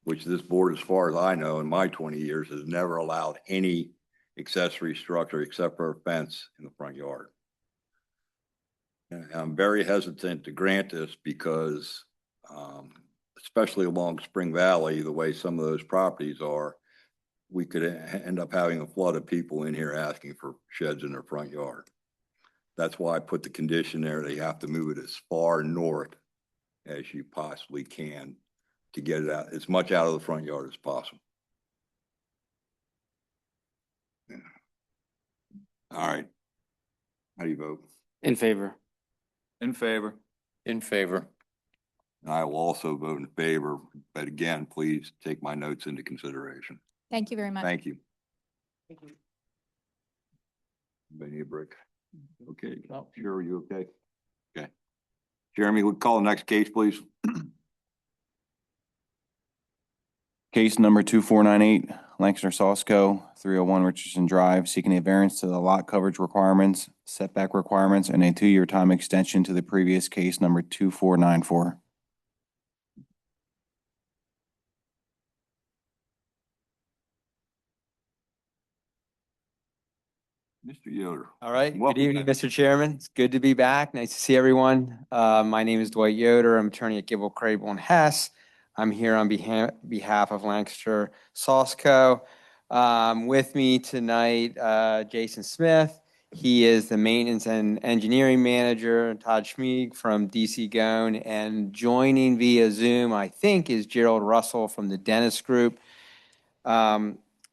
S1: which this board, as far as I know, in my 20 years, has never allowed any accessory structure except for a fence in the front yard. And I'm very hesitant to grant this because, especially along Spring Valley, the way some of those properties are, we could end up having a flood of people in here asking for sheds in their front yard. That's why I put the condition there. They have to move it as far north as you possibly can to get it out, as much out of the front yard as possible. Yeah. All right. How do you vote?
S4: In favor.
S9: In favor.
S2: In favor.
S1: And I will also vote in favor, but again, please take my notes into consideration.
S13: Thank you very much.
S1: Thank you. Anybody need a break? Okay, sure, are you okay? Okay. Jeremy, we'll call the next case, please.
S5: Case number 2498, Lancaster Sosco, 301 Richardson Drive, seeking a variance to the lot coverage requirements, setback requirements, and a 2-year time extension to the previous case number 2494.
S1: Mr. Yoder.
S15: All right. Good
S1: Welcome
S15: evening,
S1: back.
S15: Mr. Chairman. It's good to be back. Nice to see everyone. My name is Dwight Yoder. I'm attorney at Gibble, Crable, and Hess. I'm here on behalf of Lancaster Sosco. With me tonight, Jason Smith. He is the maintenance and engineering manager. Todd Schmieg from DC Gone. And joining via Zoom, I think, is Gerald Russell from the Dennis Group.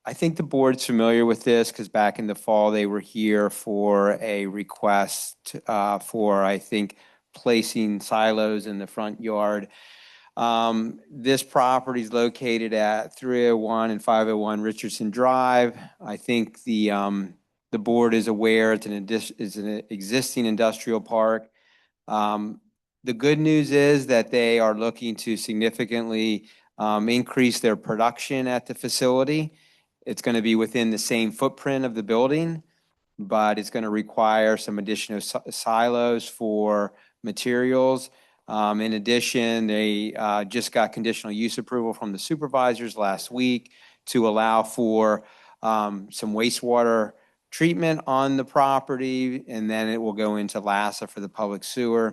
S15: I think the board's familiar with this because back in the fall, they were here for a request for, I think, placing silos in the front yard. This property is located at 301 and 501 Richardson Drive. I think the board is aware it's an existing industrial park. The good news is that they are looking to significantly increase their production at the facility. It's going to be within the same footprint of the building, but it's going to require some additional silos for materials. In addition, they just got conditional use approval from the supervisors last week to allow for some wastewater treatment on the property, and then it will go into LASA for the public sewer.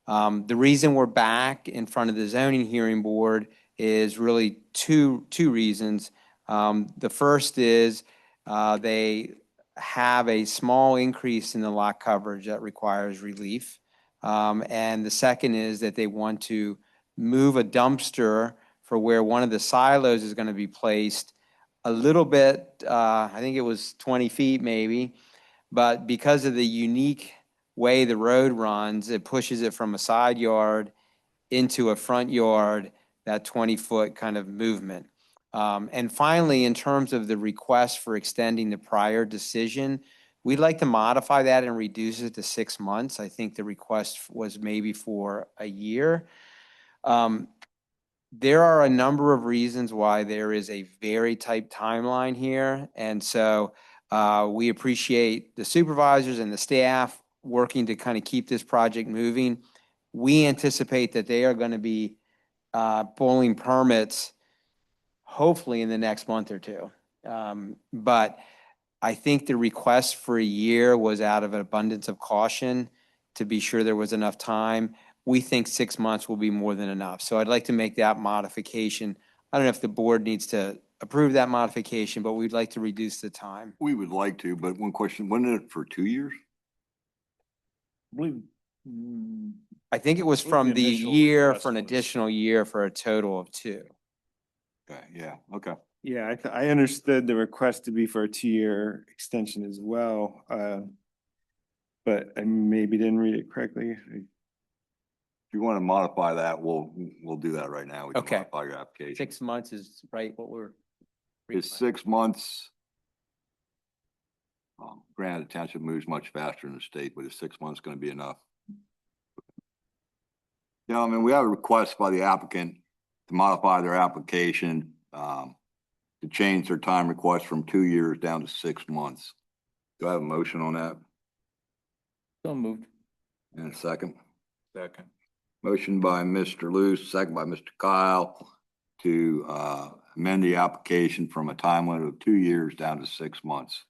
S15: The reason we're back in front of the zoning hearing board is really two reasons. The first is they have a small increase in the lot coverage that requires relief. And the second is that they want to move a dumpster for where one of the silos is going to be placed a little bit, I think it was 20 feet maybe, but because of the unique way the road runs, it pushes it from a side yard into a front yard, that 20-foot kind of movement. And finally, in terms of the request for extending the prior decision, we'd like to modify that and reduce it to 6 months. I think the request was maybe for a year. There are a number of reasons why there is a very tight timeline here. And so we appreciate the supervisors and the staff working to kind of keep this project moving. We anticipate that they are going to be pulling permits hopefully in the next month or two. But I think the request for a year was out of an abundance of caution to be sure there was enough time. We think 6 months will be more than enough. So I'd like to make that modification. I don't know if the board needs to approve that modification, but we'd like to reduce the time.
S1: We would like to, but one question, wasn't it for 2 years?
S12: I believe,
S15: I think it was
S12: With
S15: from
S12: the
S15: the
S12: initial
S15: year
S12: request
S15: for an
S12: was-
S15: additional year for a total of 2.
S1: Okay, yeah, okay.
S8: Yeah, I understood the request to be for a 2-year extension as well. But I maybe didn't read it correctly.
S1: If you want to modify that, we'll do that right now. We can
S15: Okay.
S1: modify your application.
S15: 6 months is right what we're.
S1: Is 6 months? Granted, the township moves much faster than the state, but is 6 months going to be enough? Gentlemen, we have a request by the applicant to modify their application, to change their time request from 2 years down to 6 months. Do I have a motion on that?
S2: So moved.
S1: And a second?
S9: Second.
S1: Motion by Mr. Luce, second by Mr. Kyle to amend the application from a time limit of 2 years down to 6 months.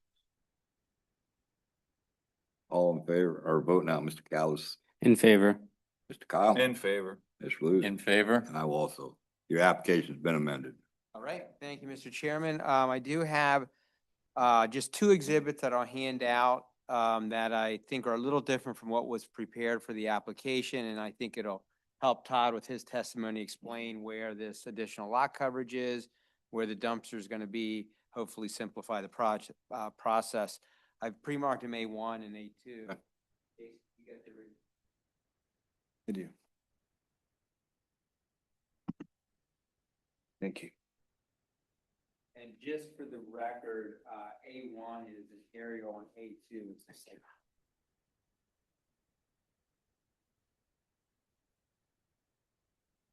S1: All in favor, or vote now, Mr. Callis,
S4: In favor.
S1: Mr. Kyle,
S9: In favor.
S1: Mr. Luce,
S2: In favor?
S1: and I will also. Your application's been amended.
S15: All right, thank you, Mr. Chairman. I do have just two exhibits that I'll hand out that I think are a little different from what was prepared for the application, and I think it'll help Todd with his testimony explain where this additional lot coverage is, where the dumpster is going to be, hopefully simplify the process. I've pre-marked them A1 and A2.
S8: Did you? Thank you.
S15: And just for the record, A1 is this aerial and A2 is the same.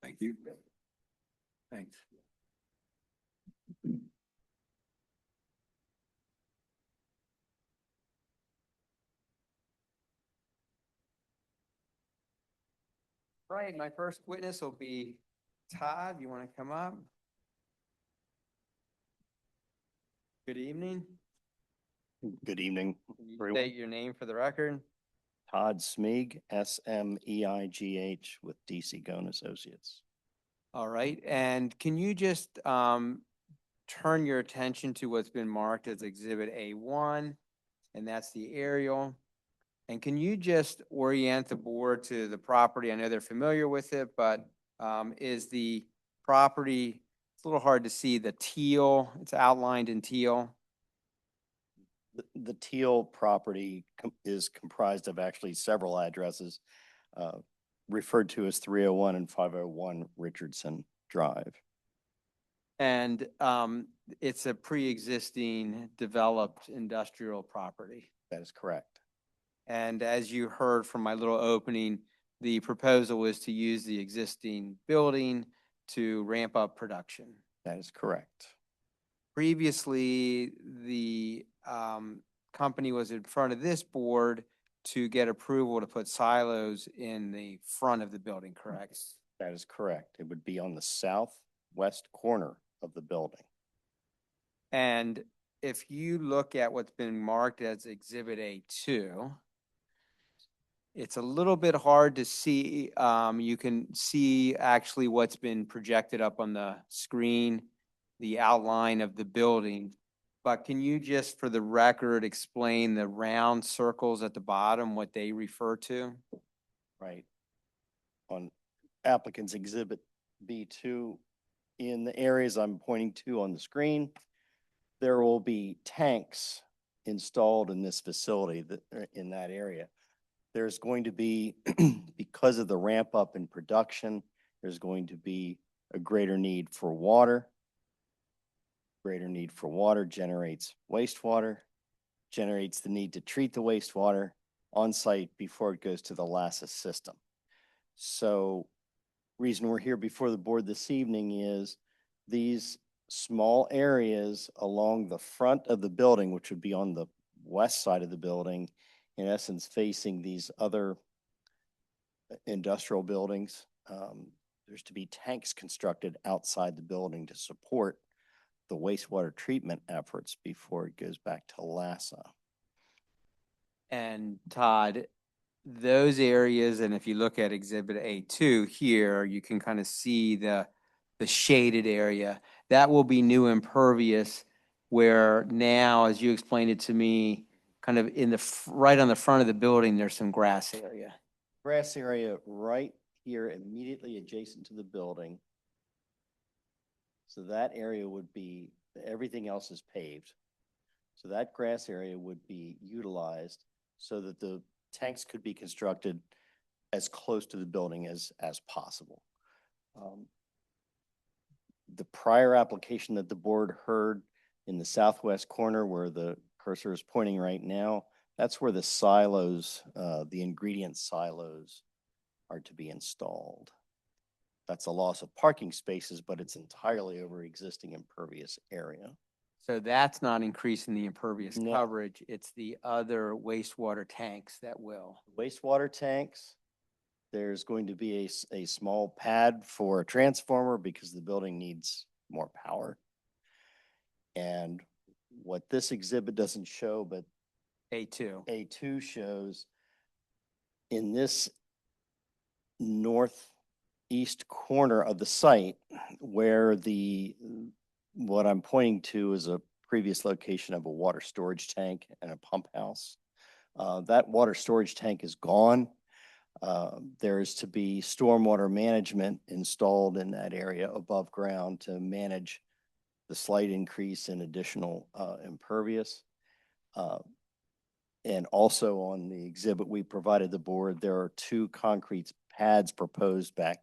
S1: Thank you. Thanks.
S15: Right, my first witness will be Todd. You want to come up? Good evening.
S16: Good evening.
S15: Can you
S16: everyone.
S15: state your name for the record?
S16: Todd Smeig, Smeigh with DC Gone Associates.
S15: All right, and can you just turn your attention to what's been marked as Exhibit A1, and that's the aerial. And can you just orient the board to the property? I know they're familiar with it, but is the property, it's a little hard to see, the teal, it's outlined in teal.
S16: The teal property is comprised of actually several addresses referred to as 301 and 501 Richardson Drive.
S15: And it's a pre-existing developed industrial property.
S16: That is correct.
S15: And as you heard from my little opening, the proposal is to use the existing building to ramp up production.
S16: That is correct.
S15: Previously, the company was in front of this board to get approval to put silos in the front of the building, correct?
S16: That is correct. It would be on the southwest corner of the building.
S15: And if you look at what's been marked as Exhibit A2, it's a little bit hard to see. You can see actually what's been projected up on the screen, the outline of the building. But can you just, for the record, explain the round circles at the bottom, what they refer to?
S16: Right. On applicant's Exhibit B2, in the areas I'm pointing to on the screen, there will be tanks installed in this facility in that area. There's going to be, because of the ramp up in production, there's going to be a greater need for water. Greater need for water generates wastewater, generates the need to treat the wastewater on site before it goes to the LASA system. So reason we're here before the board this evening is these small areas along the front of the building, which would be on the west side of the building, in essence facing these other industrial buildings. There's to be tanks constructed outside the building to support the wastewater treatment efforts before it goes back to LASA.
S15: And Todd, those areas, and if you look at Exhibit A2 here, you can kind of see the shaded area. That will be new impervious, where now, as you explained it to me, kind of in the right on the front of the building, there's some grass area.
S16: Grass area right here immediately adjacent to the building. So that area would be, everything else is paved. So that grass area would be utilized so that the tanks could be constructed as close to the building as possible. The prior application that the board heard in the southwest corner where the cursor is pointing right now, that's where the silos, the ingredient silos are to be installed. That's a loss of parking spaces, but it's entirely over existing impervious area.
S15: So that's not increasing the impervious
S16: No.
S15: coverage. It's the other wastewater tanks that will.
S16: Wastewater tanks, there's going to be a small pad for a transformer because the building needs more power. And what this exhibit doesn't show, but
S15: A2.
S16: A2 shows in this northeast corner of the site where what I'm pointing to is a previous location of a water storage tank and a pump house. That water storage tank is gone. There is to be stormwater management installed in that area above ground to manage the slight increase in additional impervious. And also on the exhibit we provided the board, there are 2 concrete pads proposed back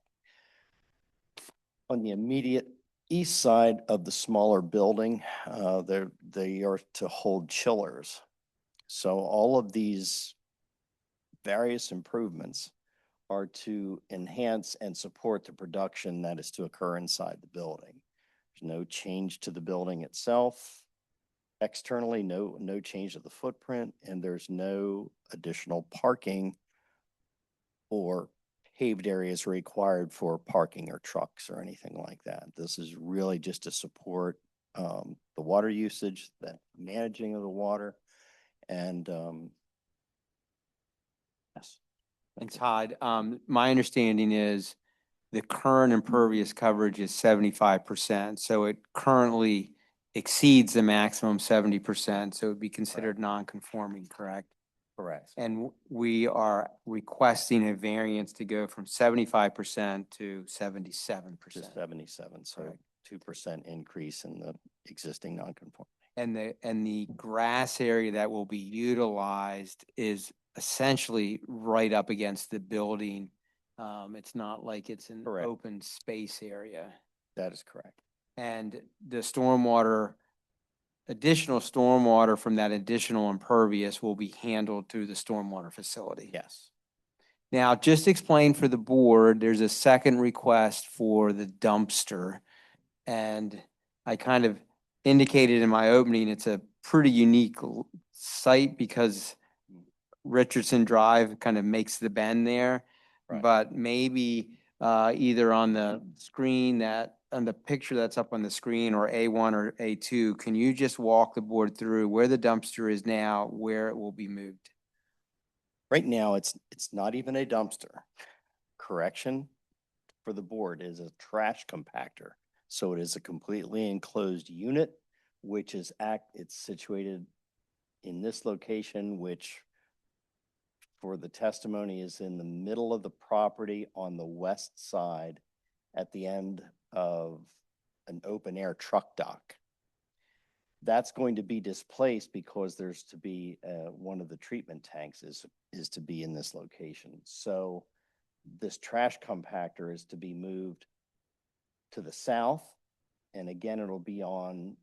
S16: on the immediate east side of the smaller building. They are to hold chillers. So all of these various improvements are to enhance and support the production that is to occur inside the building. There's no change to the building itself. Externally, no change to the footprint, and there's no additional parking or paved areas required for parking or trucks or anything like that. This is really just to support the water usage, the managing of the water, and yes.
S15: And Todd, my understanding is the current impervious coverage is 75%. So it currently exceeds the maximum 70%. So it would be considered non-conforming, correct?
S16: Correct.
S15: And we are requesting a variance to go from 75% to 77%.
S16: To 77, so
S15: Correct.
S16: 2% increase in the existing non-conforming.
S15: And the grass area that will be utilized is essentially right up against the building. It's not like it's an
S16: Correct.
S15: open space area.
S16: That is correct.
S15: And the additional stormwater from that additional impervious will be handled through the stormwater facility.
S16: Yes.
S15: Now, just explain for the board, there's a second request for the dumpster. And I kind of indicated in my opening, it's a pretty unique site because Richardson Drive kind of makes the bend there.
S16: Right.
S15: But maybe either on the screen on the picture that's up on the screen or A1 or A2, can you just walk the board through where the dumpster is now, where it will be moved?
S16: Right now, it's not even a dumpster. Correction for the board is a trash compactor. So it is a completely enclosed unit, which is it's situated in this location, which for the testimony is in the middle of the property on the west side at the end of an open air truck dock. That's going to be displaced because there's to be one of the treatment tanks is to be in this location. So this trash compactor is to be moved to the south. And again, it'll be on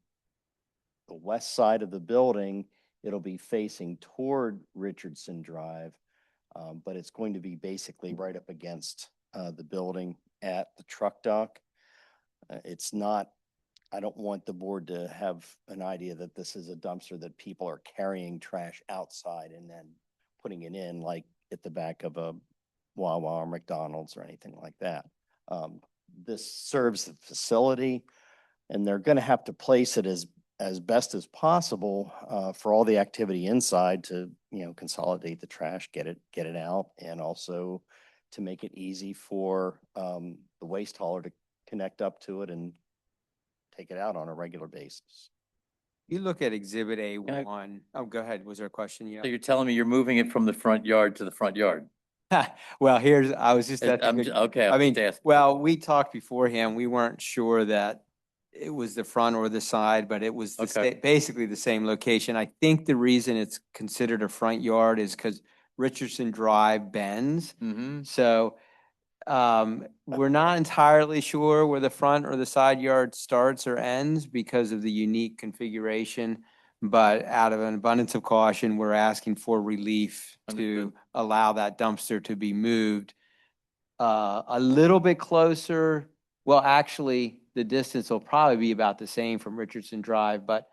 S16: the west side of the building. It'll be facing toward Richardson Drive, but it's going to be basically right up against the building at the truck dock. It's not, I don't want the board to have an idea that this is a dumpster that people are carrying trash outside and then putting it in like at the back of a Wawa or McDonald's or anything like that. This serves the facility, and they're going to have to place it as best as possible for all the activity inside to, consolidate the trash, get it out, and also to make it easy for the waste hauler to connect up to it and take it out on a regular basis.
S15: You look at Exhibit A1. Oh, go ahead. Was there a question? Yeah.
S2: So you're telling me you're moving it from the front yard to the front yard?
S15: Well, I was just at the
S2: I'm
S15: good-
S2: j- okay,
S15: I
S2: I'm
S15: mean,
S2: just asking.
S15: well, we talked beforehand. We weren't sure that it was the front or the side, but it was
S2: Okay.
S15: basically the same location. I think the reason it's considered a front yard is because Richardson Drive bends.
S2: Mm-hmm.
S15: So we're not entirely sure where the front or the side yard starts or ends because of the unique configuration. But out of an abundance of caution, we're asking for relief to
S2: Understood.
S15: allow that dumpster to be moved a little bit closer. Well, actually, the distance will probably be about the same from Richardson Drive, but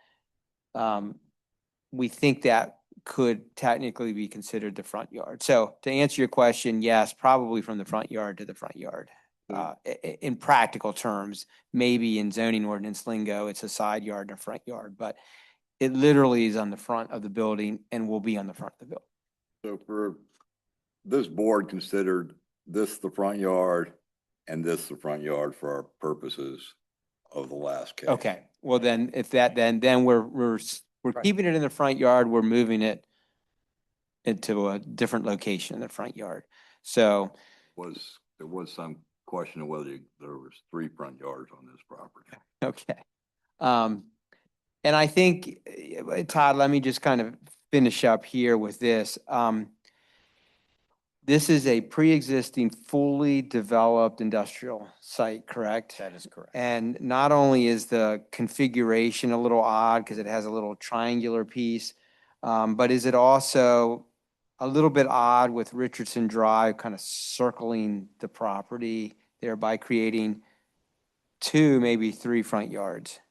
S15: we think that could technically be considered the front yard. So to answer your question, yes, probably from the front yard to the front yard. In practical terms, maybe in zoning ordinance lingo, it's a side yard and a front yard, but it literally is on the front of the building and will be on the front of the building.
S1: So for this board considered this the front yard and this the front yard for our purposes of the last case.
S15: Okay, well then, if that, then we're keeping it in the front yard, we're moving it into a different location in the front yard. So
S1: There was some question of whether there was 3 front yards on this property.
S15: okay. And I think, Todd, let me just kind of finish up here with this. This is a pre-existing, fully developed industrial site, correct?
S14: That is correct.
S15: And not only is the configuration a little odd because it has a little triangular piece, but is it also a little bit odd with Richardson Drive kind of circling the property, thereby creating 2, maybe 3 front yards?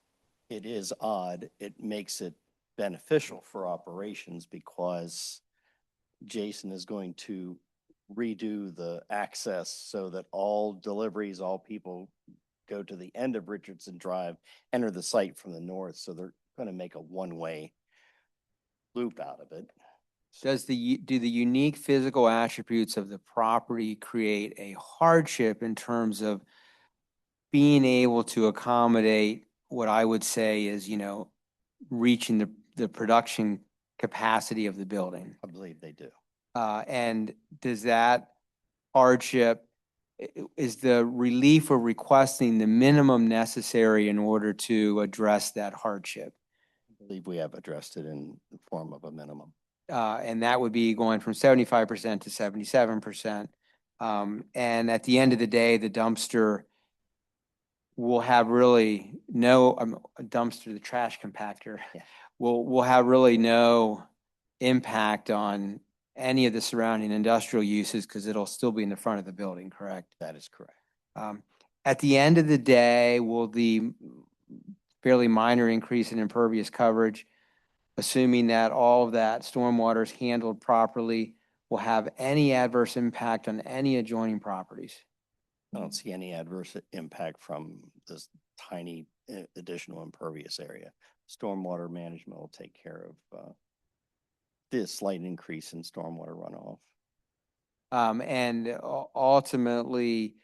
S16: It is odd. It makes it beneficial for operations because Jason is going to redo the access so that all deliveries, all people go to the end of Richardson Drive, enter the site from the north. So they're going to make a one-way loop out of it.
S15: Do the unique physical attributes of the property create a hardship in terms of being able to accommodate what I would say is, reaching the production capacity of the building?
S16: I believe they do.
S15: And does that hardship, is the relief we're requesting the minimum necessary in order to address that hardship?
S16: I believe we have addressed it in the form of a minimum.
S15: And that would be going from 75% to 77%. And at the end of the day, the dumpster will have really no, a dumpster, the trash compactor,
S16: Yeah.
S15: will have really no impact on any of the surrounding industrial uses because it'll still be in the front of the building, correct?
S16: That is correct.
S15: At the end of the day, will the fairly minor increase in impervious coverage, assuming that all of that stormwater is handled properly, will have any adverse impact on any adjoining properties?
S16: I don't see any adverse impact from this tiny additional impervious area. Stormwater management will take care of this slight increase in stormwater runoff.
S15: And ultimately,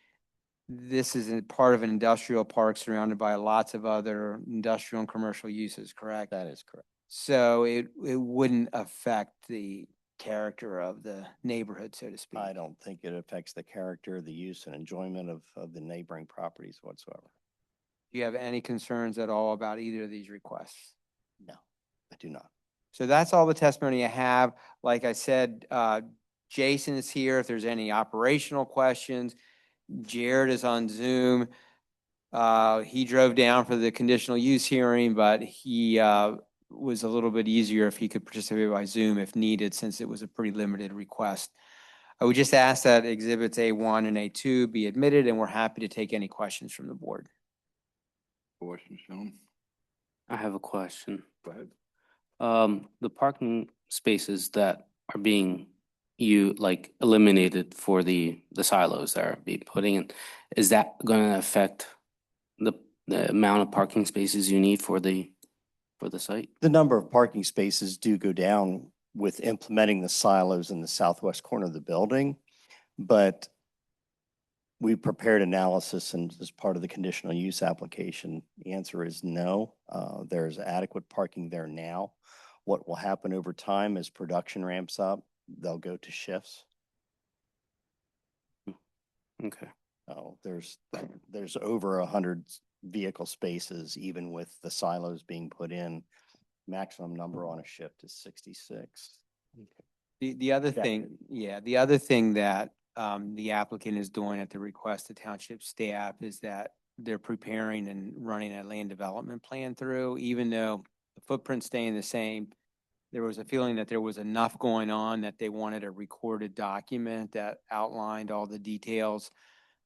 S15: this is part of an industrial park surrounded by lots of other industrial and commercial uses, correct?
S16: That is correct.
S15: So it wouldn't affect the character of the neighborhood, so to speak.
S16: I don't think it affects the character, the use and enjoyment of the neighboring properties whatsoever.
S15: Do you have any concerns at all about either of these requests?
S16: No, I do not.
S15: So that's all the testimony I have. Like I said, Jason is here if there's any operational questions. Jared is on Zoom. He drove down for the conditional use hearing, but he was a little bit easier if he could participate by Zoom if needed, since it was a pretty limited request. I would just ask that exhibits A1 and A2 be admitted, and we're happy to take any questions from the board.
S1: Questions, Sean?
S4: I have a question.
S1: Go ahead.
S4: The parking spaces that are being eliminated for the silos that are being putting in, is that going to affect the amount of parking spaces you need for the site?
S16: The number of parking spaces do go down with implementing the silos in the southwest corner of the building, but we prepared analysis and as part of the conditional use application, the answer is no. There's adequate parking there now. What will happen over time as production ramps up, they'll go to shifts.
S4: Okay.
S16: There's over 100 vehicle spaces, even with the silos being put in. Maximum number on a shift is 66.
S15: The other thing, the other thing that the applicant is doing at the request of township staff is that they're preparing and running a land development plan through, even though the footprint's staying the same. there was a feeling that there was enough going on that they wanted a recorded document that outlined all the details.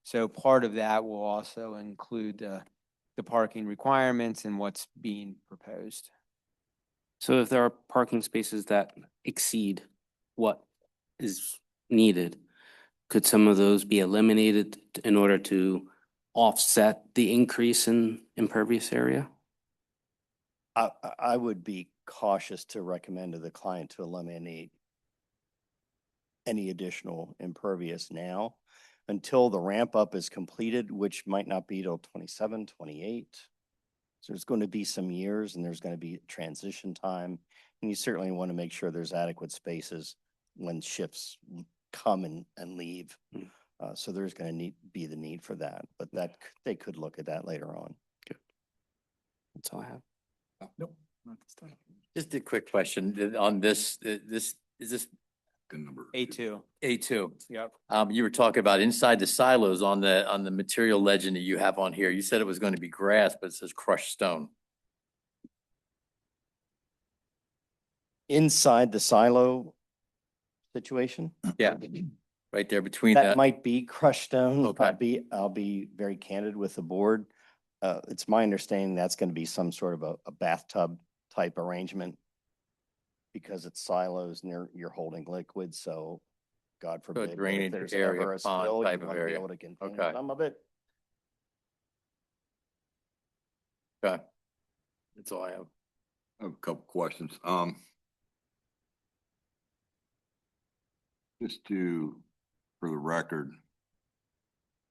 S15: So part of that will also include the parking requirements and what's being proposed.
S4: So if there are parking spaces that exceed what is needed, could some of those be eliminated in order to offset the increase in impervious area?
S16: I would be cautious to recommend to the client to eliminate any additional impervious now until the ramp up is completed, which might not be till 27, 28. So there's going to be some years and there's going to be transition time. And you certainly want to make sure there's adequate spaces when shifts come and leave. So there's going to be the need for that, but they could look at that later on.
S4: That's all I have.
S9: Nope, not this time.
S2: Just a quick question on this, is this
S1: Good number.
S15: A2.
S2: A2?
S15: Yep.
S2: You were talking about inside the silos on the material legend that you have on here. You said it was going to be grass, but it says crushed stone.
S16: Inside the silo situation,
S2: Yeah. Right there between
S16: that
S2: the,
S16: might be crushed stone.
S2: Okay.
S16: I'll be very candid with the board. It's my understanding that's going to be some sort of a bathtub type arrangement because it's silos and you're holding liquid. So God forbid, but if
S2: drainage
S16: there's
S2: area,
S16: ever a
S2: pond
S16: spill, you
S2: type of
S16: want to be
S2: area.
S16: able to contain
S2: Okay.
S16: some of it.
S2: okay. That's all I have.
S1: I have a couple questions. For the record,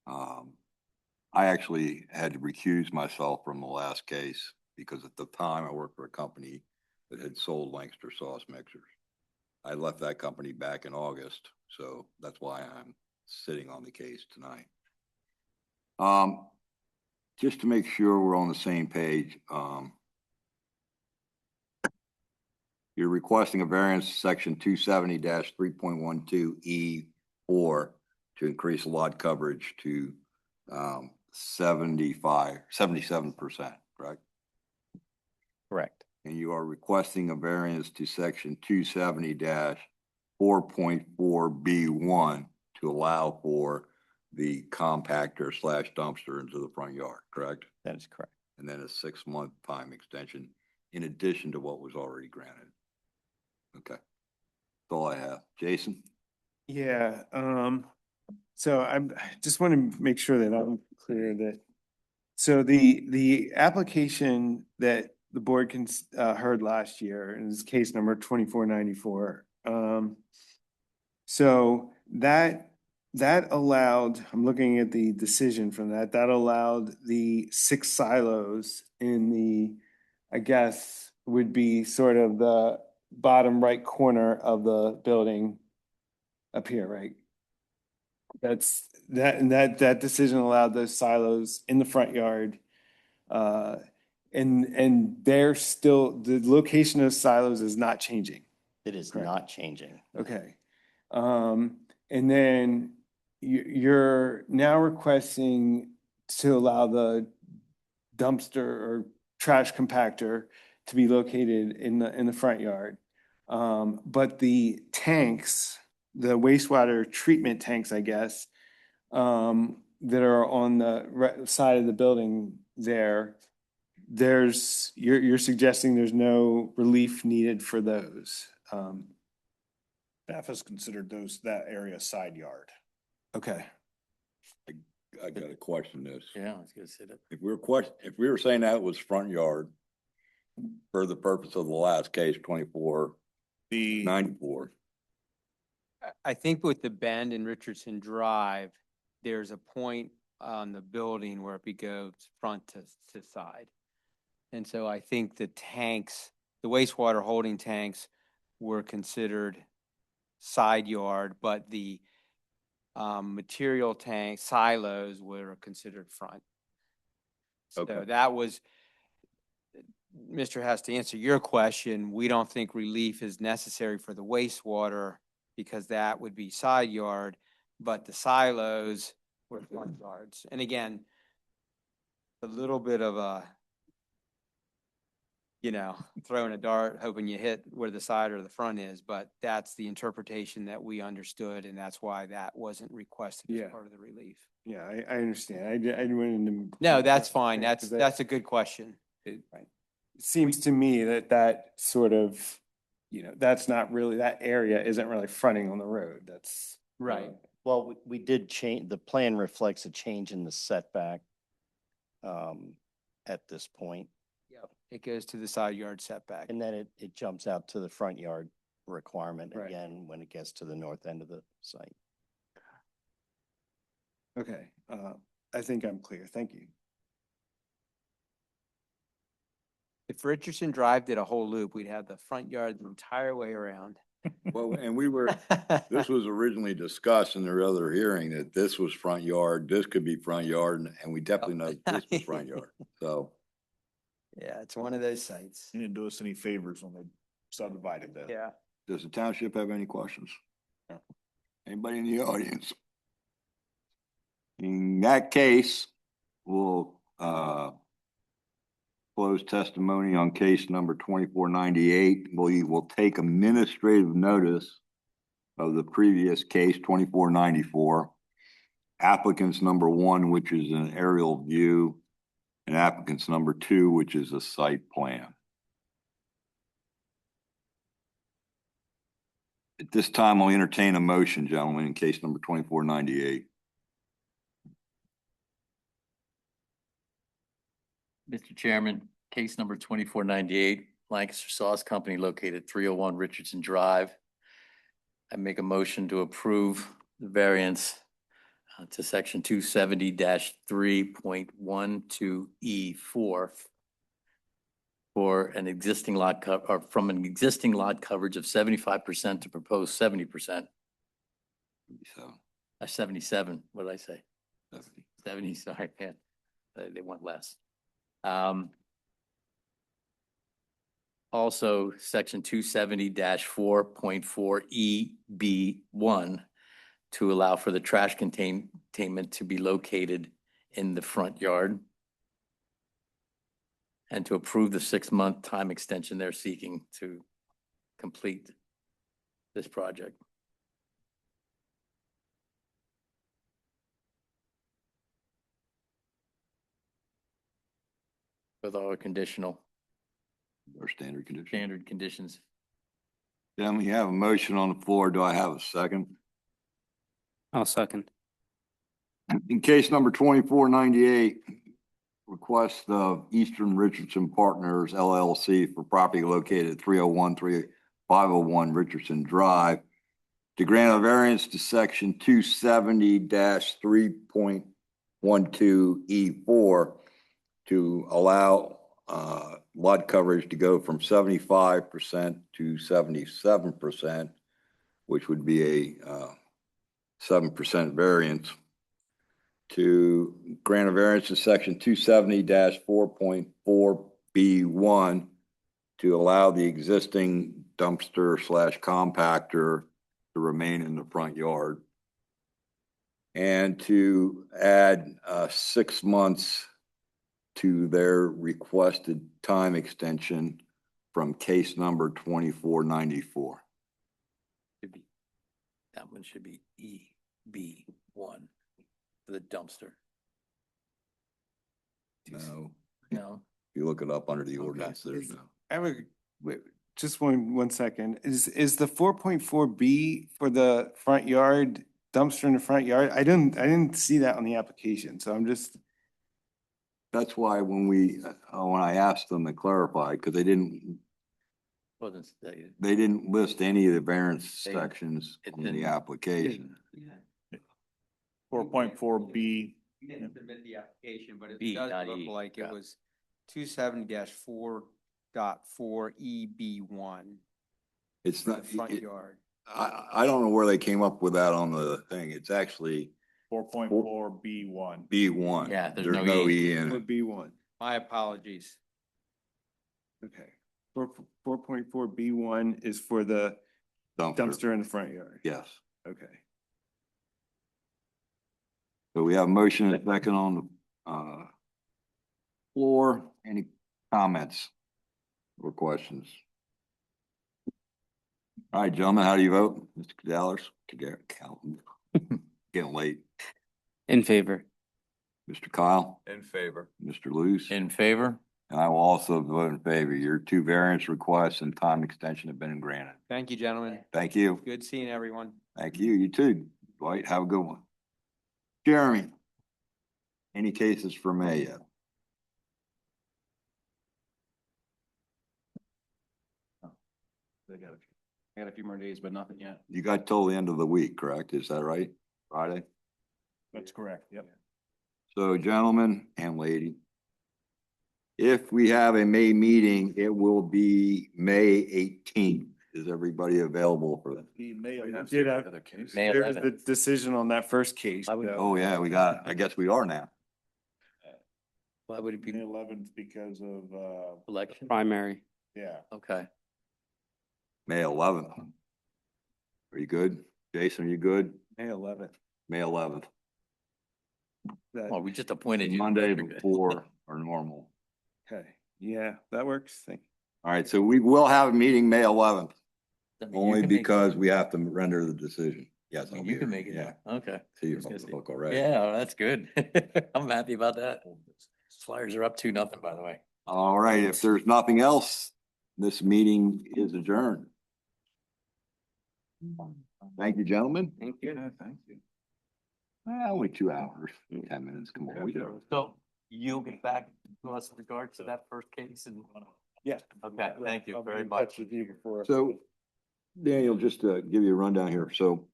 S1: I actually had to recuse myself from the last case because at the time I worked for a company that had sold Lancaster sauce mixers. I left that company back in August, so that's why I'm sitting on the case tonight. Just to make sure we're on the same page, you're requesting a variance section 270-3.12E4 to increase lot coverage to 77%, correct?
S16: Correct.
S1: And you are requesting a variance to section 270-4.4B1 to allow for the compactor / dumpster into the front yard, correct?
S16: That is correct.
S1: And then a 6-month time extension in addition to what was already granted. Okay. That's all I have. Jason?
S8: Yeah, so I just want to make sure that I'm clear that, so the application that the board heard last year, and is case number 2494. So that allowed, I'm looking at the decision from that allowed the 6 silos in the, I guess, would be sort of the bottom right corner of the building up here, right? That's and that decision allowed those silos in the front yard. And they're still, the location of silos is not changing.
S16: It is
S8: Correct.
S16: not changing.
S8: Okay. And then you're now requesting to allow the dumpster or trash compactor to be located in the front yard. But the tanks, the wastewater treatment tanks, I guess, that are on the right side of the building there, you're suggesting there's no relief needed for those.
S12: Staff has considered that area side yard.
S8: Okay.
S1: I got to question this.
S2: Yeah, I was gonna say that.
S1: If we were saying that was front yard for the purpose of the last case, 2494.
S15: I think with the bend in Richardson Drive, there's a point on the building where it goes front to side. And so I think the tanks, the wastewater holding tanks were considered side yard, but the material tank silos were considered front. So
S1: Okay.
S15: that was, Mr. Hess, to answer your question, we don't think relief is necessary for the wastewater because that would be side yard, but the silos were front yards. And again, a little bit of a throwing a dart, hoping you hit where the side or the front is, but that's the interpretation that we understood, and that's why that wasn't requested
S8: Yeah.
S15: as part of the relief.
S8: Yeah, I understand. I went into.
S15: No, that's fine.
S8: Because
S15: That's a good question.
S8: It seems to me that that sort of, that's not really, that area isn't really fronting on the road. That's.
S15: Right.
S16: Well, we did change, the plan reflects a change in the setback at this point.
S15: Yep. It goes to the side yard setback.
S16: And then it jumps out to the front yard requirement
S8: Right.
S16: again when it gets to the north end of the site.
S8: Okay, I think I'm clear. Thank you.
S15: If Richardson Drive did a whole loop, we'd have the front yard the entire way around.
S1: Well, and this was originally discussed in the other hearing that this was front yard, this could be front yard, and we definitely know this was front yard. So,
S15: Yeah, it's one of those sites.
S12: You didn't do us any favors when they subdivided that.
S15: Yeah.
S1: does the township have any questions?
S12: No.
S1: Anybody in the audience? In that case, we'll, close testimony on case number 2498. We will take administrative notice of the previous case, 2494. Applicants number 1, which is an aerial view, and applicants number 2, which is a site plan. At this time, I'll entertain a motion, gentlemen, in case number 2498.
S2: Mr. Chairman, case number 2498, Lancaster Sauce Company located 301 Richardson Drive. I make a motion to approve the variance to section 270-3.12E4 for an existing lot or from an existing lot coverage of 75% to propose 70%.
S1: So,
S2: 77, what did I say? 70, sorry, man. They want less. Also, section 270-4.4EB1 to allow for the trash containment to be located in the front yard. And to approve the 6-month time extension they're seeking to complete this project. With all conditional,
S1: our standard condition.
S2: standard conditions.
S1: Then we have a motion on the floor. Do I have a second?
S4: I'll second.
S1: In case number 2498, request of Eastern Richardson Partners LLC for property located at 501 Richardson Drive to grant a variance to section 270-3.12E4 to allow lot coverage to go from 75% to 77%, which would be a 7% variance. To grant a variance to section 270-4.4B1 to allow the existing dumpster / compactor to remain in the front yard. And to add 6 months to their requested time extension from case number 2494.
S2: That one should be EB1 for the dumpster.
S1: No,
S2: No,
S1: if you look it up under the ordinance, there's no.
S8: I have just one second. Is the 4.4B for the front yard dumpster in the front yard? I didn't see that on the application, so I'm just.
S1: That's why when I asked them to clarify, because they didn't
S2: wasn't stated.
S1: list any of the variance
S2: They-
S1: sections
S2: it
S1: in the
S2: didn't-
S1: application.
S12: 4.4B.
S15: You didn't submit the application, but it
S2: B,
S15: does
S2: not
S15: look
S2: E.
S15: like it
S2: Yeah.
S15: was 270-4.4EB1
S1: It's
S15: for the
S1: not,
S15: front yard.
S1: I don't know where they came up with that on the thing. It's actually
S12: 4.4B1.
S1: B1.
S2: Yeah, there's no
S1: no
S2: E.
S1: E in
S8: Or
S1: it.
S8: B1.
S15: My apologies.
S8: Okay. 4.4B1 is for the dumpster in the front yard.
S1: Yes.
S8: Okay.
S1: So we have a motion and a second on the floor. Any comments or questions? All right, gentlemen, how do you vote? Mr. Callen? Getting late.
S4: In favor.
S1: Mr. Kyle?
S9: In favor.
S1: Mr. Luce?
S2: In favor?
S1: And I will also vote in favor. Your two variance requests and time extension have been granted.
S15: Thank you, gentlemen.
S1: Thank you.
S15: Good seeing everyone.
S1: Thank you. You too, Dwight. Have a good one. Jeremy? Any cases for May yet?
S5: I got a few more days, but nothing yet.
S1: You got till the end of the week, correct? Is that right? Friday?
S12: That's correct. Yep.
S1: So gentlemen and lady, if we have a May meeting, it will be May 18th. Is everybody available for that?
S8: May
S2: May
S8: There was
S2: 11th.
S8: the decision on that first case. so-
S1: Oh, yeah, I guess we are now.
S2: Why would it be
S12: 11th because of,
S2: election?
S4: Primary.
S12: yeah.
S2: Okay.
S1: May 11th. Are you good? Jason, are you good?
S8: May 11th.
S1: May 11th.
S2: Well, we just appointed you.
S1: Monday before our normal.
S8: Okay, yeah, that works. Thank
S1: All right, so we will have a meeting May 11th,
S2: I mean, you
S1: only
S2: can make it.
S1: because we have to render the decision. Yes,
S2: I
S1: I'll
S2: mean,
S1: be
S2: you can
S1: here.
S2: make it.
S1: Yeah.
S2: Okay.
S1: See you
S2: I was gonna say-
S1: look already.
S2: Yeah, that's good. I'm happy about that. Flyers are up 2-0, by the way.
S1: All right, if there's nothing else, this meeting is adjourned. Thank you, gentlemen.
S4: Thank you.
S1: Thank you. Only 2 hours, 10 minutes. Come on, we do.
S2: So you'll get back to us in regards to that first case and.
S8: Yeah.
S2: Okay, thank you
S8: I'll be
S2: very
S8: in
S2: much.
S8: touch with you before.
S1: So, Daniel, just to give you a rundown here. So